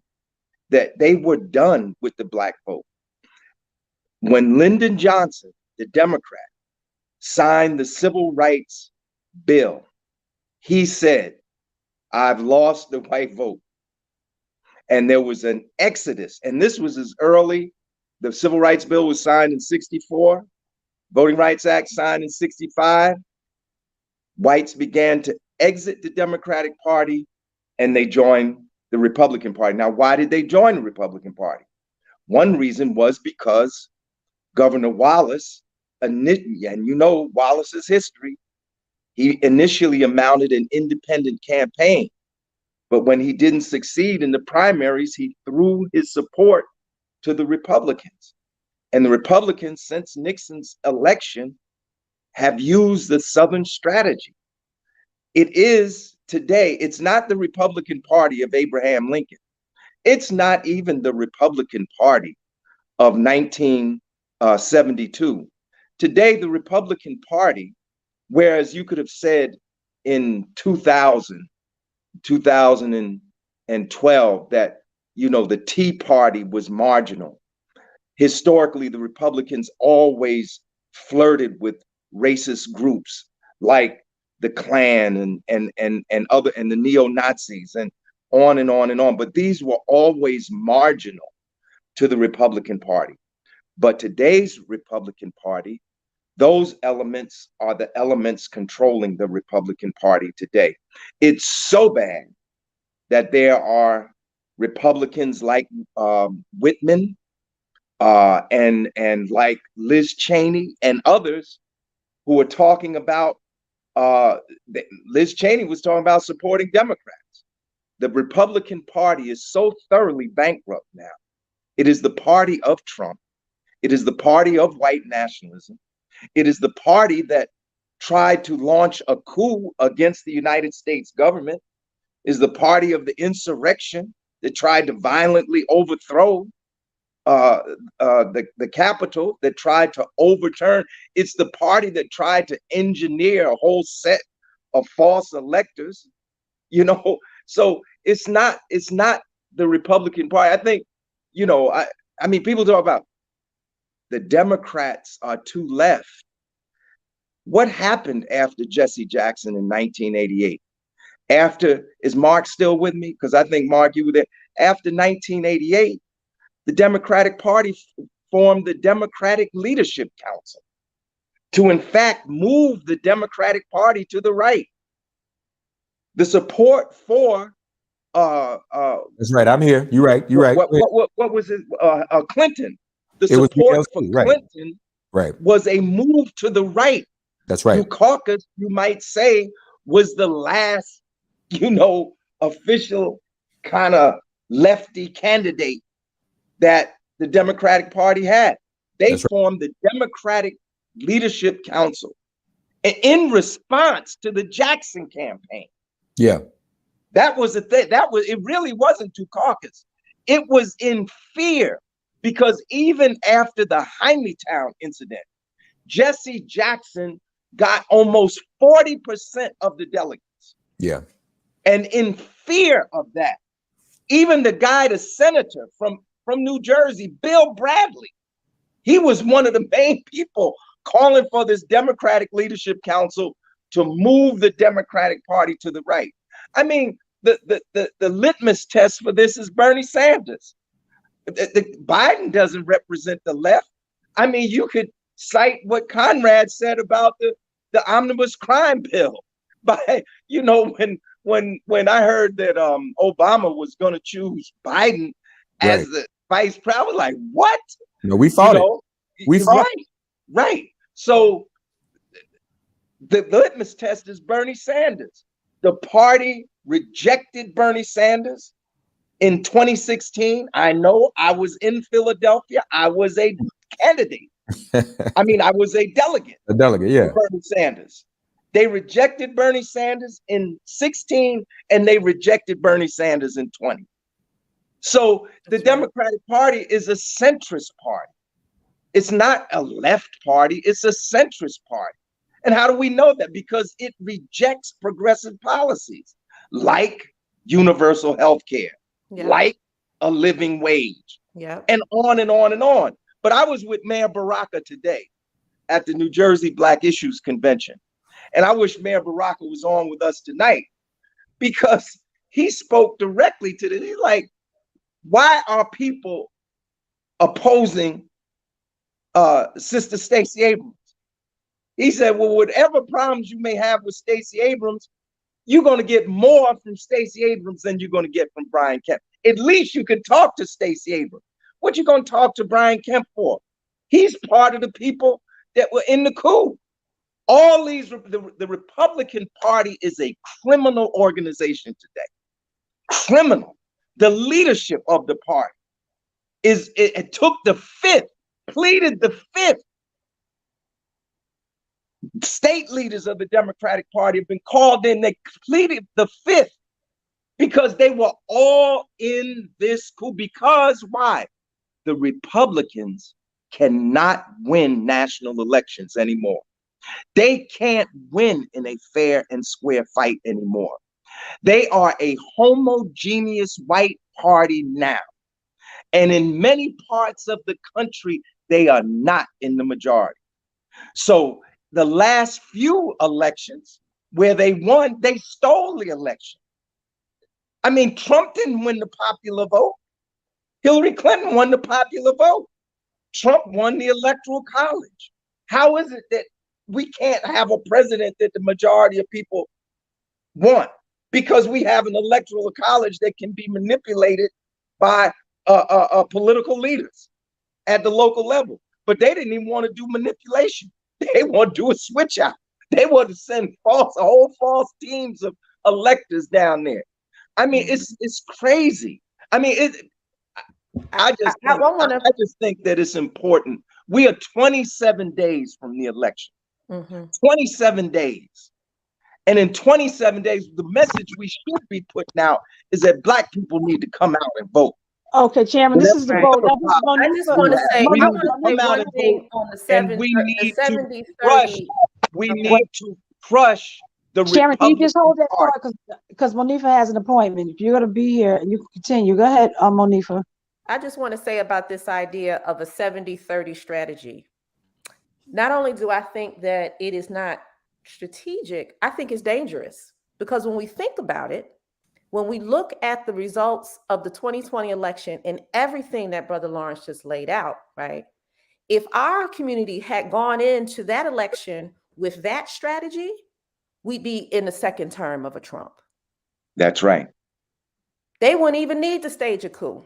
Speaker 5: that they were done with the Black vote. When Lyndon Johnson, the Democrat, signed the Civil Rights Bill, he said, I've lost the white vote. And there was an exodus. And this was as early, the Civil Rights Bill was signed in 64, Voting Rights Act signed in 65. Whites began to exit the Democratic Party and they joined the Republican Party. Now, why did they join the Republican Party? One reason was because Governor Wallace, and you know Wallace's history, he initially mounted an independent campaign. But when he didn't succeed in the primaries, he threw his support to the Republicans. And the Republicans, since Nixon's election, have used the Southern strategy. It is today, it's not the Republican Party of Abraham Lincoln. It's not even the Republican Party of 1972. Today, the Republican Party, whereas you could have said in 2012 that, you know, the Tea Party was marginal. Historically, the Republicans always flirted with racist groups like the Klan and other, and the neo-Nazis, and on and on and on. But these were always marginal to the Republican Party. But today's Republican Party, those elements are the elements controlling the Republican Party today. It's so bad that there are Republicans like Whitman and like Liz Cheney and others who are talking about, Liz Cheney was talking about supporting Democrats. The Republican Party is so thoroughly bankrupt now. It is the party of Trump. It is the party of white nationalism. It is the party that tried to launch a coup against the United States government. It is the party of the insurrection that tried to violently overthrow the Capitol, that tried to overturn. It's the party that tried to engineer a whole set of false electors, you know. So it's not the Republican Party. I think, you know, I mean, people talk about the Democrats are too left. What happened after Jesse Jackson in 1988? After, is Mark still with me? Because I think, Mark, you were there. After 1988, the Democratic Party formed the Democratic Leadership Council to, in fact, move the Democratic Party to the right. The support for
Speaker 4: that's right. I'm here. You're right. You're right.
Speaker 5: What was it? Clinton. The support for Clinton was a move to the right.
Speaker 4: That's right.
Speaker 5: Dukakis, you might say, was the last, you know, official kind of lefty candidate that the Democratic Party had. They formed the Democratic Leadership Council in response to the Jackson campaign.
Speaker 4: Yeah.
Speaker 5: That was the thing. It really wasn't Dukakis. It was in fear, because even after the Hymietown incident, Jesse Jackson got almost 40% of the delegates.
Speaker 4: Yeah.
Speaker 5: And in fear of that, even the guy, the senator from New Jersey, Bill Bradley, he was one of the main people calling for this Democratic Leadership Council to move the Democratic Party to the right. I mean, the litmus test for this is Bernie Sanders. Biden doesn't represent the left. I mean, you could cite what Conrad said about the omnibus crime bill. But, you know, when I heard that Obama was going to choose Biden as the vice president, I was like, what?
Speaker 4: No, we fought it. We fought
Speaker 5: it. Right. So the litmus test is Bernie Sanders. The party rejected Bernie Sanders in 2016. I know, I was in Philadelphia. I was a candidate. I mean, I was a delegate.
Speaker 4: A delegate, yeah.
Speaker 5: Bernie Sanders. They rejected Bernie Sanders in 16, and they rejected Bernie Sanders in 20. So the Democratic Party is a centrist party. It's not a left party. It's a centrist party. And how do we know that? Because it rejects progressive policies like universal health care, like a living wage, and on and on and on. But I was with Mayor Baraka today at the New Jersey Black Issues Convention. And I wish Mayor Baraka was on with us tonight, because he spoke directly to this. He's like, why are people opposing Sister Stacey Abrams? He said, well, whatever problems you may have with Stacey Abrams, you're going to get more from Stacey Abrams than you're going to get from Brian Kemp. At least you can talk to Stacey Abrams. What you going to talk to Brian Kemp for? He's part of the people that were in the coup. All these, the Republican Party is a criminal organization today. Criminal. The leadership of the party it took the fifth, pleaded the fifth. State leaders of the Democratic Party have been called in. They pleaded the fifth because they were all in this coup. Because why? The Republicans cannot win national elections anymore. They can't win in a fair and square fight anymore. They are a homogeneous white party now. And in many parts of the country, they are not in the majority. So the last few elections where they won, they stole the election. I mean, Trump didn't win the popular vote. Hillary Clinton won the popular vote. Trump won the Electoral College. How is it that we can't have a president that the majority of people want? Because we have an Electoral College that can be manipulated by political leaders at the local level. But they didn't even want to do manipulation. They want to do a switch out. They want to send whole false teams of electors down there. I mean, it's crazy. I mean, I just think that it's important. We are 27 days from the election. 27 days. And in 27 days, the message we should be putting out is that Black people need to come out and vote.
Speaker 2: Okay, Chairman, this is the vote.
Speaker 7: I just want to say,
Speaker 5: we
Speaker 7: I
Speaker 5: need to
Speaker 7: want to say
Speaker 5: come out
Speaker 7: one
Speaker 5: and
Speaker 7: thing
Speaker 5: vote,
Speaker 7: on the 70,
Speaker 5: and we need
Speaker 7: the
Speaker 5: to
Speaker 7: 70,
Speaker 5: crush.
Speaker 7: 30.
Speaker 5: We need to crush the
Speaker 2: Chairman, can you just hold that
Speaker 5: Republican
Speaker 2: thought, because Monifa has an appointment. If you're going to be here and you can continue, go ahead, Monifa.
Speaker 7: I just want to say about this idea of a 70-30 strategy. Not only do I think that it is not strategic, I think it's dangerous, because when we think about it, when we look at the results of the 2020 election and everything that Brother Lawrence just laid out, right? If our community had gone into that election with that strategy, we'd be in the second term of a Trump.
Speaker 5: That's right.
Speaker 7: They wouldn't even need to stage a coup.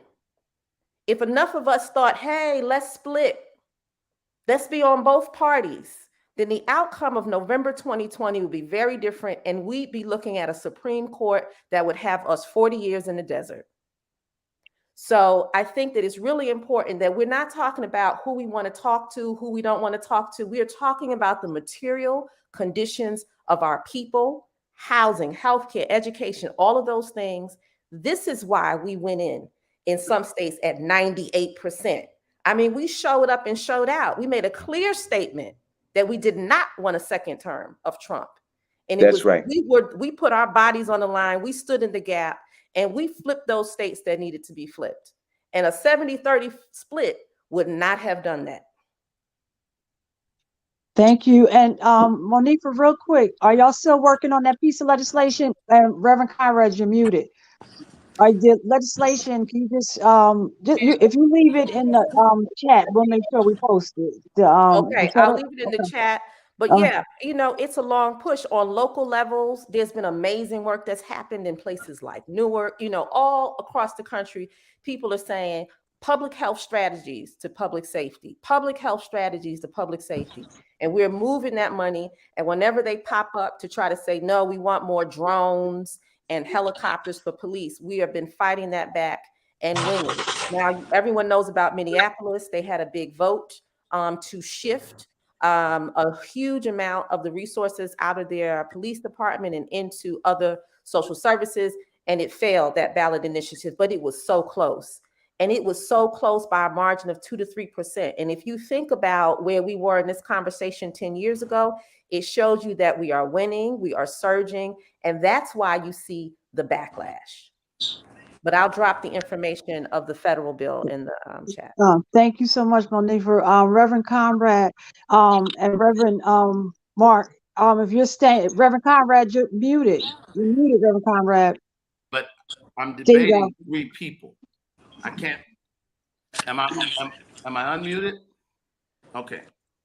Speaker 7: If enough of us thought, hey, let's split, let's be on both parties, then the outcome of November 2020 would be very different, and we'd be looking at a Supreme Court that would have us 40 years in the desert. So I think that it's really important that we're not talking about who we want to talk to, who we don't want to talk to. We are talking about the material conditions of our people, housing, healthcare, education, all of those things. This is why we went in some states at 98%. I mean, we showed up and showed out. We made a clear statement that we did not want a second term of Trump. And
Speaker 5: That's right.
Speaker 7: We put our bodies on the line. We stood in the gap, and we flipped those states that needed to be flipped. And a 70-30 split would not have done that.
Speaker 2: Thank you. And Monifa, real quick, are y'all still working on that piece of legislation? Reverend Conrad, you're muted. The legislation, can you just if you leave it in the chat, we'll make sure we post it.
Speaker 7: Okay, I'll leave it in the chat. But yeah, you know, it's a long push on local levels. There's been amazing work that's happened in places like Newark, you know, all across the country. People are saying public health strategies to public safety, public health strategies to public safety. And we're moving that money. And whenever they pop up to try to say, no, we want more drones and helicopters for police, we have been fighting that back and winning. Now, everyone knows about Minneapolis. They had a big vote to shift a huge amount of the resources out of their police department and into other social services. And it failed, that ballot initiative, but it was so close. And it was so close by a margin of 2 to 3%. And if you think about where we were in this conversation 10 years ago, it shows you that we are winning, we are surging, and that's why you see the backlash. But I'll drop the information of the federal bill in the chat.
Speaker 2: Thank you so much, Monique, for Reverend Conrad and Reverend Mark. If you're staying, Reverend Conrad, you're muted. You're muted, Reverend Conrad.
Speaker 6: But I'm
Speaker 2: There you
Speaker 6: debating
Speaker 2: go.
Speaker 6: 3 people. I can't. Am I unmuted? Okay.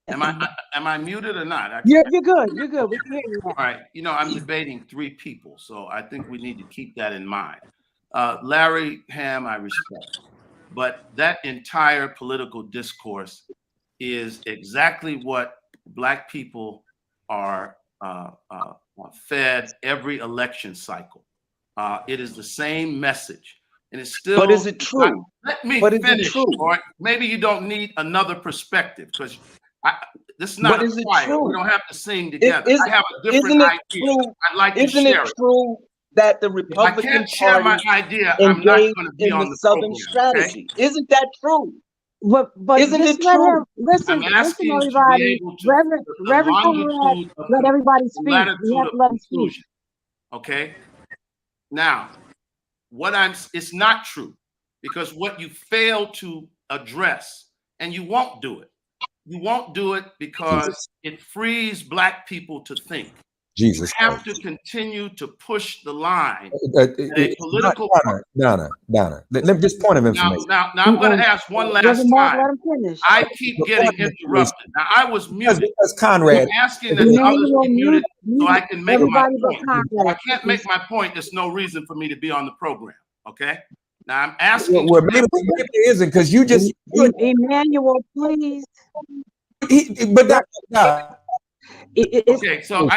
Speaker 6: Am I muted or not?
Speaker 2: You're good. You're good. We can hear you now.
Speaker 6: All right. You know, I'm debating 3 people, so I think we need to keep that in mind. Larry Hamm, I respect, but that entire political discourse is exactly what Black people are fed every election cycle. It is the same message. And it's still.
Speaker 5: But is it true?
Speaker 6: Let me
Speaker 5: But is it
Speaker 6: finish.
Speaker 5: true?
Speaker 6: Or maybe you don't need another perspective because this is not
Speaker 5: But
Speaker 6: a
Speaker 5: is it
Speaker 6: choir.
Speaker 5: true?
Speaker 6: We don't have to sing together. I have a different
Speaker 5: Isn't it
Speaker 6: idea.
Speaker 5: true?
Speaker 6: I'd like to
Speaker 5: Isn't
Speaker 6: share
Speaker 5: it
Speaker 6: it.
Speaker 5: true that the
Speaker 6: If I
Speaker 5: Republican
Speaker 6: can't share my
Speaker 5: Party
Speaker 6: idea, I'm not
Speaker 5: engaged
Speaker 6: going to be
Speaker 5: in
Speaker 6: on
Speaker 5: the
Speaker 6: the
Speaker 5: Southern
Speaker 6: program.
Speaker 5: strategy?
Speaker 6: Okay?
Speaker 5: Isn't that true?
Speaker 2: But
Speaker 5: Isn't
Speaker 2: just
Speaker 5: it
Speaker 2: let
Speaker 5: true?
Speaker 2: him listen.
Speaker 6: I'm
Speaker 2: Listen,
Speaker 6: asking to be
Speaker 2: everybody.
Speaker 6: able to the
Speaker 2: Reverend Conrad,
Speaker 6: longitude of
Speaker 2: let everybody speak. We
Speaker 6: latitude
Speaker 2: have
Speaker 6: of
Speaker 2: to let him speak.
Speaker 6: conclusion. Okay. Now, it's not true because what you fail to address, and you won't do it. You won't do it because it frees Black people to think.
Speaker 4: Jesus
Speaker 6: You have
Speaker 4: Christ.
Speaker 6: to continue to push the line. A political
Speaker 4: Donna, let me just point of information.
Speaker 6: now I'm going to ask one last
Speaker 2: Reverend Mark,
Speaker 6: time.
Speaker 2: let him finish.
Speaker 6: I keep getting interrupted. Now I was muted.
Speaker 4: Because Conrad,
Speaker 6: I'm asking that the others be muted so I can make my
Speaker 2: everybody but
Speaker 6: point. If
Speaker 2: Conrad.
Speaker 6: I can't make my point, there's no reason for me to be on the program. Okay. Now I'm asking.
Speaker 4: well, maybe there isn't because you just.
Speaker 2: Emmanuel, please.
Speaker 4: But that.
Speaker 6: Okay, so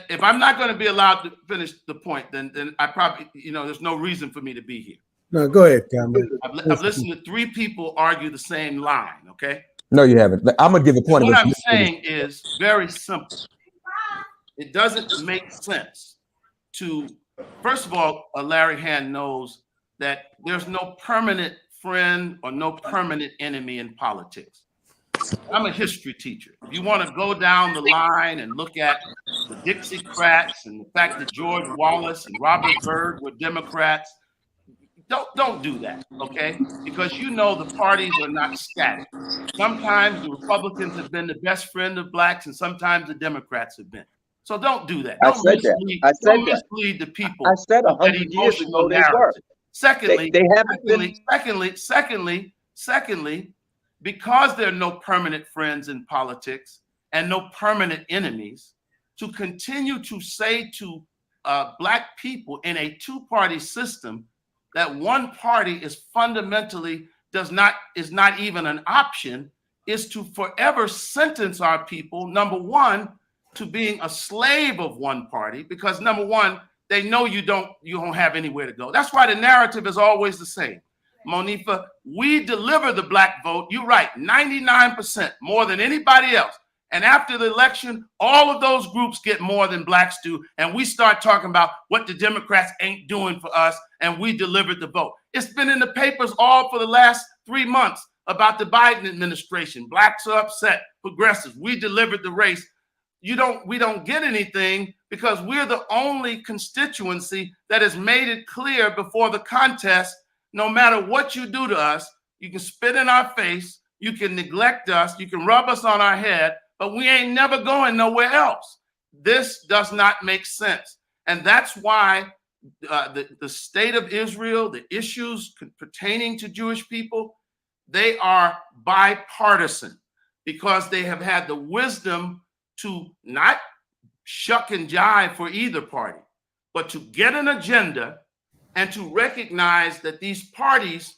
Speaker 6: if I'm not going to be allowed to finish the point, then I probably, there's no reason for me to be here.
Speaker 1: No, go ahead, Cameron.
Speaker 6: I've listened to 3 people argue the same line. Okay.
Speaker 4: No, you haven't. I'm gonna give a point.
Speaker 6: What I'm saying is very simple. It doesn't make sense to, first of all, Larry Hamm knows that there's no permanent friend or no permanent enemy in politics. I'm a history teacher. If you want to go down the line and look at the Dixiecrats and the fact that George Wallace and Robert Byrd were Democrats, don't do that, okay? Because the parties are not static. Sometimes the Republicans have been the best friend of Blacks, and sometimes the Democrats have been. So don't do that. Don't mislead the people.
Speaker 5: I said 100 years ago they were.
Speaker 6: Secondly,
Speaker 5: they haven't been.
Speaker 6: Secondly, because there are no permanent friends in politics and no permanent enemies, to continue to say to Black people in a 2-party system that one party is fundamentally is not even an option is to forever sentence our people, number one, to being a slave of one party, because number one, they know you don't have anywhere to go. That's why the narrative is always the same. Monifa, we deliver the Black vote. You're right, 99%, more than anybody else. And after the election, all of those groups get more than Blacks do. And we start talking about what the Democrats ain't doing for us. And we delivered the vote. It's been in the papers all for the last 3 months about the Biden administration. Blacks are upset, progressives. We delivered the race. We don't get anything because we're the only constituency that has made it clear before the contest, no matter what you do to us, you can spit in our face, you can neglect us, you can rub us on our head, but we ain't never going nowhere else. This does not make sense. And that's why the state of Israel, the issues pertaining to Jewish people, they are bipartisan because they have had the wisdom to not shuck and jive for either party, but to get an agenda and to recognize that these parties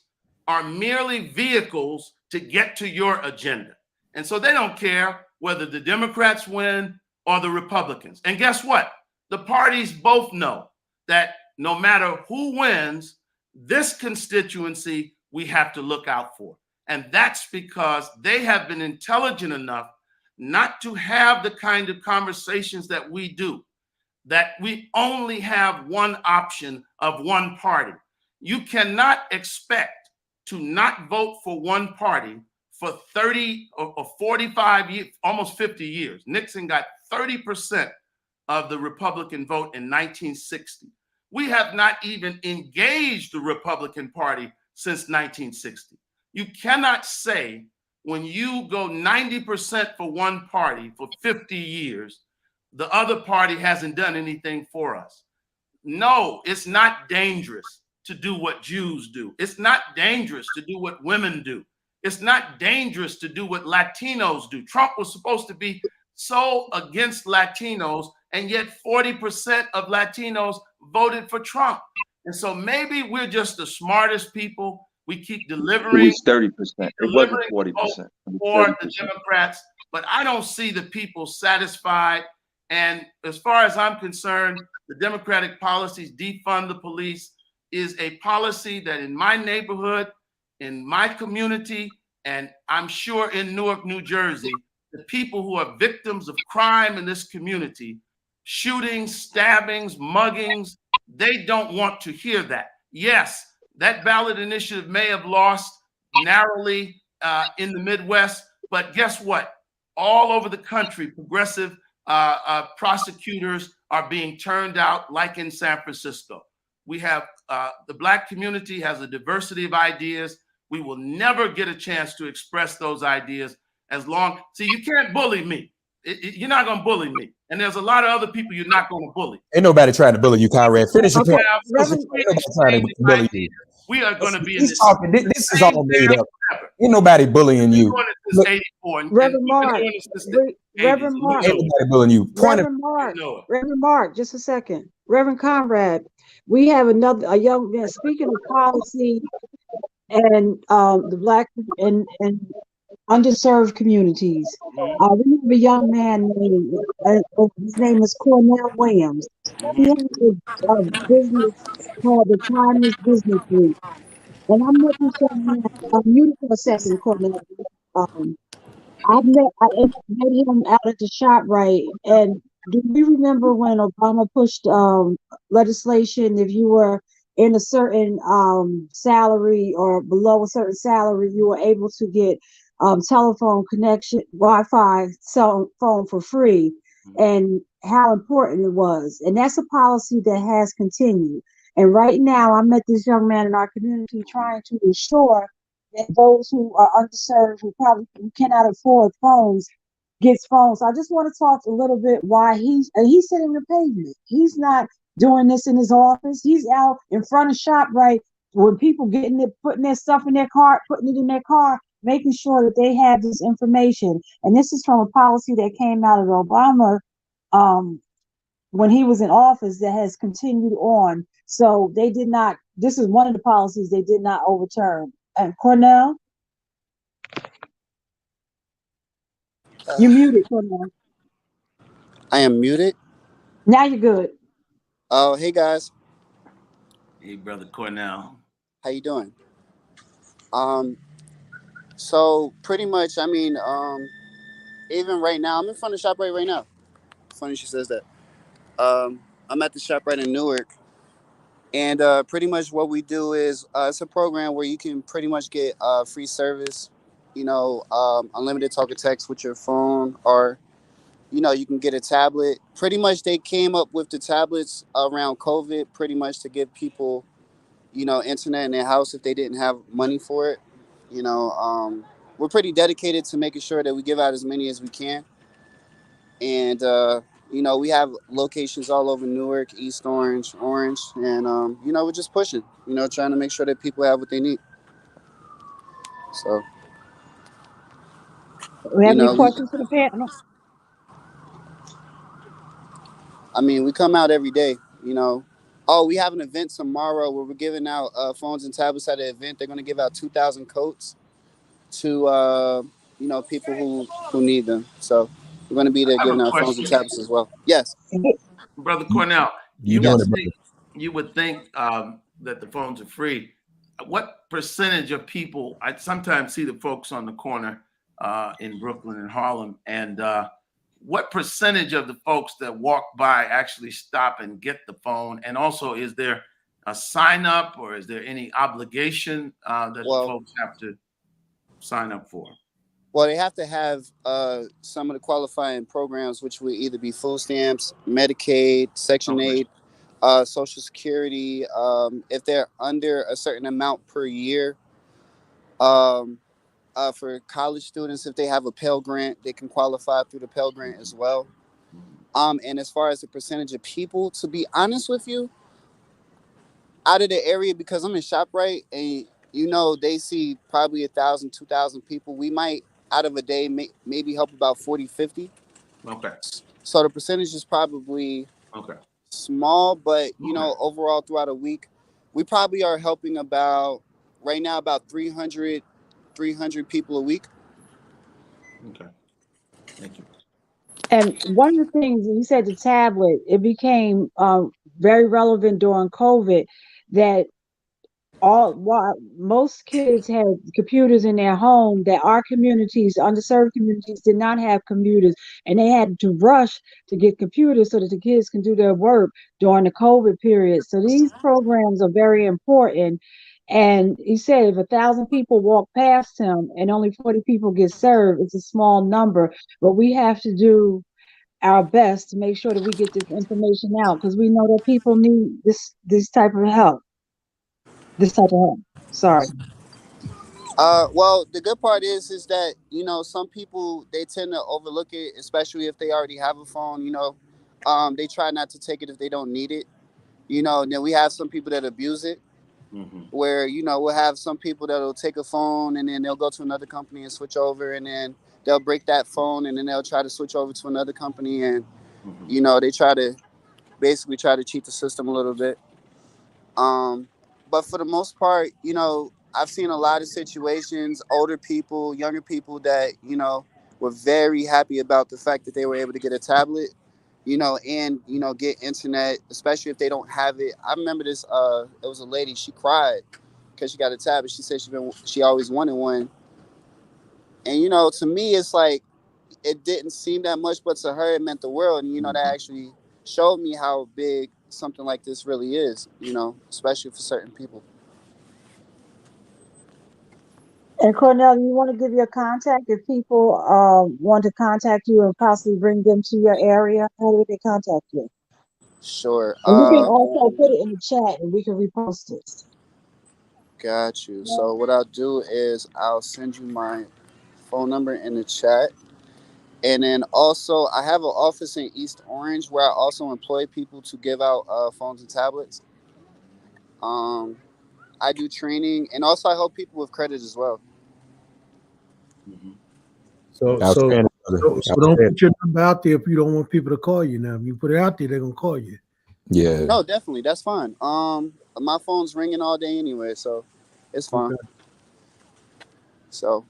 Speaker 6: are merely vehicles to get to your agenda. And so they don't care whether the Democrats win or the Republicans. And guess what? The parties both know that no matter who wins, this constituency we have to look out for. And that's because they have been intelligent enough not to have the kind of conversations that we do, that we only have one option of one party. You cannot expect to not vote for one party for 30 or 45 years, almost 50 years. Nixon got 30% of the Republican vote in 1960. We have not even engaged the Republican Party since 1960. You cannot say when you go 90% for one party for 50 years, the other party hasn't done anything for us. No, it's not dangerous to do what Jews do. It's not dangerous to do what women do. It's not dangerous to do what Latinos do. Trump was supposed to be so against Latinos, and yet 40% of Latinos voted for Trump. And so maybe we're just the smartest people. We keep delivering.
Speaker 5: It was 30%. It wasn't 40%.
Speaker 6: For the Democrats, but I don't see the people satisfied. And as far as I'm concerned, the Democratic policies, defund the police, is a policy that in my neighborhood, in my community, and I'm sure in Newark, New Jersey, the people who are victims of crime in this community, shootings, stabbings, muggings, they don't want to hear that. Yes, that ballot initiative may have lost narrowly in the Midwest, but guess what? All over the country, progressive prosecutors are being turned out, like in San Francisco. We have the Black community has a diversity of ideas. We will never get a chance to express those ideas as long. See, you can't bully me. You're not going to bully me. And there's a lot of other people you're not going to bully.
Speaker 4: Ain't nobody trying to bully you, Conrad. Finish your point.
Speaker 6: We are going to be in
Speaker 4: this. This is all made up.
Speaker 6: Forever.
Speaker 4: Ain't nobody bullying you.
Speaker 2: Reverend Mark, Reverend Mark,
Speaker 4: ain't nobody bullying you.
Speaker 2: Reverend Mark, just a second. Reverend Conrad, we have a young man, speaking of policy and the Black and underserved communities. We have a young man named, his name is Kornell Williams. He has a business called the Timeless Business Group. And I'm looking for a mute for a second, Kornell. I met him out at the ShopRite, and do you remember when Obama pushed legislation, if you were in a certain salary or below a certain salary, you were able to get telephone connection, Wi-Fi, cell phone for free, and how important it was. And that's a policy that has continued. And right now, I met this young man in our community trying to ensure that those who are underserved, who cannot afford phones, gets phones. So I just want to talk a little bit why he's sitting the pavement. He's not doing this in his office. He's out in front of ShopRite when people putting their stuff in their car, putting it in their car, making sure that they have this information. And this is from a policy that came out of Obama when he was in office that has continued on. So they did not, this is one of the policies they did not overturn. And Kornell? You muted, Kornell.
Speaker 8: I am muted.
Speaker 2: Now you're good.
Speaker 8: Oh, hey guys.
Speaker 6: Hey, brother Kornell.
Speaker 8: How you doing? So pretty much, I mean, even right now, I'm in front of ShopRite right now. Funny she says that. I'm at the ShopRite in Newark. And pretty much what we do is it's a program where you can pretty much get free service, unlimited talk and text with your phone, or, you can get a tablet. Pretty much they came up with the tablets around COVID, pretty much to give people, internet in their house if they didn't have money for it. We're pretty dedicated to making sure that we give out as many as we can. And, we have locations all over Newark, East Orange, and, we're just pushing, trying to make sure that people have what they need. So.
Speaker 2: We have any questions for the panel?
Speaker 8: I mean, we come out every day, Oh, we have an event tomorrow where we're giving out phones and tablets at the event. They're going to give out 2,000 coats to, people who need them. So we're going to be there giving out phones and tablets as well. Yes.
Speaker 6: Brother Kornell, you would think that the phones are free. What percentage of people, I sometimes see the folks on the corner in Brooklyn and Harlem, and what percentage of the folks that walk by actually stop and get the phone? And also, is there a sign up, or is there any obligation that the folks have to sign up for?
Speaker 8: Well, they have to have some of the qualifying programs, which would either be food stamps, Medicaid, Section 8, Social Security. If they're under a certain amount per year, for college students, if they have a Pell Grant, they can qualify through the Pell Grant as well. And as far as the percentage of people, to be honest with you, out of the area, because I'm in ShopRite, and you know they see probably 1,000, 2,000 people, we might out of a day maybe help about 40, 50.
Speaker 6: Okay.
Speaker 8: So the percentage is probably small, but you know, overall throughout a week, we probably are helping about right now about 300 people a week.
Speaker 6: Okay. Thank you.
Speaker 2: And one of the things you said, the tablet, it became very relevant during COVID, that most kids had computers in their home, that our communities, underserved communities, did not have computers, and they had to rush to get computers so that the kids can do their work during the COVID period. So these programs are very important. And he said if 1,000 people walk past him and only 40 people get served, it's a small number, but we have to do our best to make sure that we get this information out, because we know that people need this type of help. Sorry.
Speaker 8: Well, the good part is that, you know, some people, they tend to overlook it, especially if they already have a phone. You know, they try not to take it if they don't need it. You know, and then we have some people that abuse it, where, you know, we'll have some people that'll take a phone and then they'll go to another company and switch over, and then they'll break that phone and then they'll try to switch over to another company, and you know, they basically try to cheat the system a little bit. But for the most part, you know, I've seen a lot of situations, older people, younger people that, you know, were very happy about the fact that they were able to get a tablet, you know, and, you know, get internet, especially if they don't have it. I remember this, it was a lady, she cried because she got a tablet. She said she always wanted one. And, you know, to me, it's like, it didn't seem that much, but to her, it meant the world. And, you know, that actually showed me how big something like this really is, you know, especially for certain people.
Speaker 2: And Kornell, you want to give your contact if people want to contact you and possibly bring them to your area? How do they contact you?
Speaker 8: Sure.
Speaker 2: And you can also put it in the chat and we can repost it.
Speaker 8: Got you. So what I'll do is I'll send you my phone number in the chat. And then also I have an office in East Orange where I also employ people to give out phones and tablets. I do training, and also I help people with credit as well.
Speaker 1: So don't put your number out there if you don't want people to call you. Now, if you put it out there, they're gonna call you.
Speaker 4: Yeah.
Speaker 8: No, definitely, that's fine. My phone's ringing all day anyway, so it's fine. Okay. So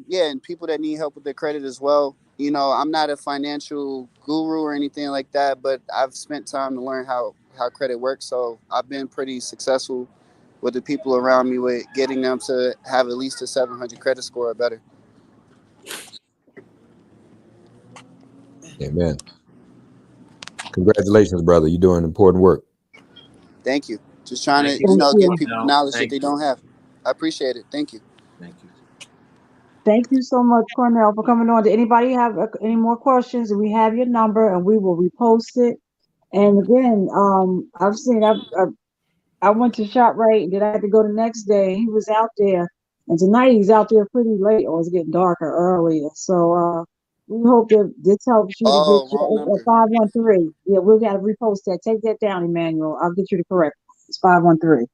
Speaker 8: yeah, and people that need help with their credit as well. You know, I'm not a financial guru or anything like that, but I've spent time to learn how credit works. So I've been pretty successful with the people around me with getting them to have at least a 700 credit score or better.
Speaker 4: Amen. Congratulations, brother. You're doing important work.
Speaker 8: Thank you. Just trying to, you know, give people knowledge that they don't have. I appreciate it. Thank you.
Speaker 6: Thank you.
Speaker 2: Thank you so much, Kornell, for coming on. Did anybody have any more questions? We have your number and we will repost it. And again, I went to ShopRite and then I had to go the next day. He was out there, and tonight he's out there pretty late, or it's getting darker earlier. So we hope that this helps you to get your 513. Yeah, we'll gotta repost that. Take that down, Emmanuel. I'll get you the correct one. It's 513.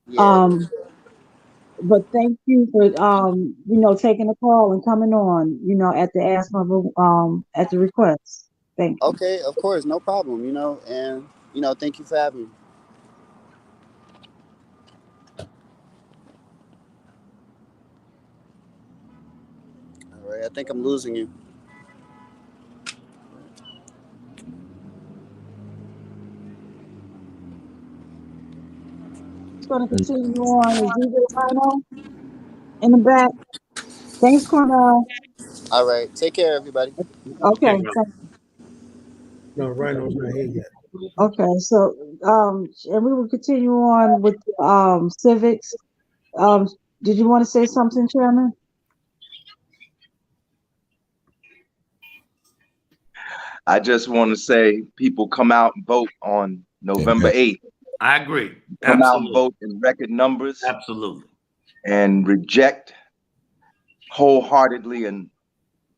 Speaker 2: Yeah. But thank you for you know, taking the call and coming on, you know, at the at the request. Thank you.
Speaker 8: Okay, of course, no problem, you know, and you know, thank you for having me. All right, I think I'm losing you.
Speaker 2: It's going to continue on. Is DJ Rhino in the back? Thanks, Kornell.
Speaker 8: All right, take care, everybody.
Speaker 2: Okay.
Speaker 1: No, Rhino's not here yet.
Speaker 2: Okay, so and we will continue on with civics. Did you want to say something, Chairman?
Speaker 5: I just want to say, people come out and vote on November 8th.
Speaker 6: I agree.
Speaker 5: Come out and
Speaker 6: Absolutely.
Speaker 5: vote in record numbers
Speaker 6: Absolutely.
Speaker 5: and reject wholeheartedly and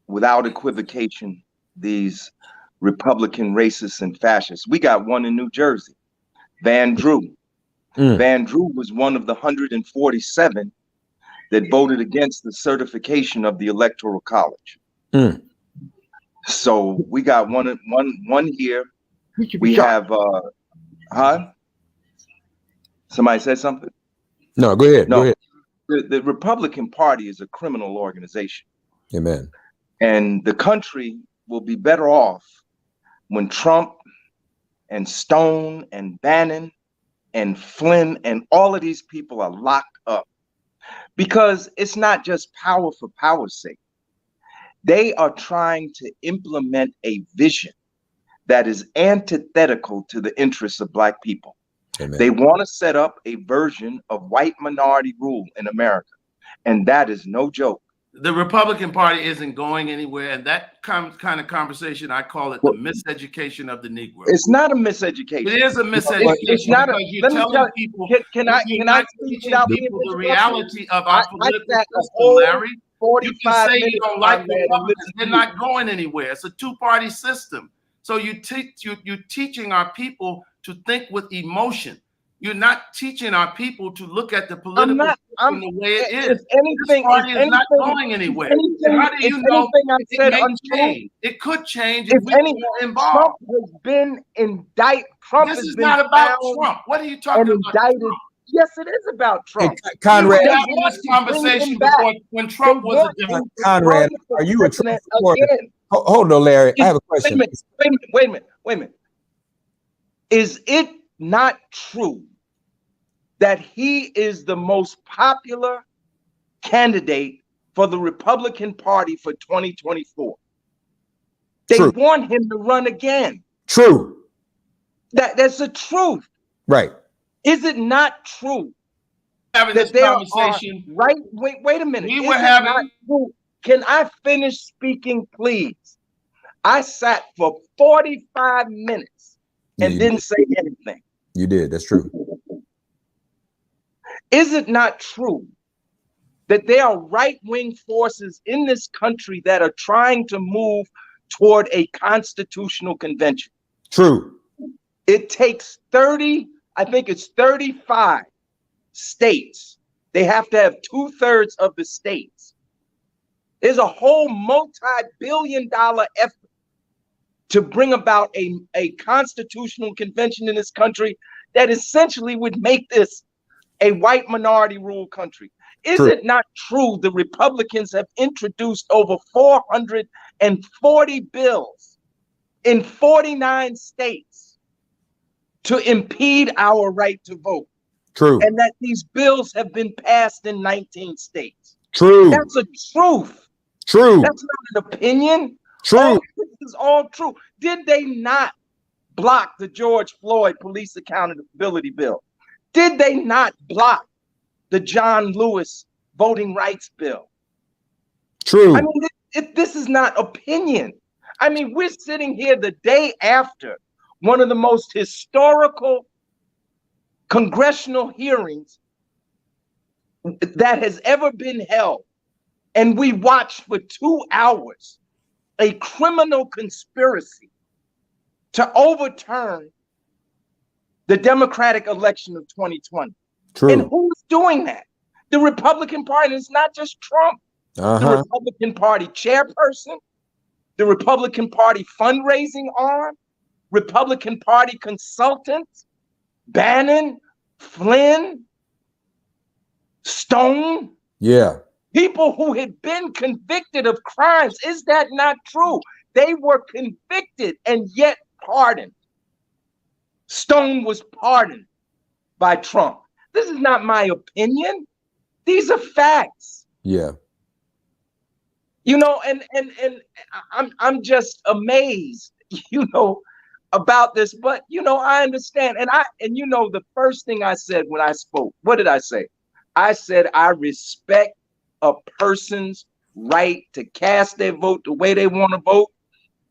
Speaker 5: without equivocation these Republican racists and fascists. We got one in New Jersey, Van Drew. Van Drew was one of the 147 that voted against the certification of the Electoral College. So we got one here. We have Somebody said something?
Speaker 4: No, go ahead.
Speaker 5: No.
Speaker 4: Go ahead.
Speaker 5: The Republican Party is a criminal organization.
Speaker 4: Amen.
Speaker 5: And the country will be better off when Trump and Stone and Bannon and Flynn and all of these people are locked up. Because it's not just power for power's sake. They are trying to implement a vision that is antithetical to the interests of Black people.
Speaker 4: Amen.
Speaker 5: They want to set up a version of white minority rule in America. And that is no joke.
Speaker 6: The Republican Party isn't going anywhere. And that kind of conversation, I call it the miseducation of the Negro.
Speaker 5: It's not a miseducation.
Speaker 6: It is a miseducation.
Speaker 5: It's not
Speaker 6: because you're telling people,
Speaker 5: can I speak without being
Speaker 6: the reality of our political
Speaker 5: sat a
Speaker 6: system,
Speaker 5: whole
Speaker 6: Larry. You can say you
Speaker 5: minutes
Speaker 6: don't like
Speaker 5: on
Speaker 6: the
Speaker 5: that and
Speaker 6: Republicans. They're not going anywhere. It's a two-party system. So you're teaching our people to think with emotion. You're not teaching our people to look at the political system the way it is. This party is not going anywhere. How do you know it may change? It could change if we were involved.
Speaker 5: Trump has been indicted.
Speaker 6: This is not about Trump. What are you talking about? Trump?
Speaker 5: Yes, it is about Trump.
Speaker 4: Hey, Conrad,
Speaker 6: we were having this conversation before when Trump was a Democrat.
Speaker 4: Conrad, are you a Trump supporter? Hold on, Larry. I have a question.
Speaker 5: Wait a minute. Is it not true that he is the most popular candidate for the Republican Party for 2024? They want him to run again.
Speaker 4: True.
Speaker 5: That's the truth.
Speaker 4: Right.
Speaker 5: Is it not true
Speaker 6: having
Speaker 5: that
Speaker 6: this conversation?
Speaker 5: Right. Wait a minute.
Speaker 6: We were having.
Speaker 5: Can I finish speaking, please? I sat for 45 minutes and didn't say anything.
Speaker 4: You did. That's true.
Speaker 5: Is it not true that there are right-wing forces in this country that are trying to move toward a constitutional convention?
Speaker 4: True.
Speaker 5: It takes 35 states. They have to have 2/3 of the states. There's a whole multi-billion-dollar effort to bring about a constitutional convention in this country that essentially would make this a white minority rule country. Is it not true the Republicans have introduced over 440 bills in 49 states to impede our right to vote?
Speaker 4: True.
Speaker 5: And that these bills have been passed in 19 states.
Speaker 4: True.
Speaker 5: That's a truth.
Speaker 4: True.
Speaker 5: That's not an opinion.
Speaker 4: True.
Speaker 5: This is all true. Did they not block the George Floyd police accountability bill? Did they not block the John Lewis voting rights bill?
Speaker 4: True.
Speaker 5: I mean, this is not opinion. I mean, we're sitting here the day after one of the most historical congressional hearings that has ever been held. And we watched for 2 hours a criminal conspiracy to overturn the Democratic election of 2020.
Speaker 4: True.
Speaker 5: And who's doing that? The Republican Party. It's not just Trump. The Republican Party chairperson, the Republican Party fundraising arm, Republican Party consultants, Bannon, Flynn, Stone.
Speaker 4: Yeah.
Speaker 5: People who had been convicted of crimes. Is that not true? They were convicted and yet pardoned. Stone was pardoned by Trump. This is not my opinion. These are facts.
Speaker 4: Yeah.
Speaker 5: You know, and I'm just amazed. You know, about this, but you know, I understand. And you know, the first thing I said when I spoke, what did I say? I said, I respect a person's right to cast their vote the way they want to vote,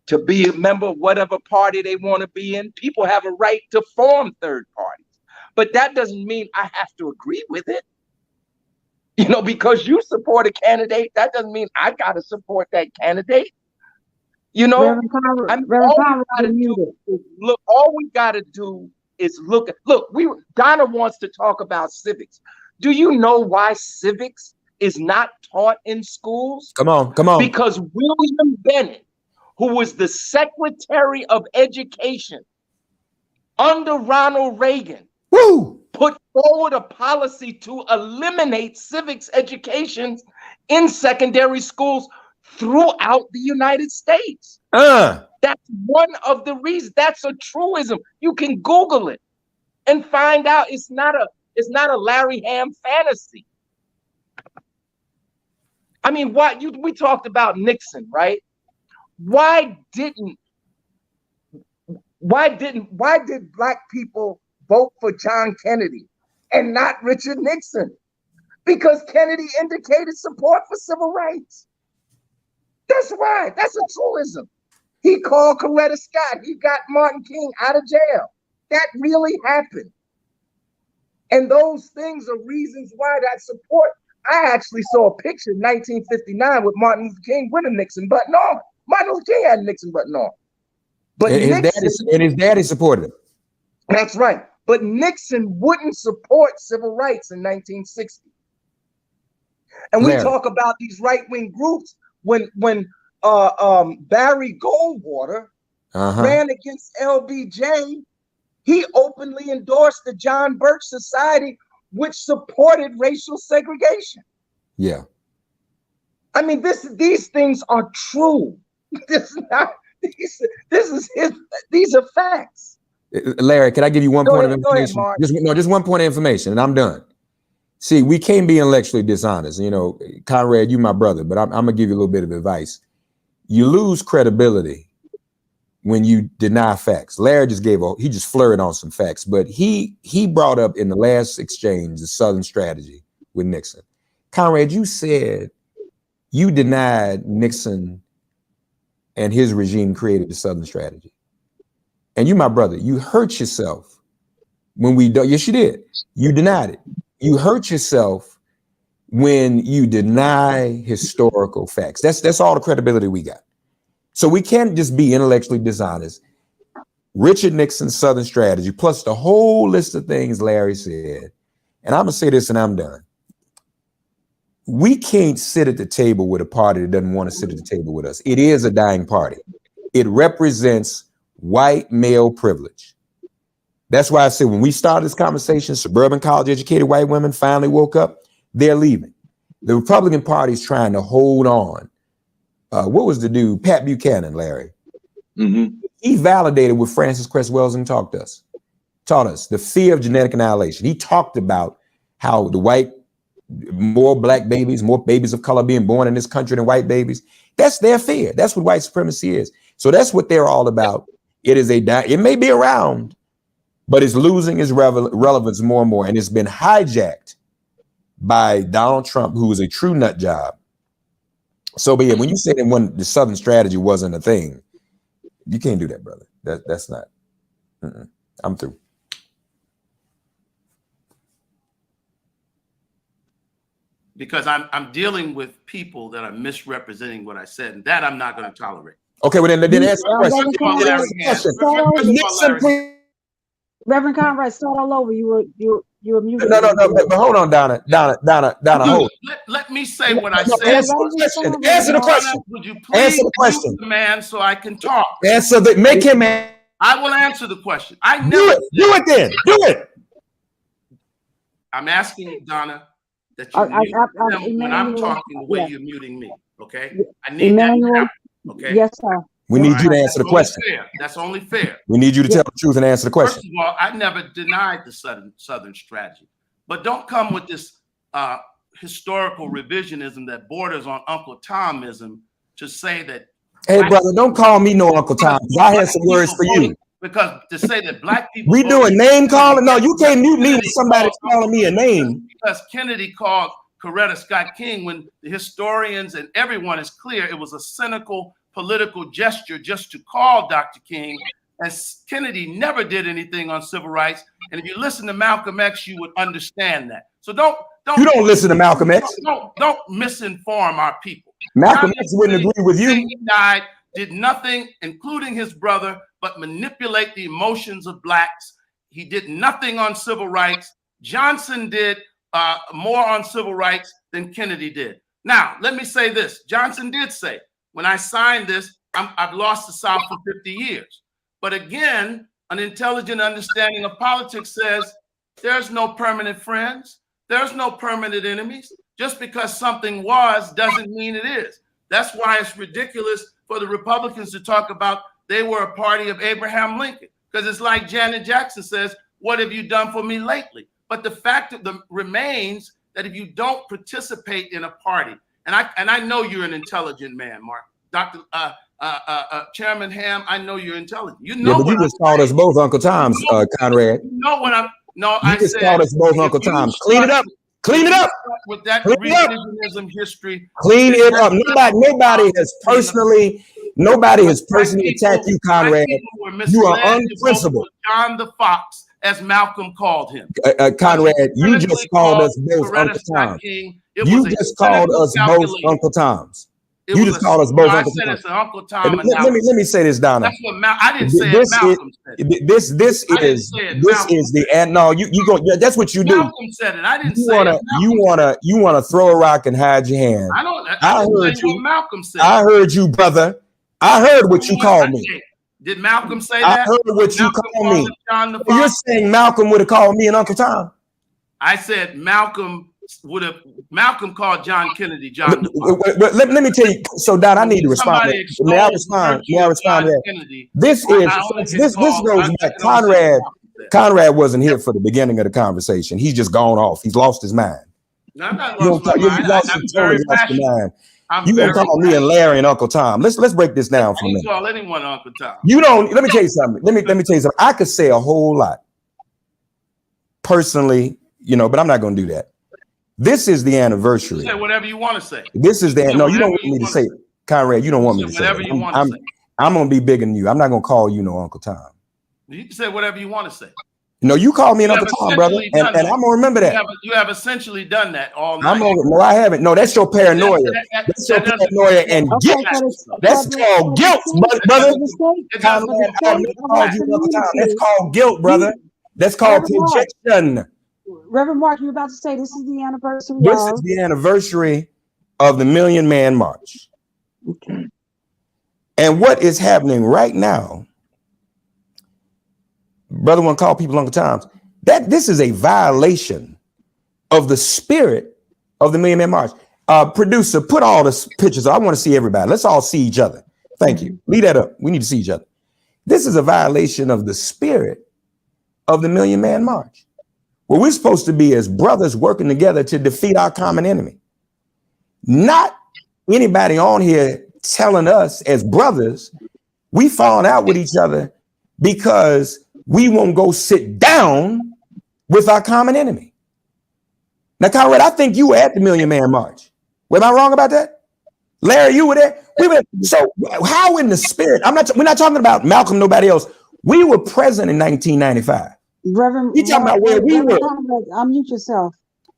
Speaker 5: to be a member of whatever party they want to be in. People have a right to form third parties, but that doesn't mean I have to agree with it. You know, because you support a candidate, that doesn't mean I got to support that candidate. You know, all we got to do is look. Donna wants to talk about civics. Do you know why civics is not taught in schools?
Speaker 4: Come on.
Speaker 5: Because William Bennett, who was the Secretary of Education under Ronald Reagan, put forward a policy to eliminate civics education in secondary schools throughout the United States. That's one of the reasons. That's a truism. You can Google it and find out it's not a Larry Hamm fantasy. I mean, we talked about Nixon, right? Why did black people vote for John Kennedy and not Richard Nixon? Because Kennedy indicated support for civil rights. That's why. That's a truism. He called Coretta Scott. He got Martin King out of jail. That really happened. And those things are reasons why that support. I actually saw a picture in 1959 with Martin Luther King with a Nixon button on. Martin Luther King had a Nixon button on. But
Speaker 4: his daddy supported him.
Speaker 5: That's right. But Nixon wouldn't support civil rights in 1960. And we talk about these right-wing groups. When Barry Goldwater ran against LBJ, he openly endorsed the John Birch Society, which supported racial segregation.
Speaker 4: Yeah.
Speaker 5: I mean, these things are true. These are facts.
Speaker 4: Larry, can I give you one point of information? Just one point of information, and I'm done. See, we can't be intellectually dishonest. You know, Conrad, you my brother, but I'm gonna give you a little bit of advice. You lose credibility when you deny facts. Larry he just flirted on some facts, but he brought up in the last exchange the Southern strategy with Nixon. Conrad, you said you denied Nixon and his regime created the Southern strategy. And you, my brother, you hurt yourself when yes, you did. You denied it. You hurt yourself when you deny historical facts. That's all the credibility we got. So we can't just be intellectually dishonest. Richard Nixon's Southern strategy, plus the whole list of things Larry said. And I'm gonna say this and I'm done. We can't sit at the table with a party that doesn't want to sit at the table with us. It is a dying party. It represents white male privilege. That's why I said when we started this conversation, suburban college educated white women finally woke up, they're leaving. The Republican Party is trying to hold on. What was the dude? Pat Buchanan, Larry. He validated what Francis Cress Welsing taught us the fear of genetic annihilation. He talked about how more black babies, more babies of color being born in this country than white babies. That's their fear. That's what white supremacy is. So that's what they're all about. It may be around, but it's losing its relevance more and more. And it's been hijacked by Donald Trump, who is a true nut job. So, but yeah, when you say that when the Southern strategy wasn't a thing, you can't do that, brother. That's not. I'm through.
Speaker 6: Because I'm dealing with people that are misrepresenting what I said, and that I'm not going to tolerate.
Speaker 4: Okay, well then answer the question.
Speaker 2: Reverend Conrad, start all over. You were muted.
Speaker 4: No, but hold on, Donna, hold.
Speaker 6: Let me say what I said.
Speaker 4: Answer the question.
Speaker 6: Would you please
Speaker 4: answer the question,
Speaker 6: the man, so I can talk?
Speaker 4: Make him.
Speaker 6: I will answer the question.
Speaker 4: Do it then. Do it.
Speaker 6: I'm asking Donna that you mute them when I'm talking the way you're muting me. Okay. I need that to happen. Okay.
Speaker 2: Yes, sir.
Speaker 4: We need you to answer the question.
Speaker 6: That's only fair.
Speaker 4: We need you to tell the truth and answer the question.
Speaker 6: First of all, I never denied the Southern strategy, but don't come with this historical revisionism that borders on Uncle Tomism to say that.
Speaker 4: Hey, brother, don't call me no Uncle Tom. I had some words for you.
Speaker 6: Because to say that black people
Speaker 4: We doing name calling? No, you can't mute me when somebody's calling me a name.
Speaker 6: Because Kennedy called Coretta Scott King, when the historians and everyone is clear, it was a cynical political gesture just to call Dr. King. And Kennedy never did anything on civil rights. And if you listen to Malcolm X, you would understand that. So don't
Speaker 4: listen to Malcolm X.
Speaker 6: Don't misinform our people.
Speaker 4: Malcolm X wouldn't agree with you.
Speaker 6: He died, did nothing, including his brother, but manipulate the emotions of blacks. He did nothing on civil rights. Johnson did more on civil rights than Kennedy did. Now, let me say this. Johnson did say, when I signed this, I've lost the South for 50 years. But again, an intelligent understanding of politics says there's no permanent friends. There's no permanent enemies. Just because something was doesn't mean it is. That's why it's ridiculous for the Republicans to talk about they were a party of Abraham Lincoln, because it's like Janet Jackson says, what have you done for me lately? But the fact remains that if you don't participate in a party, and I know you're an intelligent man, Mark, Dr. Chairman Hamm, I know you're intelligent. You know,
Speaker 4: yeah, but you just called us both Uncle Toms, Conrad.
Speaker 6: You know what
Speaker 4: I just called us both Uncle Toms. Clean it up. Clean it up.
Speaker 6: With that revisionism history.
Speaker 4: Clean it up. Nobody has personally attacked you, Conrad. You are unprincipled.
Speaker 6: John the Fox, as Malcolm called him.
Speaker 4: Conrad, you just called us both Uncle Toms. You just called us both Uncle Toms. You just called us both Uncle Toms.
Speaker 6: Uncle Tom.
Speaker 4: Let me say this, Donna.
Speaker 6: That's what I didn't say it. Malcolm said it.
Speaker 4: This is the and no, you go. That's what you do.
Speaker 6: Malcolm said it. I didn't say it.
Speaker 4: You wanna throw a rock and hide your hand. I heard you.
Speaker 6: Malcolm said.
Speaker 4: I heard you, brother. I heard what you called me.
Speaker 6: Did Malcolm say that?
Speaker 4: I heard what you called me. You're saying Malcolm would have called me an Uncle Tom.
Speaker 6: I said Malcolm called John Kennedy John.
Speaker 4: Let me tell you. So, Don, I need to respond. May I respond? May I respond to that? This goes back. Conrad wasn't here for the beginning of the conversation. He's just gone off. He's lost his mind.
Speaker 6: No, I'm not lost my mind.
Speaker 4: You gonna call me and Larry and Uncle Tom? Let's break this down for a minute.
Speaker 6: Call anyone Uncle Tom.
Speaker 4: You don't. Let me tell you something. Let me tell you something. I could say a whole lot personally, but I'm not going to do that. This is the anniversary.
Speaker 6: Say whatever you want to say.
Speaker 4: This is the no. You don't want me to say it, Conrad. You don't want me to say
Speaker 6: whatever you want to say.
Speaker 4: I'm going to be bigger than you. I'm not going to call you no Uncle Tom.
Speaker 6: You can say whatever you want to say.
Speaker 4: No, you call me an Uncle Tom, brother, and I'm gonna remember that.
Speaker 6: You have essentially done that all night.
Speaker 4: No, I haven't. No, that's your paranoia. That's your paranoia and guilt. That's called guilt, brother. That's called guilt, brother. That's called projection.
Speaker 2: Reverend Mark, you're about to say this is the anniversary.
Speaker 4: This is the anniversary of the Million Man March.
Speaker 2: Okay.
Speaker 4: And what is happening right now? Brother want to call people Uncle Toms. This is a violation of the spirit of the Million Man March. Producer, put all the pictures. I want to see everybody. Let's all see each other. Thank you. Leave that up. We need to see each other. This is a violation of the spirit of the Million Man March, where we're supposed to be as brothers working together to defeat our common enemy. Not anybody on here telling us as brothers we falling out with each other because we won't go sit down with our common enemy. Now, Conrad, I think you were at the Million Man March. Am I wrong about that? Larry, you were there? So how in the spirit? We're not talking about Malcolm, nobody else. We were present in 1995.
Speaker 2: Reverend,
Speaker 4: we're talking about where we were.
Speaker 2: Unmute yourself.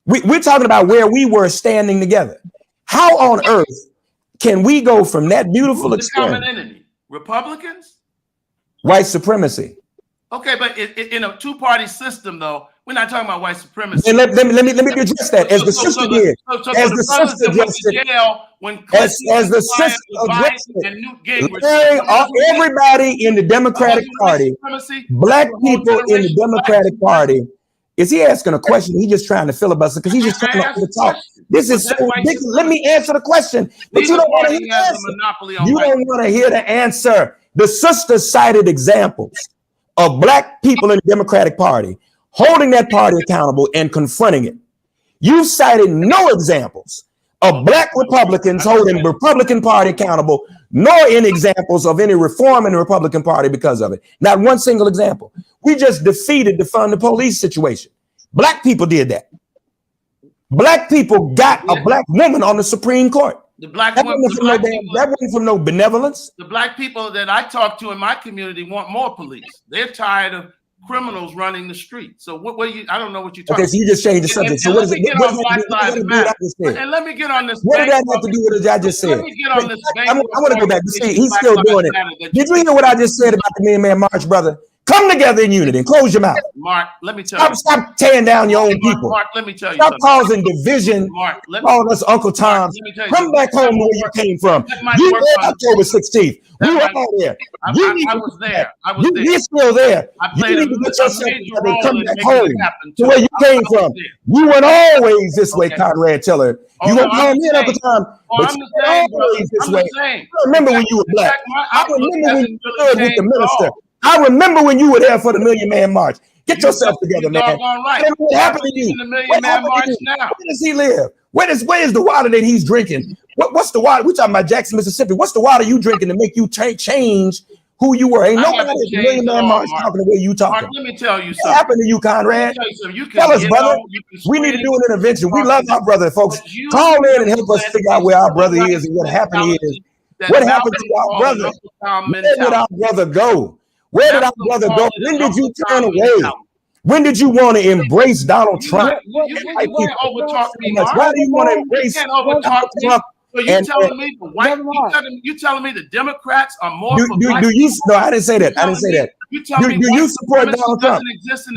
Speaker 4: We're talking about where we were standing together. How on earth can we go from that beautiful experience?
Speaker 6: Common enemy? Republicans?
Speaker 4: White supremacy.
Speaker 6: Okay, but in a two-party system, though, we're not talking about white supremacy.
Speaker 4: And let me address that as the sister did. As the sister addressed it. As the sister addressed it. Everybody in the Democratic Party, black people in the Democratic Party, is he asking a question? He's just trying to filibuster because he's just trying to talk. This is so ridiculous. Let me answer the question, but you don't want to hear the answer. You don't want to hear the answer. The sister cited examples of black people in the Democratic Party holding that party accountable and confronting it. You cited no examples of black Republicans holding the Republican Party accountable, nor any examples of any reform in the Republican Party because of it. Not one single example. We just defeated the fund the police situation. Black people did that. Black people got a black woman on the Supreme Court.
Speaker 6: The black
Speaker 4: That
Speaker 6: women,
Speaker 4: that wasn't from no benevolence.
Speaker 6: the black people that I talk to in my community want more police. They're tired of criminals running the street. So what you? I don't know what you're talking.
Speaker 4: Okay, so you just changed the subject. So what is it?
Speaker 6: And let me get on this.
Speaker 4: What did that have to do with what I just said?
Speaker 6: Let me get on this.
Speaker 4: I want to go back. See, he's still doing it. Did you hear what I just said about the Million Man March, brother? Come together in unity and close your mouth.
Speaker 6: Mark, let me tell you.
Speaker 4: Stop tearing down your own people.
Speaker 6: Mark, let me tell you.
Speaker 4: Stop causing division.
Speaker 6: Mark,
Speaker 4: calling us Uncle Tom. Come back home where you came from. You were October 16th. We were all there.
Speaker 6: I was there. I was there.
Speaker 4: You're still there. You need to get yourself together and come back home to where you came from. You weren't always this way, Conrad Tillard. You won't call me Uncle Tom, but you weren't always this way. I remember when you were black. I remember when you stood with the minister. I remember when you were there for the Million Man March. Get yourself together, man. What happened to you? Where does he live? Where is the water that he's drinking? What's the water? We're talking about Jackson, Mississippi. What's the water you drinking to make you change who you were? Ain't nobody at the Million Man March talking the way you talking.
Speaker 6: Let me tell you something.
Speaker 4: What happened to you, Conrad? Tell us, brother. We need to do an intervention. We love our brother, folks. Call in and help us figure out where our brother is and what happened is. What happened to our brother? Where did our brother go? Where did our brother go? When did you turn away? When did you want to embrace Donald Trump?
Speaker 6: You can't overtalk me, Mark.
Speaker 4: Why do you want to embrace
Speaker 6: Donald Trump? So you telling me the Democrats are more for black people?
Speaker 4: No, I didn't say that. I didn't say that. Do you support Donald Trump?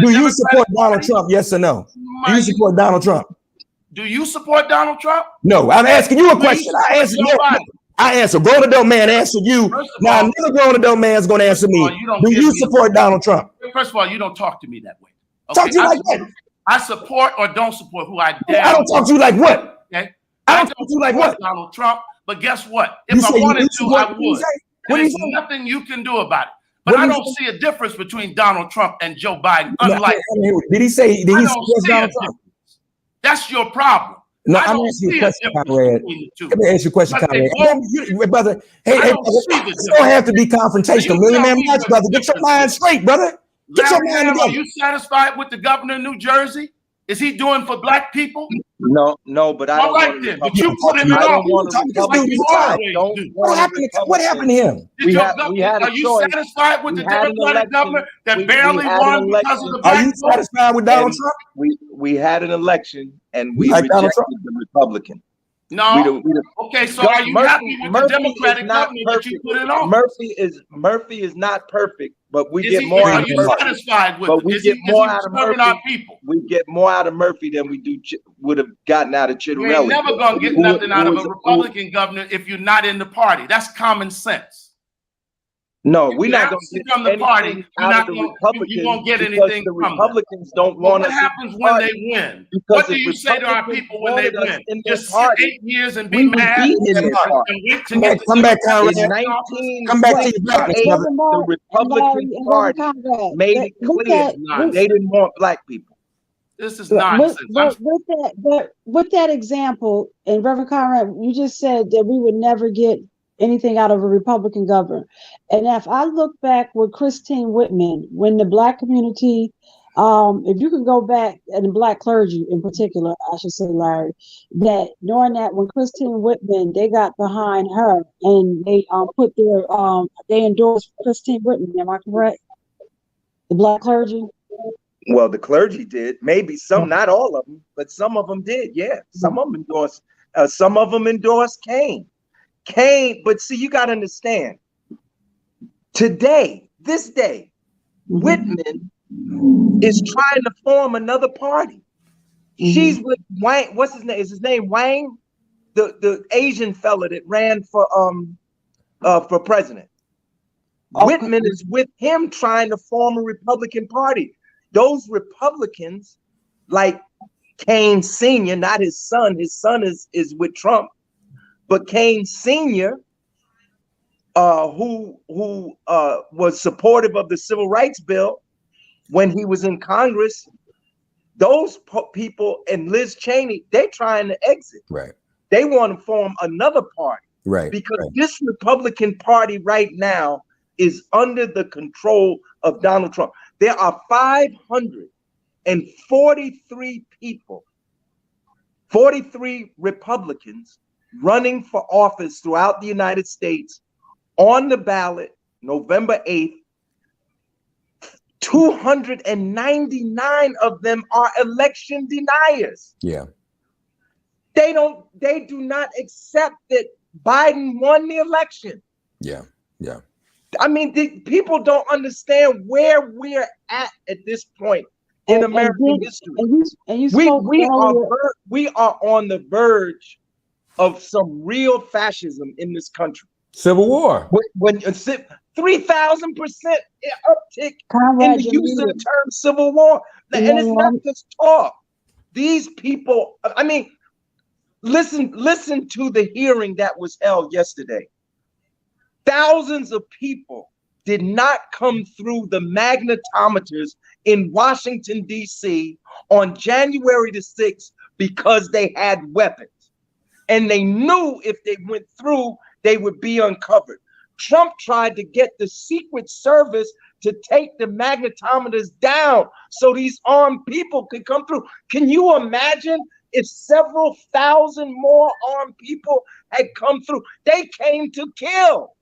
Speaker 4: Do you support Donald Trump? Yes or no? Do you support Donald Trump?
Speaker 6: Do you support Donald Trump?
Speaker 4: No, I'm asking you a question. I answer you. I answer. Grown adult man answer you. Now another grown adult man is going to answer me. Do you support Donald Trump?
Speaker 6: First of all, you don't talk to me that way.
Speaker 4: Okay? Talk to you like that.
Speaker 6: I support or don't support who I dare.
Speaker 4: I don't talk to you like what?
Speaker 6: Okay.
Speaker 4: I don't talk to you like what?
Speaker 6: Donald Trump. But guess what? If I wanted to, I would. There's nothing you can do about it. But I don't see a difference between Donald Trump and Joe Biden. Unlike
Speaker 4: did he support Donald Trump?
Speaker 6: That's your problem.
Speaker 4: No, I'm asking you a question, Conrad. Let me ask you a question, Conrad. Brother, hey, it don't have to be confrontational. Million Man March, brother. Get your mind straight, brother. Get your mind together.
Speaker 6: Are you satisfied with the governor of New Jersey? Is he doing for black people?
Speaker 5: No, but I don't want to.
Speaker 6: But you put him in office.
Speaker 4: What happened to him?
Speaker 6: Are you satisfied with the Democratic governor that barely won because of the black?
Speaker 4: Are you satisfied with Donald Trump?
Speaker 5: We had an election and we rejected the Republican.
Speaker 6: No. Okay, so are you happy with the Democratic governor that you put in office?
Speaker 5: Murphy is not perfect, but we get more out of Murphy.
Speaker 6: Are you satisfied with
Speaker 5: but
Speaker 6: it?
Speaker 5: we get more out of Murphy. We get more out of Murphy than we would have gotten out of Chitterelli.
Speaker 6: You're never gonna get nothing out of a Republican governor if you're not in the party. That's common sense.
Speaker 5: No, we're not going to get
Speaker 6: from the party. You won't get anything
Speaker 5: the Republicans don't want us.
Speaker 6: What happens when they win? What do you say to our people when they win? Just sit 8 years and be mad and wait to get
Speaker 4: come back, Conrad. Come back to your blackness, brother.
Speaker 5: The Republican Party made it clear they didn't want black people.
Speaker 6: This is nonsense.
Speaker 2: With that example, and Reverend Conrad, you just said that we would never get anything out of a Republican governor. And if I look back with Christine Whitman, when the black community, if you can go back, and the black clergy in particular, I should say, Larry, that knowing that when Christine Whitman, they got behind her and they put their, they endorsed Christine Whitman, am I correct? The black clergy?
Speaker 5: Well, the clergy did, maybe some, not all of them, but some of them did, yeah. Some of them endorsed Kane. But see, you got to understand, today, this day, Whitman is trying to form another party. She's with Wang. What's his name? Is his name Wang? The Asian fella that ran for president. Whitman is with him trying to form a Republican Party. Those Republicans, like Kane Sr., not his son. His son is with Trump. But Kane Sr., who was supportive of the Civil Rights Bill when he was in Congress, those people and Liz Cheney, they're trying to exit.
Speaker 4: Right.
Speaker 5: They want to form another party.
Speaker 4: Right.
Speaker 5: Because this Republican Party right now is under the control of Donald Trump. There are 543 people, 43 Republicans running for office throughout the United States on the ballot November 8th. 299 of them are election deniers.
Speaker 4: Yeah.
Speaker 5: They do not accept that Biden won the election.
Speaker 4: Yeah. Yeah.
Speaker 5: I mean, people don't understand where we're at this point in American history. We are on the verge of some real fascism in this country.
Speaker 4: Civil war.
Speaker 5: When 3,000% uptick in the use of the term civil war, and it's not just talk. These people, I mean, listen to the hearing that was held yesterday. Thousands of people did not come through the magnetometers in Washington, D.C. on January the 6th because they had weapons. And they knew if they went through, they would be uncovered. Trump tried to get the Secret Service to take the magnetometers down so these armed people could come through. Can you imagine if several thousand more armed people had come through? They came to kill.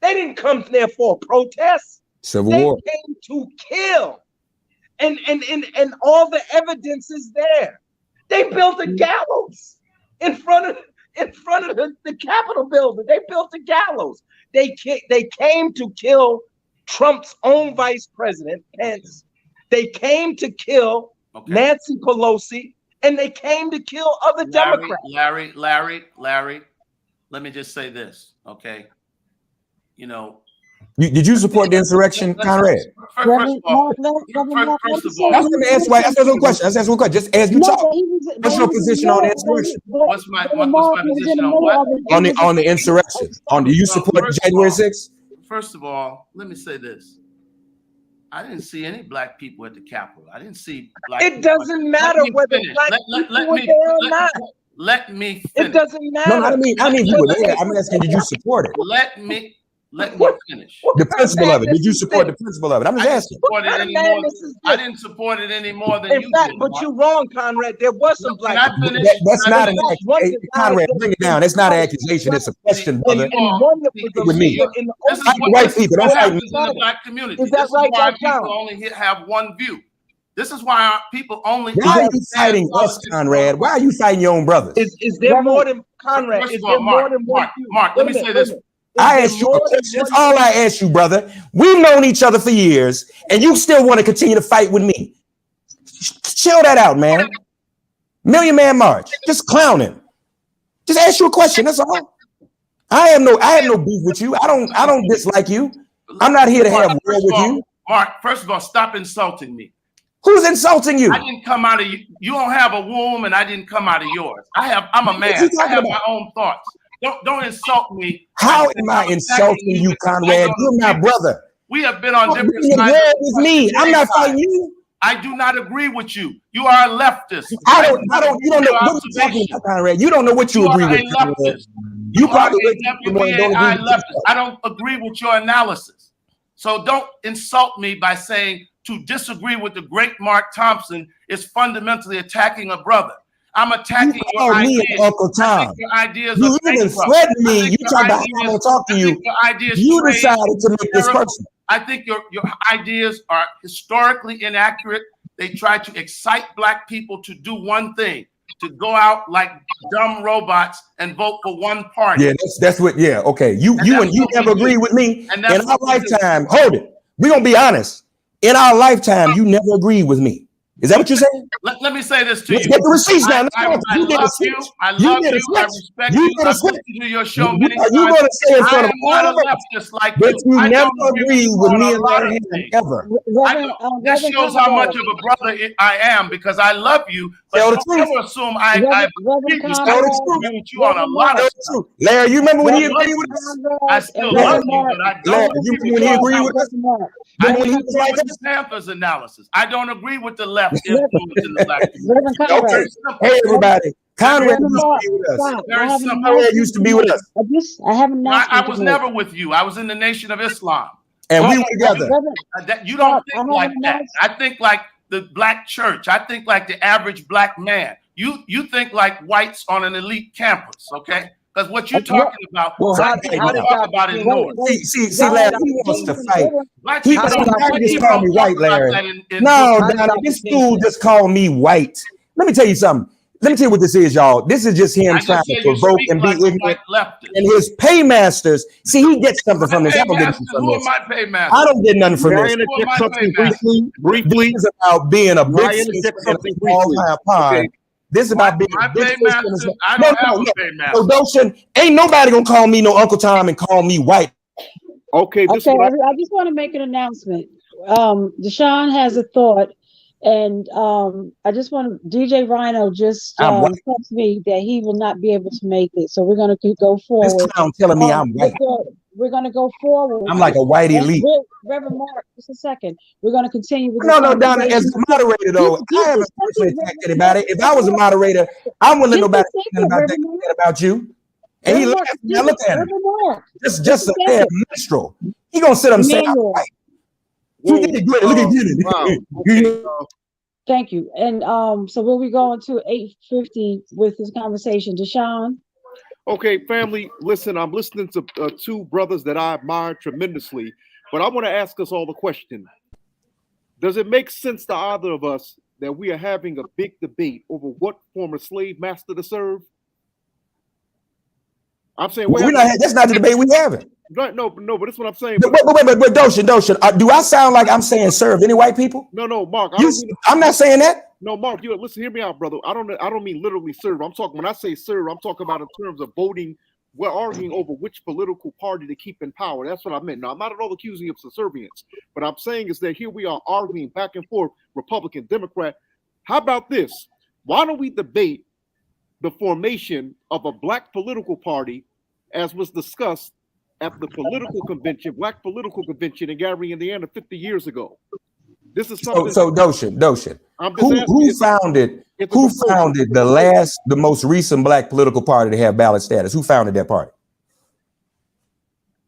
Speaker 5: They didn't come there for a protest.
Speaker 4: Civil war.
Speaker 5: They came to kill. And all the evidence is there. They built a gallows in front of the Capitol building. They built a gallows. They came to kill Trump's own vice president, Pence. They came to kill Nancy Pelosi, and they came to kill other Democrats.
Speaker 6: Larry, let me just say this, okay? You know,
Speaker 4: did you support the insurrection, Conrad?
Speaker 6: First of all,
Speaker 4: that's the question. That's one question. Just as you talk, what's your position on the insurrection?
Speaker 6: What's my position on what?
Speaker 4: On the insurrection. Do you support January 6th?
Speaker 6: First of all, let me say this. I didn't see any black people at the Capitol. I didn't see black people.
Speaker 5: It doesn't matter whether black people were there or not.
Speaker 6: Let me finish.
Speaker 5: It doesn't matter.
Speaker 4: No, I mean you were there. I'm asking, did you support it?
Speaker 6: Let me finish.
Speaker 4: The principle of it. Did you support the principle of it? I'm just asking.
Speaker 6: I didn't support it any more than you did.
Speaker 5: But you're wrong, Conrad. There was some black people.
Speaker 4: That's not an accusation. Conrad, bring it down. That's not an accusation. It's a question, brother. With me.
Speaker 6: This is what happens in the black community. This is why people only have one view. This is why people only.
Speaker 4: Why are you fighting us, Conrad? Why are you fighting your own brothers?
Speaker 5: Is there more than Conrad? Is there more than one view?
Speaker 6: Mark, let me say this.
Speaker 4: I asked you a question. That's all I asked you, brother. We've known each other for years, and you still want to continue to fight with me. Chill that out, man. Million Man March. Just clowning. Just ask you a question. That's all. I have no beef with you. I don't dislike you. I'm not here to have war with you.
Speaker 6: Mark, first of all, stop insulting me.
Speaker 4: Who's insulting you?
Speaker 6: I didn't come out of you. You don't have a womb, and I didn't come out of yours. I'm a man. I have my own thoughts. Don't insult me.
Speaker 4: How am I insulting you, Conrad? You're my brother.
Speaker 6: We have been on different sides.
Speaker 4: With me. I'm not fighting you.
Speaker 6: I do not agree with you. You are a leftist.
Speaker 4: You don't know what you're talking about, Conrad. You don't know what you agree with.
Speaker 6: Leftist.
Speaker 4: You probably
Speaker 6: leftist. I don't agree with your analysis. So don't insult me by saying to disagree with the great Mark Thompson is fundamentally attacking a brother. I'm attacking your ideas.
Speaker 4: Uncle Tom.
Speaker 6: Your ideas
Speaker 4: you even threatened me. You talk about how I'm going to talk to you. You decided to make this personal.
Speaker 6: I think your ideas are historically inaccurate. They try to excite black people to do one thing, to go out like dumb robots and vote for one party.
Speaker 4: Yeah, that's what. Yeah, okay. You never agree with me in our lifetime. Hold it. We're gonna be honest. In our lifetime, you never agreed with me. Is that what you're saying?
Speaker 6: Let me say this to you.
Speaker 4: Let's get the receipts now.
Speaker 6: I love you. I respect you. I've listened to your show many times.
Speaker 4: You're going to say in front of all of us,
Speaker 6: just like
Speaker 4: but you never agreed with me and Larry Hamm ever.
Speaker 6: This shows how much of a brother I am because I love you. But don't ever assume I agree with you on a lot of stuff.
Speaker 4: Larry, you remember when he agreed with us?
Speaker 6: I still love you, but I don't agree with
Speaker 4: when he agreed with us.
Speaker 6: I don't agree with the Panthers analysis. I don't agree with the left influence in the black community.
Speaker 4: Okay. Hey, everybody. Conrad
Speaker 2: Reverend
Speaker 4: used to
Speaker 2: Mark,
Speaker 4: be with us.
Speaker 2: stop. I
Speaker 6: Very
Speaker 2: have an
Speaker 6: simple.
Speaker 4: Conrad
Speaker 2: announcement
Speaker 4: used to
Speaker 2: to
Speaker 4: be with
Speaker 2: make.
Speaker 4: us.
Speaker 2: I have an
Speaker 6: I
Speaker 2: announcement
Speaker 6: was
Speaker 2: to make.
Speaker 6: never with you. I was in the Nation of Islam.
Speaker 4: And we
Speaker 2: Reverend,
Speaker 4: were together.
Speaker 2: Reverend,
Speaker 6: You don't
Speaker 2: stop. I
Speaker 6: think
Speaker 2: have
Speaker 6: like
Speaker 2: an
Speaker 6: that.
Speaker 2: announcement.
Speaker 6: I think like the black church. I think like the average black man. You think like whites on an elite campus, okay? Because what you're talking about,
Speaker 9: Well, how
Speaker 6: you
Speaker 9: did
Speaker 6: talk
Speaker 9: that
Speaker 6: about in
Speaker 9: begin?
Speaker 6: North.
Speaker 4: See,
Speaker 2: Y'all
Speaker 4: Larry,
Speaker 2: have
Speaker 4: he wants to
Speaker 2: to
Speaker 4: fight.
Speaker 6: Black
Speaker 4: He
Speaker 6: people
Speaker 9: How did
Speaker 6: don't,
Speaker 9: that
Speaker 4: Larry
Speaker 6: black
Speaker 4: just
Speaker 6: people
Speaker 4: called me
Speaker 6: don't talk
Speaker 4: white,
Speaker 6: about
Speaker 4: Larry.
Speaker 6: that in
Speaker 4: No,
Speaker 9: How did
Speaker 4: Donna,
Speaker 9: that
Speaker 4: this
Speaker 9: begin?
Speaker 4: fool just called me white. Let me tell you something. Let me tell you what this is, y'all. This is just him
Speaker 6: I
Speaker 4: trying
Speaker 6: just
Speaker 4: to
Speaker 6: say you
Speaker 4: provoke
Speaker 6: speak
Speaker 4: and be
Speaker 6: like a
Speaker 4: ignorant.
Speaker 6: white leftist.
Speaker 4: And his paymasters, see, he gets something from this. I don't get
Speaker 6: Paymasters,
Speaker 4: nothing from
Speaker 6: who are
Speaker 4: this.
Speaker 6: my
Speaker 4: I
Speaker 6: paymasters?
Speaker 4: don't get nothing from
Speaker 9: May I
Speaker 4: this.
Speaker 9: interject
Speaker 6: my
Speaker 9: something
Speaker 6: paymaster?
Speaker 9: briefly?
Speaker 4: This is about being a
Speaker 9: May I
Speaker 4: big fish
Speaker 9: interject
Speaker 4: in
Speaker 9: something
Speaker 4: a small
Speaker 9: briefly?
Speaker 4: time pond.
Speaker 9: Okay.
Speaker 4: This is about being
Speaker 6: My
Speaker 4: a big fish in a
Speaker 6: paymaster,
Speaker 4: small.
Speaker 6: I
Speaker 4: No,
Speaker 6: don't have
Speaker 4: no,
Speaker 6: a
Speaker 4: no.
Speaker 6: paymaster.
Speaker 4: So Doshon, ain't nobody gonna call me no Uncle Tom and call me white.
Speaker 3: Okay, this
Speaker 2: Okay,
Speaker 3: one.
Speaker 2: I just want to make an announcement. Doshon has a thought, and I just want DJ Rhino just
Speaker 4: I'm white.
Speaker 2: tells me that he will not be able to make it, so we're going to go
Speaker 4: This
Speaker 2: forward.
Speaker 4: clown telling me I'm white.
Speaker 2: We're going to go forward.
Speaker 4: I'm like a white elite.
Speaker 2: Reverend Mark, just a second. We're going to continue with this.
Speaker 4: No, Donna, as
Speaker 2: conversation.
Speaker 4: a moderator, though,
Speaker 2: Just
Speaker 4: I haven't
Speaker 2: a second,
Speaker 4: personally attacked
Speaker 2: Reverend
Speaker 4: anybody. If I was a moderator, I wouldn't let
Speaker 2: Just a
Speaker 4: nobody say
Speaker 2: second,
Speaker 4: nothing about
Speaker 2: Reverend Mark.
Speaker 4: that about you. And he
Speaker 2: Reverend Mark,
Speaker 4: laughing. Now look at him.
Speaker 2: Reverend Mark.
Speaker 4: Just a damn minstrel. He gonna sit up and say, I'm
Speaker 2: Emmanuel.
Speaker 4: white.
Speaker 3: Whoa,
Speaker 4: Look at
Speaker 3: wow. Okay.
Speaker 2: Thank you. And so we'll be going to 8:50 with this conversation. Doshon.
Speaker 3: Okay, family, listen, I'm listening to two brothers that I admire tremendously, but I want to ask us all the question. Does it make sense to either of us that we are having a big debate over what former slave master to serve? I'm saying
Speaker 4: that's not the debate we having.
Speaker 3: no, but that's what I'm saying.
Speaker 4: But Doshon, do I sound like I'm saying serve any white people?
Speaker 3: No, Mark.
Speaker 4: I'm not saying that.
Speaker 3: No, Mark. You listen. Hear me out, brother. I don't mean literally serve. I'm talking when I say serve. I'm talking about in terms of voting. We're arguing over which political party to keep in power. That's what I meant. Now, I'm not at all accusing you of subservience. What I'm saying is that here we are arguing back and forth, Republican, Democrat. How about this? Why don't we debate the formation of a black political party, as was discussed at the political convention, black political convention in Gary, Indiana, 50 years ago? This is something.
Speaker 4: So Doshon, who founded the most recent black political party to have ballot status? Who founded that party?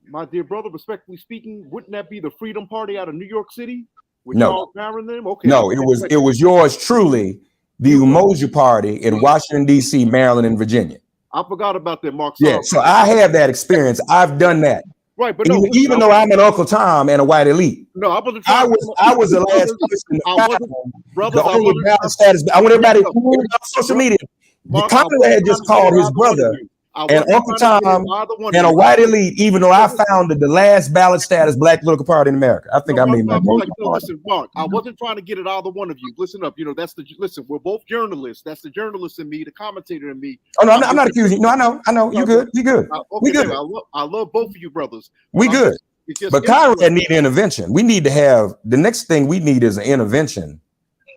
Speaker 3: My dear brother, respectfully speaking, wouldn't that be the Freedom Party out of New York City? With
Speaker 4: No.
Speaker 3: Charles Barron them? Okay.
Speaker 4: No, it was yours truly, the Umoja Party in Washington, D.C., Maryland, and Virginia.
Speaker 3: I forgot about that, Mark.
Speaker 4: Yeah, so I have that experience. I've done that.
Speaker 3: Right, but
Speaker 4: even though I'm an Uncle Tom and a white elite.
Speaker 3: No, I wasn't.
Speaker 4: I was the last person
Speaker 3: Brothers,
Speaker 4: the only ballot status. I want everybody on social media. Conrad had just called his brother and Uncle Tom and a white elite, even though I founded the last ballot status black political party in America. I think I made my point.
Speaker 3: Listen, Mark, I wasn't trying to get at either one of you. Listen up. Listen, we're both journalists. That's the journalist in me, the commentator in me.
Speaker 4: Oh, no, I'm not accusing you. No, I know. You good. You good. We good.
Speaker 3: I love both of you brothers.
Speaker 4: We good. But Conrad need intervention. We need to have, the next thing we need is an intervention.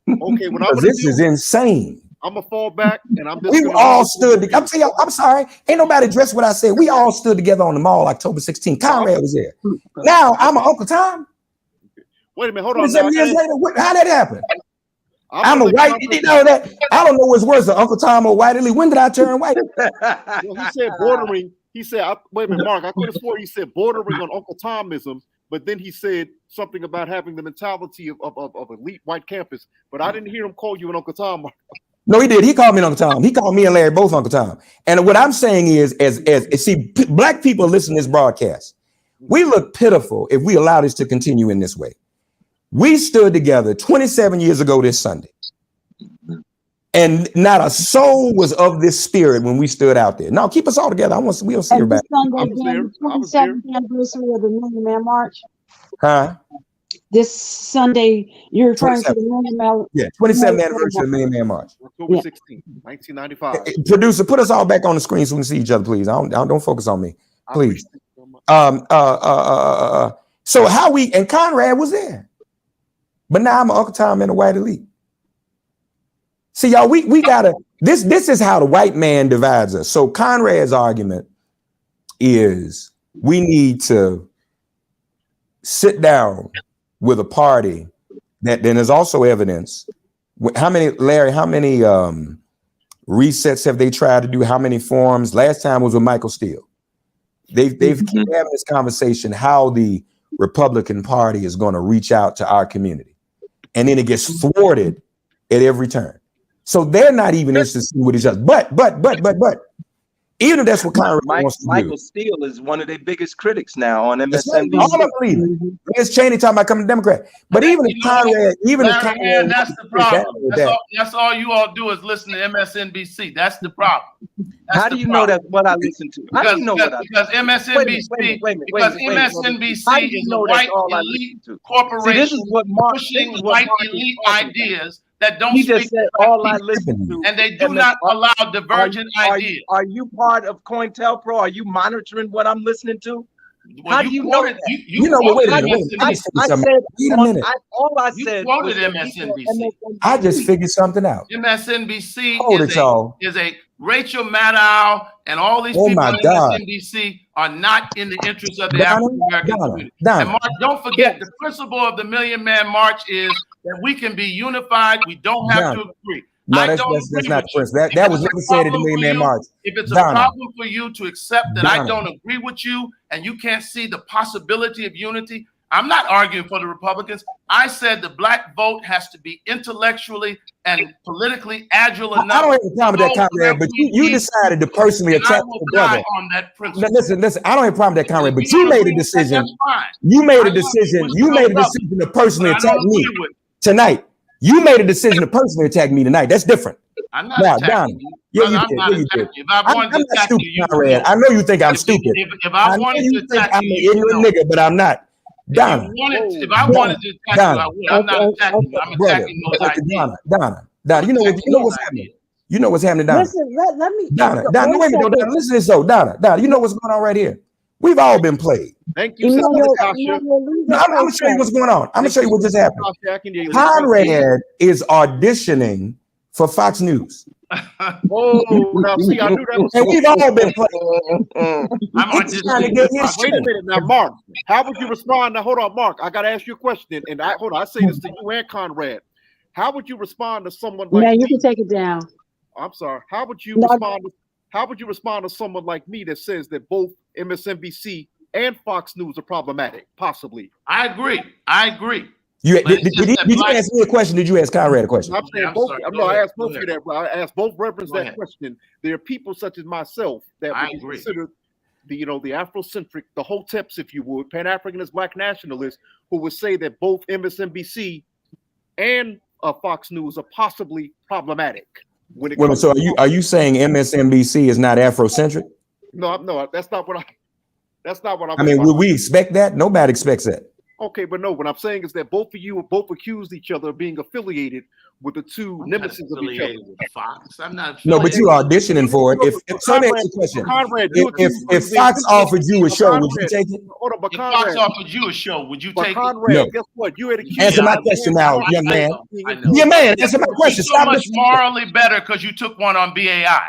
Speaker 3: Okay,
Speaker 4: this is insane.
Speaker 3: I'm gonna fall back, and
Speaker 4: we all stood. I'm telling y'all, I'm sorry, ain't nobody addressed what I said. We all stood together on the mall October 16th. Conrad was there. Now I'm an Uncle Tom.
Speaker 3: Wait a minute, hold on.
Speaker 4: 7 years later, how did that happen? I'm a white. You know that? I don't know what's worse, Uncle Tom or white elite. When did I turn white?
Speaker 3: Well, he said bordering. He said, wait a minute, Mark. I could have swore he said bordering on Uncle Tomism, but then he said something about having the mentality of elite white campus. But I didn't hear him call you an Uncle Tom, Mark.
Speaker 4: No, he did. He called me Uncle Tom. He called me and Larry both Uncle Tom. And what I'm saying is, as see, black people listen to this broadcast. We look pitiful if we allow this to continue in this way. We stood together 27 years ago this Sunday, and not a soul was of this spirit when we stood out there. Now keep us all together. We'll see everybody.
Speaker 2: Sunday, the 27th anniversary of the Million Man March.
Speaker 4: Huh?
Speaker 2: This Sunday, you're referring to the Million Man.
Speaker 4: Yeah, 27th anniversary of the Million Man March.
Speaker 3: October 16th, 1995.
Speaker 4: Producer, put us all back on the screen so we can see each other, please. Don't focus on me, please. So how we, and Conrad was there, but now I'm an Uncle Tom and a white elite. See, y'all, we gotta, this is how the white man divides us. So Conrad's argument is we need to sit down with a party that then is also evidence. How many resets have they tried to do? How many forums? Last time was with Michael Steele. They've keep having this conversation how the Republican Party is going to reach out to our community, and then it gets thwarted at every turn. So they're not even interested with each other. But even if that's what Conrad wants to
Speaker 5: Michael
Speaker 4: do.
Speaker 5: Steele is one of their biggest critics now on
Speaker 4: That's right.
Speaker 5: MSNBC.
Speaker 4: All I believe it. It's Cheney talking about coming Democrat. But even if Conrad,
Speaker 6: Larry Hamm, that's the problem. That's all you all do is listen to MSNBC. That's the problem.
Speaker 5: How do you know that's what I listen to? How do you know what I
Speaker 6: because MSNBC MSNBC is a white elite corporation.
Speaker 5: See, this is what Mark
Speaker 6: pushing white elite ideas that don't
Speaker 5: he
Speaker 6: speak
Speaker 5: just said all I listen to,
Speaker 6: and they do not allow divergent ideas.
Speaker 5: Are you part of COINTELPRO? Are you monitoring what I'm listening to?
Speaker 6: Well,
Speaker 5: how do you know that?
Speaker 4: You know, wait a minute.
Speaker 5: I said, all I said.
Speaker 6: You quoted MSNBC.
Speaker 4: I just figured something out.
Speaker 6: MSNBC is a Rachel Maddow and all these people on MSNBC are not in the interest of the African American community. And Mark, don't forget, the principle of the Million Man March is that we can be unified. We don't have to agree.
Speaker 4: No, that's not true. That was never said at the Million Man March.
Speaker 6: If it's a problem for you to accept that I don't agree with you and you can't see the possibility of unity, I'm not arguing for the Republicans. I said the black vote has to be intellectually and politically agile enough.
Speaker 4: I don't have a problem with that, Conrad, but you decided to personally attack your brother.
Speaker 6: On that principle.
Speaker 4: Listen, I don't have a problem with that, Conrad, but you made a decision. You made a decision to personally attack me tonight. You made a decision to personally attack me tonight. That's different.
Speaker 6: I'm not attacking you.
Speaker 4: Yeah, you did. If I wanted to attack you, Conrad. I know you think I'm stupid.
Speaker 6: If I wanted to attack
Speaker 4: you, I'm an ignorant nigga, but I'm not. Donna.
Speaker 6: If I wanted to attack you, I would. I'm not attacking you. I'm attacking those ideas.
Speaker 4: Donna, you know what's happening. You know what's happening, Donna.
Speaker 2: Listen, let me.
Speaker 4: Donna, wait a minute. Listen to this though, Donna, you know what's going on right here. We've all been played.
Speaker 3: Thank you, Sister Natasha.
Speaker 4: I'm going to show you what's going on. I'm going to show you what just happened. Conrad is auditioning for Fox News.
Speaker 3: Oh, now see, I knew that was.
Speaker 4: And we've all been played.
Speaker 3: Wait a minute now, Mark. How would you respond? Now, hold on, Mark. I got to ask you a question. And I say this to you and Conrad. How would you respond to someone like?
Speaker 2: Now you can take it down.
Speaker 3: I'm sorry. How would you respond? How would you respond to someone like me that says that both MSNBC and Fox News are problematic? Possibly.
Speaker 6: I agree.
Speaker 4: Did you ask me a question? Did you ask Conrad a question?
Speaker 3: I'm saying both. I asked both of you that. I asked both reverends that question. There are people such as myself that would consider the Afrocentric, the Hoteps, if you would, Pan-Africanist, Black nationalists, who would say that both MSNBC and Fox News are possibly problematic.
Speaker 4: So are you saying MSNBC is not Afrocentric?
Speaker 3: No, that's not what I'm.
Speaker 4: I mean, would we expect that? Nobody expects that.
Speaker 3: Okay, but no, what I'm saying is that both of you accused each other of being affiliated with the two nemesis of each other.
Speaker 6: Fox. I'm not.
Speaker 4: No, but you're auditioning for it. So let me ask you a question.
Speaker 3: Conrad,
Speaker 4: if Fox offered you a show, would you take it?
Speaker 3: Hold on, but
Speaker 6: if Fox offered you a show, would you take
Speaker 3: Conrad,
Speaker 6: it?
Speaker 4: No.
Speaker 3: Guess what? You had accused.
Speaker 4: Answer my question now, young man. Young man, answer my question.
Speaker 6: You're so much morally better because you took one on BAI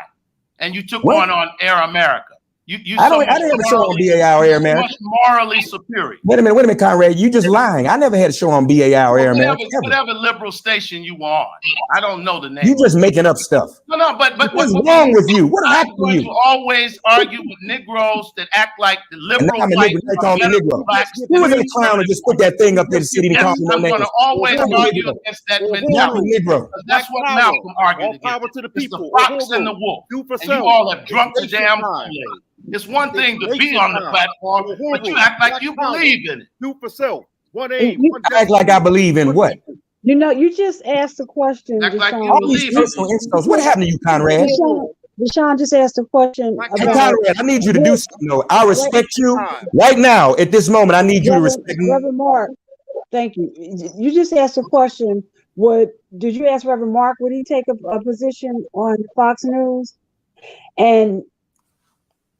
Speaker 6: and you took one on Air America. I didn't have a show on BAI or Air America. Much morally superior.
Speaker 4: Wait a minute, Conrad. You just lying. I never had a show on BAI or Air America.
Speaker 6: Whatever liberal station you were on. I don't know the name.
Speaker 4: You just making up stuff.
Speaker 6: No, but
Speaker 4: what's wrong with you? What happened to you?
Speaker 6: You always argue with Negroes that act like the liberal.
Speaker 4: I'm a Negro. They call me Negro. Who was in the clown and just put that thing up there to city and call me
Speaker 6: I'm going to always argue against that mentality. That's what Malcolm argued against.
Speaker 3: Power to the people.
Speaker 6: The fox and the wolf. And you all have drunk the damn Kool-Aid. It's one thing to be on the platform, but you act like you believe in it.
Speaker 3: Do for self. One aim.
Speaker 4: I act like I believe in what?
Speaker 2: You just asked a question.
Speaker 6: Act like you
Speaker 4: all these personal insults. What happened to you, Conrad?
Speaker 2: Doshon just asked a question.
Speaker 4: Hey, Conrad, I need you to do something. Though. I respect you right now. At this moment, I need you to respect me.
Speaker 2: Reverend Mark, thank you. You just asked a question. Did you ask Reverend Mark? Would he take a position on Fox News? And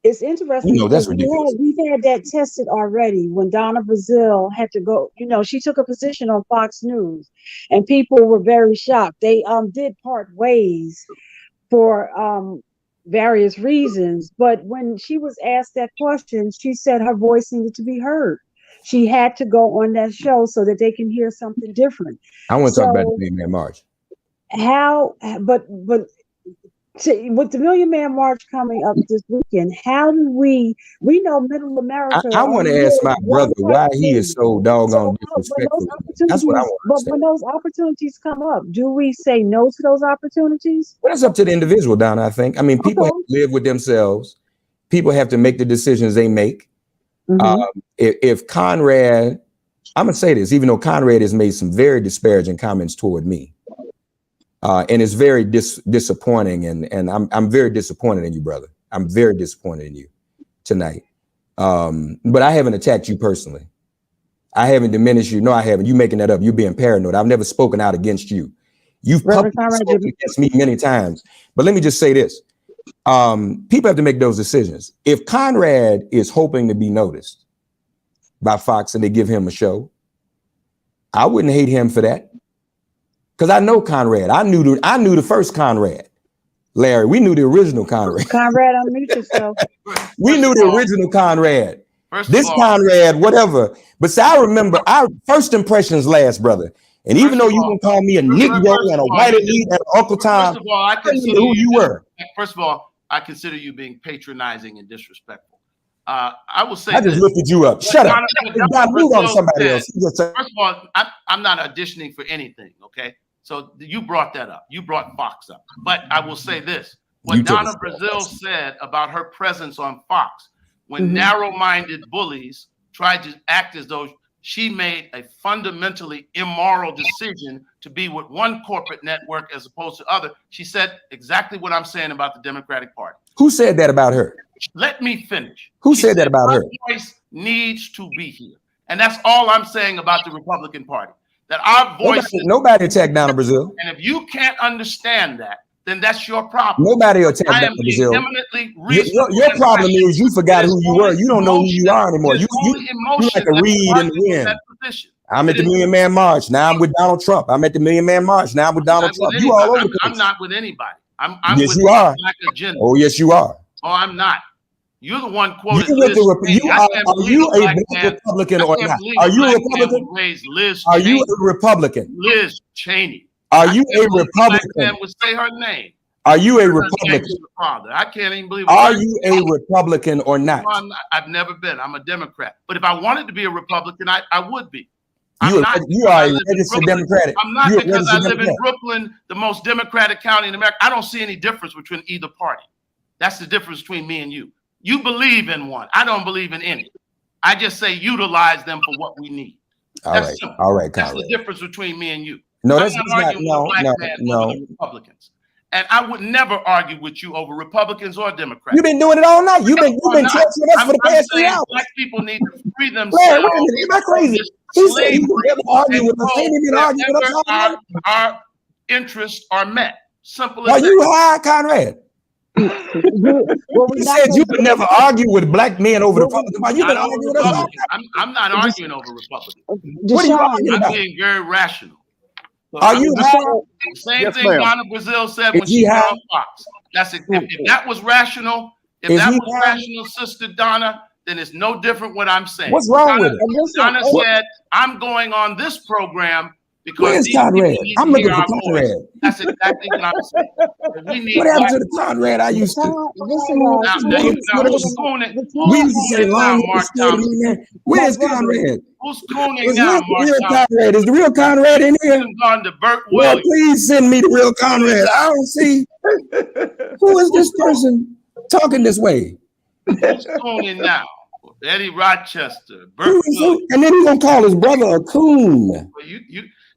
Speaker 2: it's interesting.
Speaker 4: That's ridiculous.
Speaker 2: We've had that tested already when Donna Brazile had to go. She took a position on Fox News, and people were very shocked. They did part ways for various reasons, but when she was asked that question, she said her voice needed to be heard. She had to go on that show so that they can hear something different.
Speaker 4: I want to talk about the Million Man March.
Speaker 2: But with the Million Man March coming up this weekend, how do we know Middle America?
Speaker 4: I want to ask my brother why he is so doggone disrespectful. That's what I want to say.
Speaker 2: When those opportunities come up, do we say no to those opportunities?
Speaker 4: Well, that's up to the individual, Donna, I think. I mean, people have to live with themselves. People have to make the decisions they make. If Conrad, I'm going to say this, even though Conrad has made some very disparaging comments toward me, and it's very disappointing, and I'm very disappointed in you, brother. I'm very disappointed in you tonight. But I haven't attacked you personally. I haven't diminished you. No, I haven't. You making that up. You being paranoid. I've never spoken out against you. You've publicly spoken against me many times. But let me just say this. People have to make those decisions. If Conrad is hoping to be noticed by Fox and they give him a show, I wouldn't hate him for that. Because I know Conrad. I knew the first Conrad. Larry, we knew the original Conrad.
Speaker 2: Conrad, unmute yourself.
Speaker 4: We knew the original Conrad. This Conrad, whatever. But see, I remember our first impressions last, brother. And even though you can call me a Negro and a white elite and Uncle Tom,
Speaker 6: first of all, I consider
Speaker 4: who you were.
Speaker 6: First of all, I consider you being patronizing and disrespectful. I will say
Speaker 4: I just lifted you up. Shut up. Move on to somebody else.
Speaker 6: First of all, I'm not auditioning for anything, okay? So you brought that up. You brought Fox up. But I will say this. What Donna Brazile said about her presence on Fox, when narrow-minded bullies tried to act as though she made a fundamentally immoral decision to be with one corporate network as opposed to other, she said exactly what I'm saying about the Democratic Party.
Speaker 4: Who said that about her?
Speaker 6: Let me finish.
Speaker 4: Who said that about her?
Speaker 6: Voice needs to be here. And that's all I'm saying about the Republican Party. That our voice
Speaker 4: nobody attacked Donna Brazile.
Speaker 6: And if you can't understand that, then that's your problem.
Speaker 4: Nobody attacked Donna Brazile. Your problem is you forgot who you were. You don't know who you are anymore. You like a reed in the wind. I'm at the Million Man March. Now I'm with Donald Trump. I'm at the Million Man March. Now I'm with Donald Trump. You all over the place.
Speaker 6: I'm not with anybody. I'm
Speaker 4: yes,
Speaker 6: with
Speaker 4: you are.
Speaker 6: Black agenda.
Speaker 4: Oh, yes, you are.
Speaker 6: Oh, I'm not. You're the one quoted.
Speaker 4: Are you a black Republican or not? Are you a Republican? Are you a Republican?
Speaker 6: Liz Cheney.
Speaker 4: Are you a Republican?
Speaker 6: Would say her name.
Speaker 4: Are you a Republican?
Speaker 6: I can't even believe it.
Speaker 4: Are you a Republican or not?
Speaker 6: No, I'm not. I've never been. I'm a Democrat. But if I wanted to be a Republican, I would be.
Speaker 4: You are a registered Democratic.
Speaker 6: I'm not because I live in Brooklyn, the most Democratic county in America. I don't see any difference between either party. That's the difference between me and you. You believe in one. I don't believe in any. I just say utilize them for what we need.
Speaker 4: All right.
Speaker 6: That's the difference between me and you.
Speaker 4: No, that's not. No.
Speaker 6: Republicans. And I would never argue with you over Republicans or Democrats.
Speaker 4: You've been doing it all night. You've been texting us for the past 3 hours.
Speaker 6: Black people need to free themselves.
Speaker 4: Wait a minute, am I crazy? He said he would never argue with us. He ain't even argue with us all night.
Speaker 6: Our interests are met. Simple as
Speaker 4: that. Are you high, Conrad? He said you would never argue with black men over the Republicans. You've been arguing with us.
Speaker 6: I'm not arguing over Republicans.
Speaker 4: What are you arguing about?
Speaker 6: I'm being very rational. So
Speaker 4: are you high?
Speaker 6: Same thing Donna Brazile said when she was on Fox. That's it. If that was rational, rational, Sister Donna, then it's no different what I'm saying.
Speaker 4: What's wrong with it?
Speaker 6: Donna said, I'm going on this program because
Speaker 4: where's Conrad? I'm looking for Conrad.
Speaker 6: That's exactly what I'm saying.
Speaker 4: What happened to the Conrad I used to? We used to say long. Where's Conrad?
Speaker 6: Who's cooning now,
Speaker 4: Conrad? Is the real Conrad in here? Well, please send me the real Conrad. I don't see. Who is this person talking this way?
Speaker 6: Who's cooning now? Eddie Rochester.
Speaker 4: And then he's gonna call his brother a coon.
Speaker 6: Well,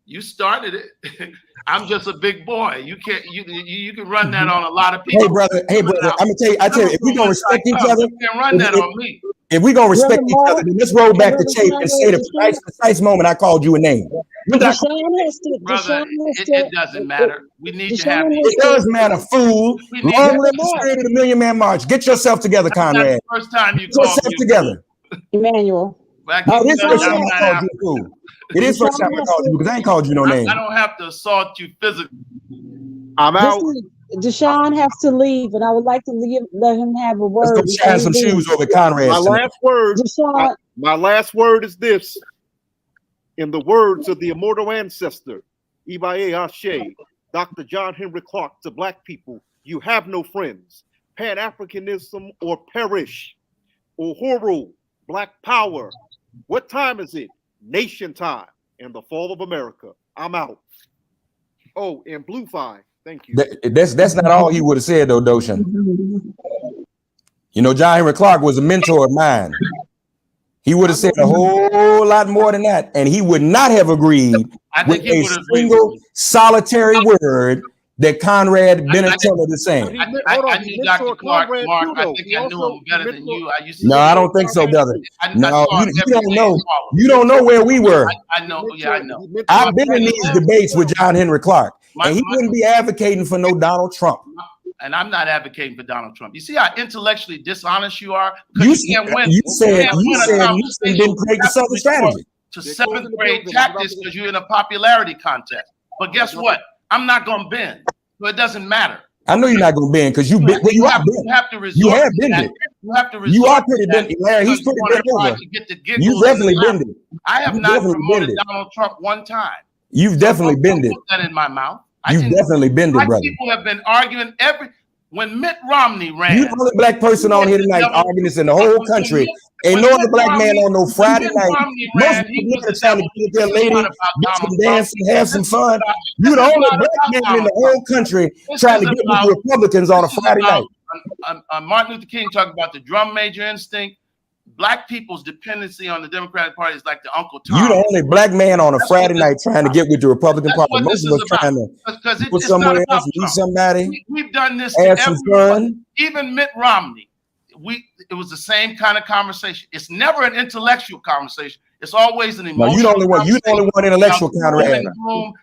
Speaker 6: you started it. I'm just a big boy. You can't. You can run that on a lot of people.
Speaker 4: Hey brother. I'm gonna tell you. I tell you, if we gonna respect each other,
Speaker 6: you can't run that on me.
Speaker 4: If we gonna respect each other, then let's roll back the tape and say the precise moment I called you a name.
Speaker 6: Brother, it doesn't matter. We need to have.
Speaker 4: It does matter, fool. Long live the spirit of the Million Man March. Get yourself together, Conrad.
Speaker 6: First time you
Speaker 4: get yourself together.
Speaker 2: Emmanuel.
Speaker 4: Oh, this is the first time I called you a fool. It is first time I called you because I ain't called you no name.
Speaker 6: I don't have to assault you physically.
Speaker 3: I'm out.
Speaker 2: Deshaun has to leave, and I would like to let him have a word.
Speaker 4: Let's go shine some shoes over Conrad.
Speaker 3: My last word is this. In the words of the immortal ancestor, Ibaye Ashe, Dr. John Henry Clark to black people, You have no friends. Pan-Africanism or perish. Uhuru, Black Power. What time is it? Nation time and the fall of America. I'm out. Oh, and Blue Fi. Thank you.
Speaker 4: That's not all he would have said though, Doshon. You know, John Henry Clark was a mentor of mine. He would have said a whole lot more than that, and he would not have agreed with a single solitary word that Conrad Bandele is saying.
Speaker 6: I knew Dr. Clark, Mark. I think I knew him better than you.
Speaker 4: No, I don't think so, brother. No, you don't know. You don't know where we were.
Speaker 6: I know. Yeah, I know.
Speaker 4: I've been in these debates with John Henry Clark, and he wouldn't be advocating for no Donald Trump.
Speaker 6: And I'm not advocating for Donald Trump. You see how intellectually dishonest you are?
Speaker 4: You said Houston didn't create the Southern strategy.
Speaker 6: To 7th grade tactics because you're in a popularity contest. But guess what? I'm not going to bend. So it doesn't matter.
Speaker 4: I know you're not going to bend because you have to resort. You have bended.
Speaker 6: You have to resort.
Speaker 4: You are pretty bended, Larry. He's pretty bent over. You definitely bended.
Speaker 6: I have not promoted Donald Trump one time.
Speaker 4: You've definitely bended.
Speaker 6: Put that in my mouth.
Speaker 4: You've definitely bended, brother.
Speaker 6: People have been arguing when Mitt Romney ran.
Speaker 4: You're the only black person on here tonight arguing this in the whole country. Ain't no other black man on no Friday night. Most people are trying to get their lady, get some dancing, have some fun. You're the only black man in the whole country trying to get with the Republicans on a Friday night.
Speaker 6: Martin Luther King talked about the drum major instinct. Black people's dependency on the Democratic Party is like the Uncle Tom.
Speaker 4: You're the only black man on a Friday night trying to get with the Republican Party. Most of us trying to put somewhere else, meet somebody.
Speaker 6: We've done this
Speaker 4: to everyone.
Speaker 6: Even Mitt Romney. It was the same kind of conversation. It's never an intellectual conversation. It's always an emotional.
Speaker 4: No, you're the only one intellectual, Conrad.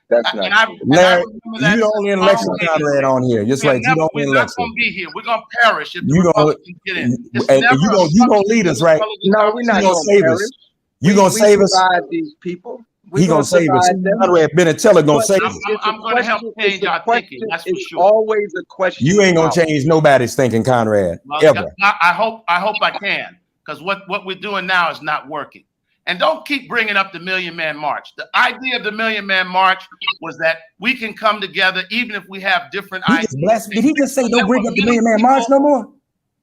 Speaker 6: That's not
Speaker 4: Larry, you're the only intellectual Conrad on here. Just like you don't
Speaker 6: intellectual. We're not going to be here. We're going to perish if the Republicans get in.
Speaker 4: You going to lead us, right?
Speaker 5: No, we're not going to
Speaker 4: save us. You going to save us?
Speaker 5: These people.
Speaker 4: He gonna save us. Conrad Bandele gonna save us.
Speaker 6: I'm gonna help change our thinking. That's for sure.
Speaker 5: Always a question.
Speaker 4: You ain't gonna change nobody's thinking, Conrad. Ever.
Speaker 6: I hope I can, because what we're doing now is not working. And don't keep bringing up the Million Man March. The idea of the Million Man March was that we can come together even if we have different ideas.
Speaker 4: Did he just say don't bring up the Million Man March no more?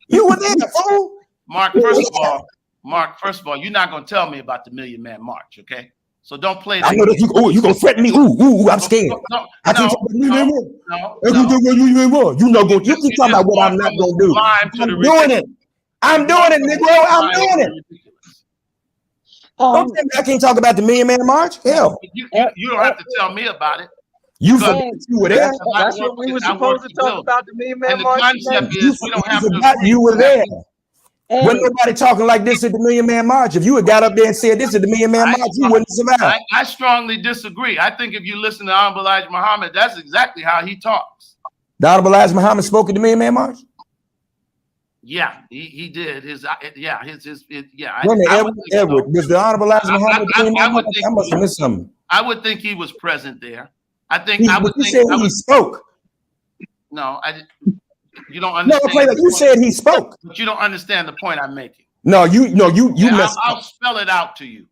Speaker 4: You were there, fool.
Speaker 6: Mark, first of all, you're not gonna tell me about the Million Man March, okay? So don't play that.
Speaker 4: I know that you gonna threaten me. Ooh, I'm scared. I can't talk about you anymore. You keep talking about what I'm not gonna do. I'm doing it. I'm doing it, Negro. I'm doing it. Don't tell me I can't talk about the Million Man March. Hell.
Speaker 6: You don't have to tell me about it.
Speaker 4: You were there.
Speaker 5: That's what we were supposed to talk about, the Million Man March.
Speaker 6: And the concept is we don't have to.
Speaker 4: You were there. When nobody talking like this at the Million Man March. If you had got up there and said this at the Million Man March, you wouldn't survive.
Speaker 6: I strongly disagree. I think if you listen to Honorable Elijah Muhammad, that's exactly how he talks.
Speaker 4: The Honorable Elijah Muhammad spoke at the Million Man March?
Speaker 6: Yeah, he did.
Speaker 4: Edward, was the Honorable Elijah Muhammad? I must have missed something.
Speaker 6: I would think he was present there.
Speaker 4: He spoke.
Speaker 6: No, you don't understand.
Speaker 4: No, you said he spoke,
Speaker 6: but you don't understand the point I'm making.
Speaker 4: No, you messed
Speaker 6: I'll spell it out to you.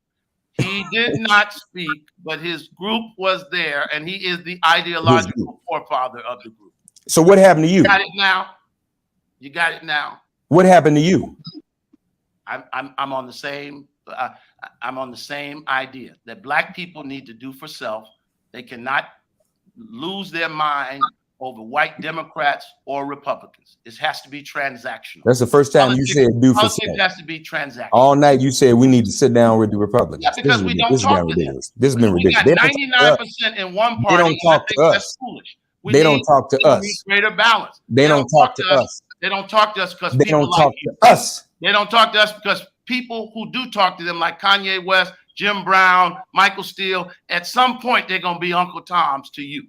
Speaker 6: He did not speak, but his group was there, and he is the ideological forefather of the group.
Speaker 4: So what happened to you?
Speaker 6: You got it now.
Speaker 4: What happened to you?
Speaker 6: I'm on the same. I'm on the same idea that black people need to do for self. They cannot lose their mind over white Democrats or Republicans. It has to be transactional.
Speaker 4: That's the first time you said do for self.
Speaker 6: It has to be transactional.
Speaker 4: All night you said we need to sit down with the Republicans.
Speaker 6: Yeah, because we don't talk to them.
Speaker 4: This has been ridiculous.
Speaker 6: We got 99% in one party.
Speaker 4: They don't talk to us. They don't talk to us.
Speaker 6: Greater balance.
Speaker 4: They don't talk to us.
Speaker 6: They don't talk to us because
Speaker 4: they don't talk to us.
Speaker 6: They don't talk to us because people who do talk to them, like Kanye West, Jim Brown, Michael Steele, at some point they're gonna be Uncle Toms to you.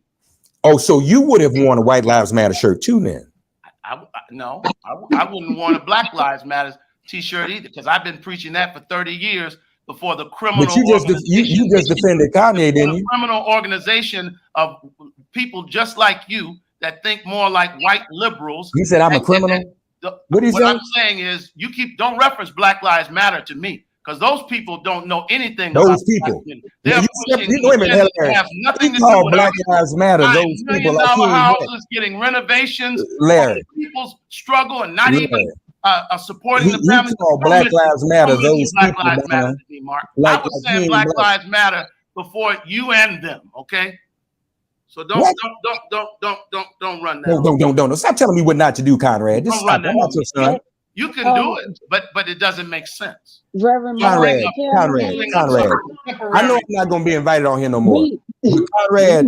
Speaker 4: Oh, so you would have worn a White Lives Matter shirt too, then?
Speaker 6: No, I wouldn't want a Black Lives Matter t-shirt either, because I've been preaching that for 30 years before the criminal.
Speaker 4: But you just defended Kanye, didn't you?
Speaker 6: Criminal organization of people just like you that think more like white liberals.
Speaker 4: You said I'm a criminal. What I'm
Speaker 6: saying is, don't reference Black Lives Matter to me. because those people don't know anything
Speaker 4: Those
Speaker 6: about
Speaker 4: people.
Speaker 6: black men.
Speaker 4: Now,
Speaker 6: They're pushing agendas that have nothing to do
Speaker 4: call
Speaker 6: with
Speaker 4: Black
Speaker 6: our
Speaker 4: Lives Matter. Those
Speaker 6: buying
Speaker 4: people like
Speaker 6: $1 million
Speaker 4: he ain't
Speaker 6: houses, getting renovations,
Speaker 4: Larry.
Speaker 6: people's struggle, and not
Speaker 4: Larry.
Speaker 6: even supporting the
Speaker 4: He
Speaker 6: family.
Speaker 4: called Black Lives Matter. Those
Speaker 6: Black
Speaker 4: people,
Speaker 6: Lives Matter
Speaker 4: Donna,
Speaker 6: to me, Mark.
Speaker 4: like
Speaker 6: I was
Speaker 4: he
Speaker 6: saying
Speaker 4: ain't
Speaker 6: Black
Speaker 4: black.
Speaker 6: Lives Matter before you and them. Okay. So don't run that.
Speaker 4: Don't. Stop telling me what not to do, Conrad. Just
Speaker 6: Don't run
Speaker 4: stop.
Speaker 6: that
Speaker 4: I'm not
Speaker 6: on
Speaker 4: your
Speaker 6: me.
Speaker 4: son.
Speaker 6: You can do it, but it doesn't make sense.
Speaker 2: Reverend
Speaker 4: Conrad,
Speaker 2: Mark,
Speaker 4: Conrad. I know I'm not going to be invited on here no more. But Conrad,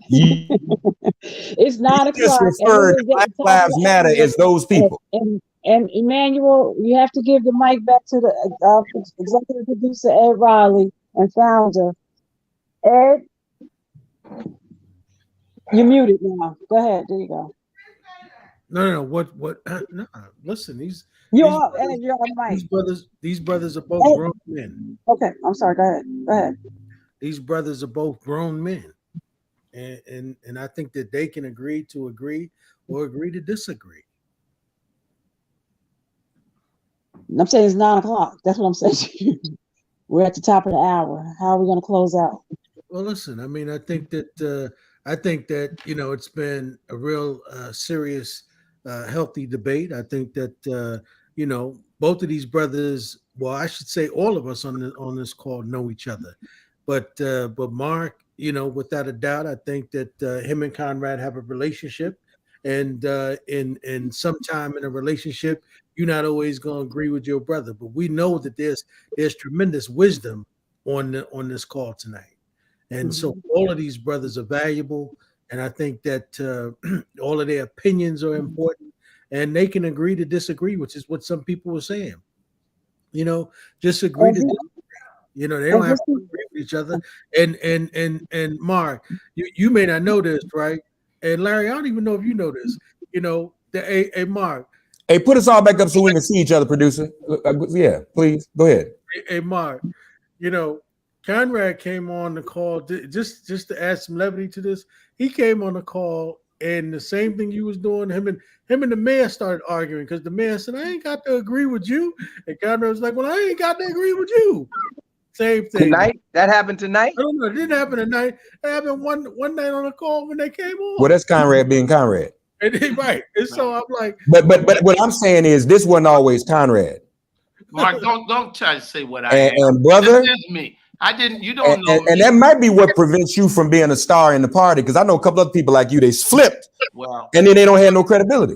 Speaker 2: it's 9
Speaker 4: you just
Speaker 2: o'clock.
Speaker 4: referred to Black Lives Matter as those people.
Speaker 2: And Emmanuel, you have to give the mic back to the executive producer, Ed Riley, and founder. Ed, you're muted now. Go ahead. There you go.
Speaker 1: No. What? No. Listen,
Speaker 2: You're on mic.
Speaker 1: These brothers are both grown men.
Speaker 2: Okay, I'm sorry. Go ahead.
Speaker 1: These brothers are both grown men, and I think that they can agree to agree or agree to disagree.
Speaker 2: I'm saying it's 9 o'clock. That's what I'm saying to you. We're at the top of the hour. How are we going to close out?
Speaker 1: Well, listen. I mean, I think that it's been a real serious, healthy debate. I think that both of these brothers. Well, I should say all of us on this call know each other, but Mark, without a doubt, I think that him and Conrad have a relationship, and in some time in a relationship, you're not always going to agree with your brother, but we know that there's tremendous wisdom on this call tonight. And so all of these brothers are valuable. And I think that all of their opinions are important, and they can agree to disagree, which is what some people were saying. Just agree to disagree. They don't have to agree with each other. And Mark, you may not know this, right? And Larry, I don't even know if you know this. Hey Mark.
Speaker 4: Hey, put us all back up so we can see each other, producer. Yeah, please go ahead.
Speaker 1: Hey Mark, Conrad came on the call just to add some levity to this. He came on the call, and the same thing you was doing. Him and the mayor started arguing because the mayor said, "I ain't got to agree with you," and Conrad was like, "Well, I ain't got to agree with you." Same thing.
Speaker 5: Tonight? That happened tonight?
Speaker 1: I don't know. It didn't happen tonight. It happened one night on the call when they came on.
Speaker 4: Well, that's Conrad being Conrad.
Speaker 1: Right. And so I'm like,
Speaker 4: but what I'm saying is this wasn't always Conrad.
Speaker 6: Mark, don't try to say what I am.
Speaker 4: And brother,
Speaker 6: this is me. I didn't. You don't know.
Speaker 4: And that might be what prevents you from being a star in the party, because I know a couple other people like you. They flipped, and then they don't have no credibility.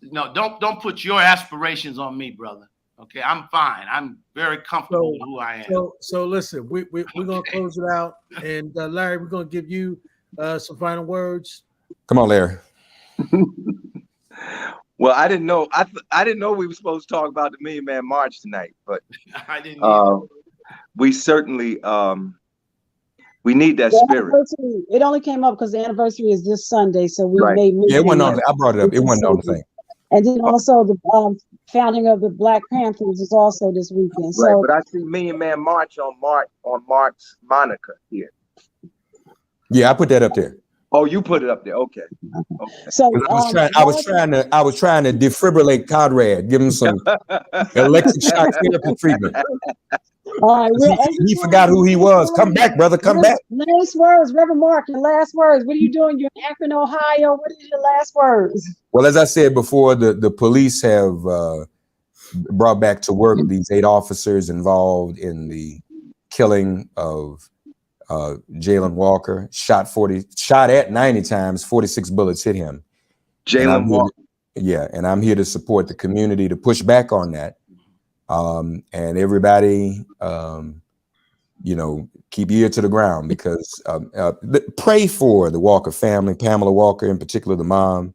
Speaker 6: No, don't put your aspirations on me, brother. Okay, I'm fine. I'm very comfortable with who I am.
Speaker 1: So listen, we're gonna close it out, and Larry, we're gonna give you some final words.
Speaker 4: Come on, Larry.
Speaker 5: Well, I didn't know. I didn't know we were supposed to talk about the Million Man March tonight, but
Speaker 6: I didn't either.
Speaker 5: We certainly we need that spirit.
Speaker 2: It only came up because the anniversary is this Sunday, so we
Speaker 5: Right.
Speaker 2: made.
Speaker 4: Yeah, it wasn't on. I brought it up. It wasn't on the thing.
Speaker 2: And then also the founding of the Black Panthers is also this weekend.
Speaker 5: Right,
Speaker 2: So,
Speaker 5: but I see Million Man March on Mark's moniker here.
Speaker 4: Yeah, I put that up there.
Speaker 5: Oh, you put it up there. Okay.
Speaker 2: So
Speaker 4: I was trying to defibrillate Conrad, give him some electric shock therapy treatment.
Speaker 2: All right,
Speaker 4: he forgot who he was. Come back, brother. Come back.
Speaker 2: Last words, Reverend Mark. Your last words. What are you doing? You're in Akron, Ohio. What is your last words?
Speaker 4: Well, as I said before, the police have brought back to work these 8 officers involved in the killing of Jalen Walker. Shot at 90 times, 46 bullets hit him.
Speaker 5: Jalen Walker.
Speaker 4: Yeah, and I'm here to support the community to push back on that. And everybody, keep your ear to the ground, because pray for the Walker family, Pamela Walker in particular, the mom,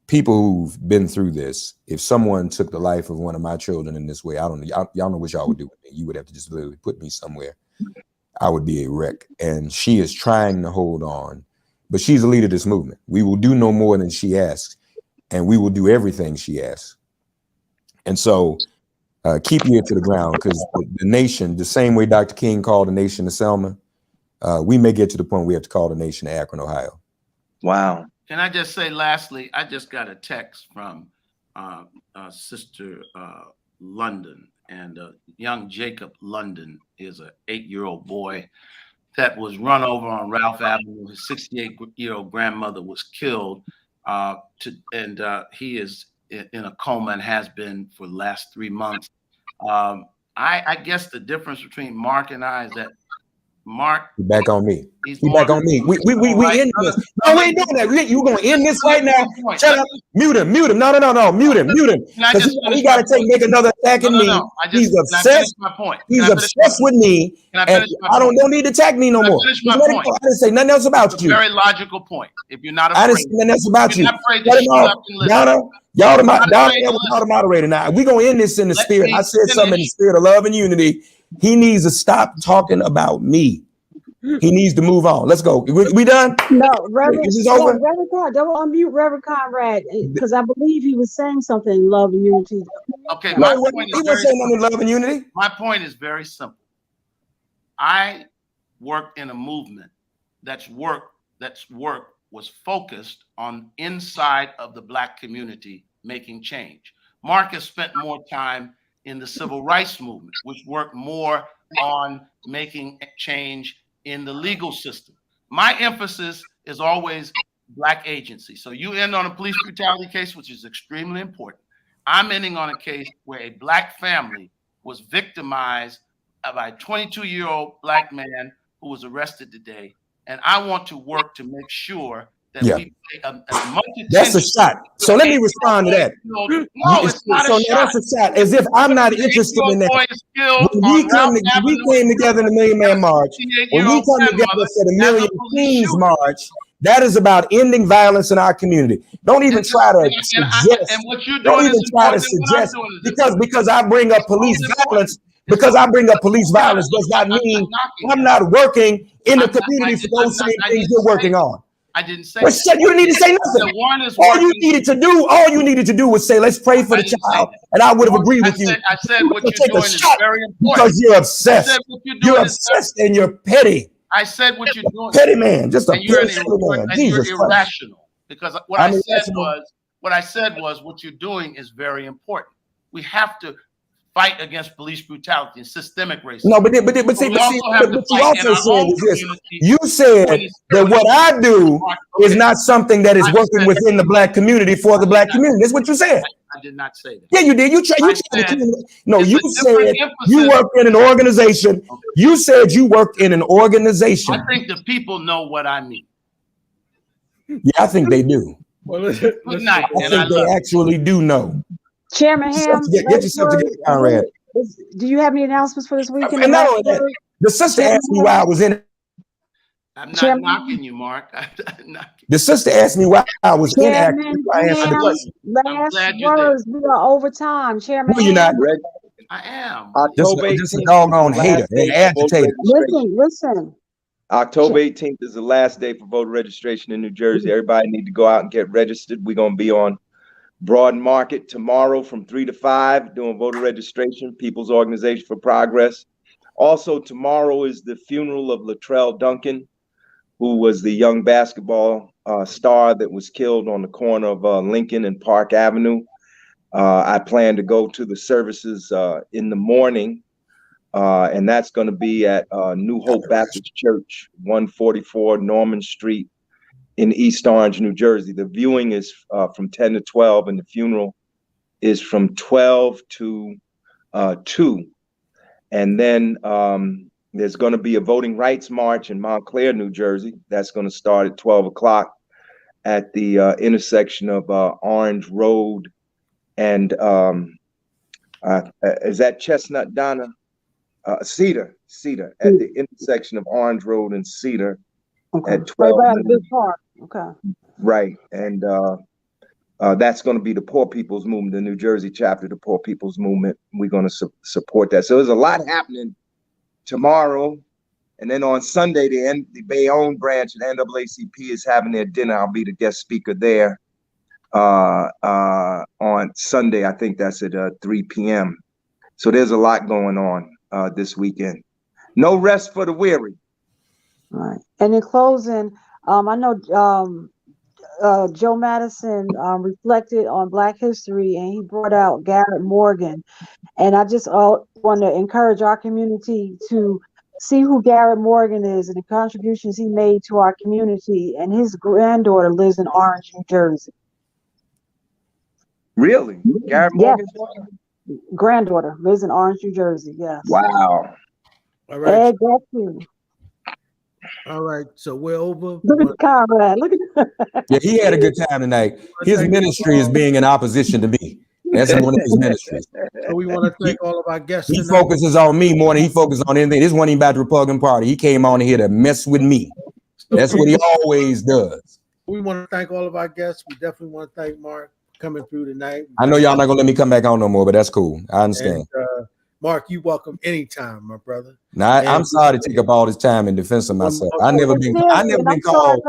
Speaker 4: people who've been through this. If someone took the life of one of my children in this way, I don't know. Y'all know what y'all would do with me. You would have to just literally put me somewhere. I would be a wreck. And she is trying to hold on, but she's the leader of this movement. We will do no more than she asks, and we will do everything she asks. And so keep your ear to the ground, because the nation, the same way Dr. King called the nation to Selma, we may get to the point we have to call the nation to Akron, Ohio.
Speaker 5: Wow.
Speaker 6: Can I just say, lastly, I just got a text from Sister London, and young Jacob London is an 8-year-old boy that was run over on Ralph Avenue. His 68-year-old grandmother was killed, he is in a coma and has been for the last 3 months. I guess the difference between Mark and I is that Mark,
Speaker 4: back on me.
Speaker 6: He's
Speaker 4: back on me. We end this. No, we ain't doing that. You gonna end this right now? Shut up. Mute him. No. Mute him. Because he got to make another attack at me. He's obsessed. He's obsessed with me. And I don't need to attack me no more. I didn't say nothing else about you.
Speaker 6: Very logical point. If you're not afraid,
Speaker 4: I didn't say nothing else about you. Donna, y'all the moderator now. We gonna end this in the spirit. I said something in the spirit of love and unity. He needs to stop talking about me. He needs to move on. Let's go. We done?
Speaker 2: No, Reverend.
Speaker 4: This is over.
Speaker 2: Reverend Conrad, don't unmute Reverend Conrad because I believe he was saying something in love and unity.
Speaker 6: Okay,
Speaker 4: he was saying nothing in love and unity.
Speaker 6: My point is very simple. I worked in a movement that's work was focused on inside of the Black community making change. Mark has spent more time in the civil rights movement, which worked more on making change in the legal system. My emphasis is always Black agency. So you end on a police brutality case, which is extremely important. I'm ending on a case where a Black family was victimized by a 22-year-old Black man who was arrested today. And I want to work to make sure that we pay as much attention.
Speaker 4: That's a shot. So let me respond to that.
Speaker 6: No, it's not a shot.
Speaker 4: That's a shot. As if I'm not interested in that. When we came together in the Million Man March, when we come together for the Million Kings March, that is about ending violence in our community. Don't even try to suggest. Don't even try to suggest because I bring up police violence. Because I bring up police violence does not mean I'm not working in the community for those same things you're working on.
Speaker 6: I didn't say
Speaker 4: that. You didn't need to say nothing. All you needed to do was say, let's pray for the child. And I would have agreed with you.
Speaker 6: I said what you're doing is very important.
Speaker 4: Because you're obsessed. You're obsessed and you're petty.
Speaker 6: I said what you're doing.
Speaker 4: Petty man, just a petty man.
Speaker 6: Jesus Christ. Irrational. Because what I said was what you're doing is very important. We have to fight against police brutality and systemic racism.
Speaker 4: No, but you also said this. You said that what I do is not something that is working within the Black community for the Black community. That's what you said.
Speaker 6: I did not say that.
Speaker 4: Yeah, you did. You said you worked in an organization. You said you worked in an organization.
Speaker 6: I think the people know what I mean.
Speaker 4: Yeah, I think they do.
Speaker 6: Good night.
Speaker 4: I think they actually do know.
Speaker 2: Chairman Hamm,
Speaker 4: get yourself together, Conrad.
Speaker 2: Do you have any announcements for this weekend?
Speaker 4: The sister asked me why I was in it.
Speaker 6: I'm not knocking you, Mark.
Speaker 4: The sister asked me why I was inactive.
Speaker 2: Last words. We are over time, Chairman.
Speaker 4: No, you're not.
Speaker 6: I am.
Speaker 4: Just a doggone hater and agitator.
Speaker 2: Listen.
Speaker 5: October 18th is the last day for voter registration in New Jersey. Everybody need to go out and get registered. We're going to be on Broad Market tomorrow from 3 to 5 doing voter registration, People's Organization for Progress. Also, tomorrow is the funeral of Latrell Duncan, who was the young basketball star that was killed on the corner of Lincoln and Park Avenue. I plan to go to the services in the morning, and that's going to be at New Hope Baptist Church, 144 Norman Street, in East Orange, New Jersey. The viewing is from 10 to 12, and the funeral is from 12 to 2. And then there's going to be a voting rights march in Montclair, New Jersey. That's going to start at 12 o'clock at the intersection of Orange Road and is that Chestnut, Donna? Cedar, at the intersection of Orange Road and Cedar.
Speaker 2: Okay.
Speaker 5: At 12.
Speaker 2: Okay.
Speaker 5: Right. And that's going to be the Poor People's Movement, the New Jersey chapter of the Poor People's Movement. We're going to support that. So there's a lot happening tomorrow. And then on Sunday, the Bayonne branch at NAACP is having their dinner. I'll be the guest speaker there on Sunday. I think that's at 3 p.m. So there's a lot going on this weekend. No rest for the weary.
Speaker 2: All right. And in closing, I know Joe Madison reflected on Black history, and he brought out Garrett Morgan. And I just want to encourage our community to see who Garrett Morgan is and the contributions he made to our community. And his granddaughter lives in Orange, New Jersey.
Speaker 5: Really? Garrett Morgan?
Speaker 2: Granddaughter lives in Orange, New Jersey. Yes.
Speaker 5: Wow.
Speaker 1: All right.
Speaker 2: Exactly.
Speaker 1: All right. So we're over.
Speaker 2: Look at Conrad. Look at
Speaker 4: Yeah, he had a good time tonight. His ministry is being in opposition to me. That's one of his ministries.
Speaker 1: So we want to thank all of our guests.
Speaker 4: He
Speaker 1: tonight.
Speaker 4: focuses on me more than he focuses on anything. This wasn't even about the Republican Party. He came on here to mess with me. That's what he always does.
Speaker 1: We want to thank all of our guests. We definitely want to thank Mark for coming through tonight.
Speaker 4: I know y'all not gonna let me come back on no more, but that's cool. I understand.
Speaker 1: And, Mark, you welcome anytime, my brother.
Speaker 4: Now I'm sorry to take up all this time in defense of myself. I never been called.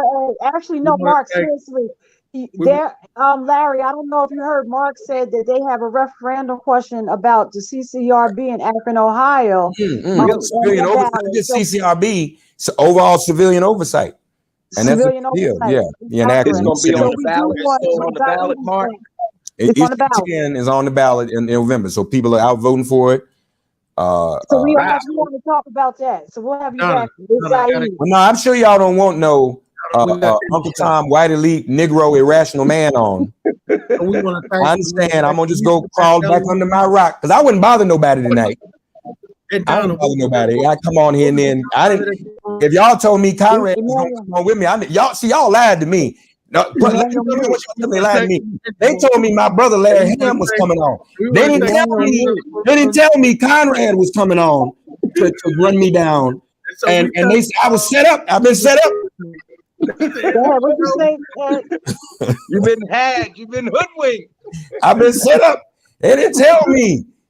Speaker 2: Actually, no, Mark, seriously. Larry, I don't know if you heard Mark said that they have a referendum question about the CCRB in Akron, Ohio.
Speaker 4: Civilian oversight. Just CCRB, so overall civilian oversight. And
Speaker 2: civilian
Speaker 4: that's the deal.
Speaker 2: oversight.
Speaker 4: Yeah. And Akron.
Speaker 5: It's gonna be on the ballot. It's on the ballot, Mark.
Speaker 2: It's on the ballot.
Speaker 4: 10 is on the ballot in November, so people are out voting for it.
Speaker 2: So we want to talk about that. So we'll have you back.
Speaker 4: Well, no, I'm sure y'all don't want no Uncle Tom, White Elite, Negro, irrational man on. I understand. I'm gonna just go crawl back under my rock because I wouldn't bother nobody tonight. I wouldn't bother nobody. I come on here and then I didn't. If y'all told me Conrad was gonna come on with me, y'all lied to me. No, but let me tell you what they lied to me. They told me my brother Larry Hamm was coming on. They didn't tell me Conrad was coming on to run me down. And they said I was set up. I've been set up.
Speaker 2: What you say?
Speaker 5: You've been had. You've been hoodwinked.
Speaker 4: I've been set up. They didn't tell me.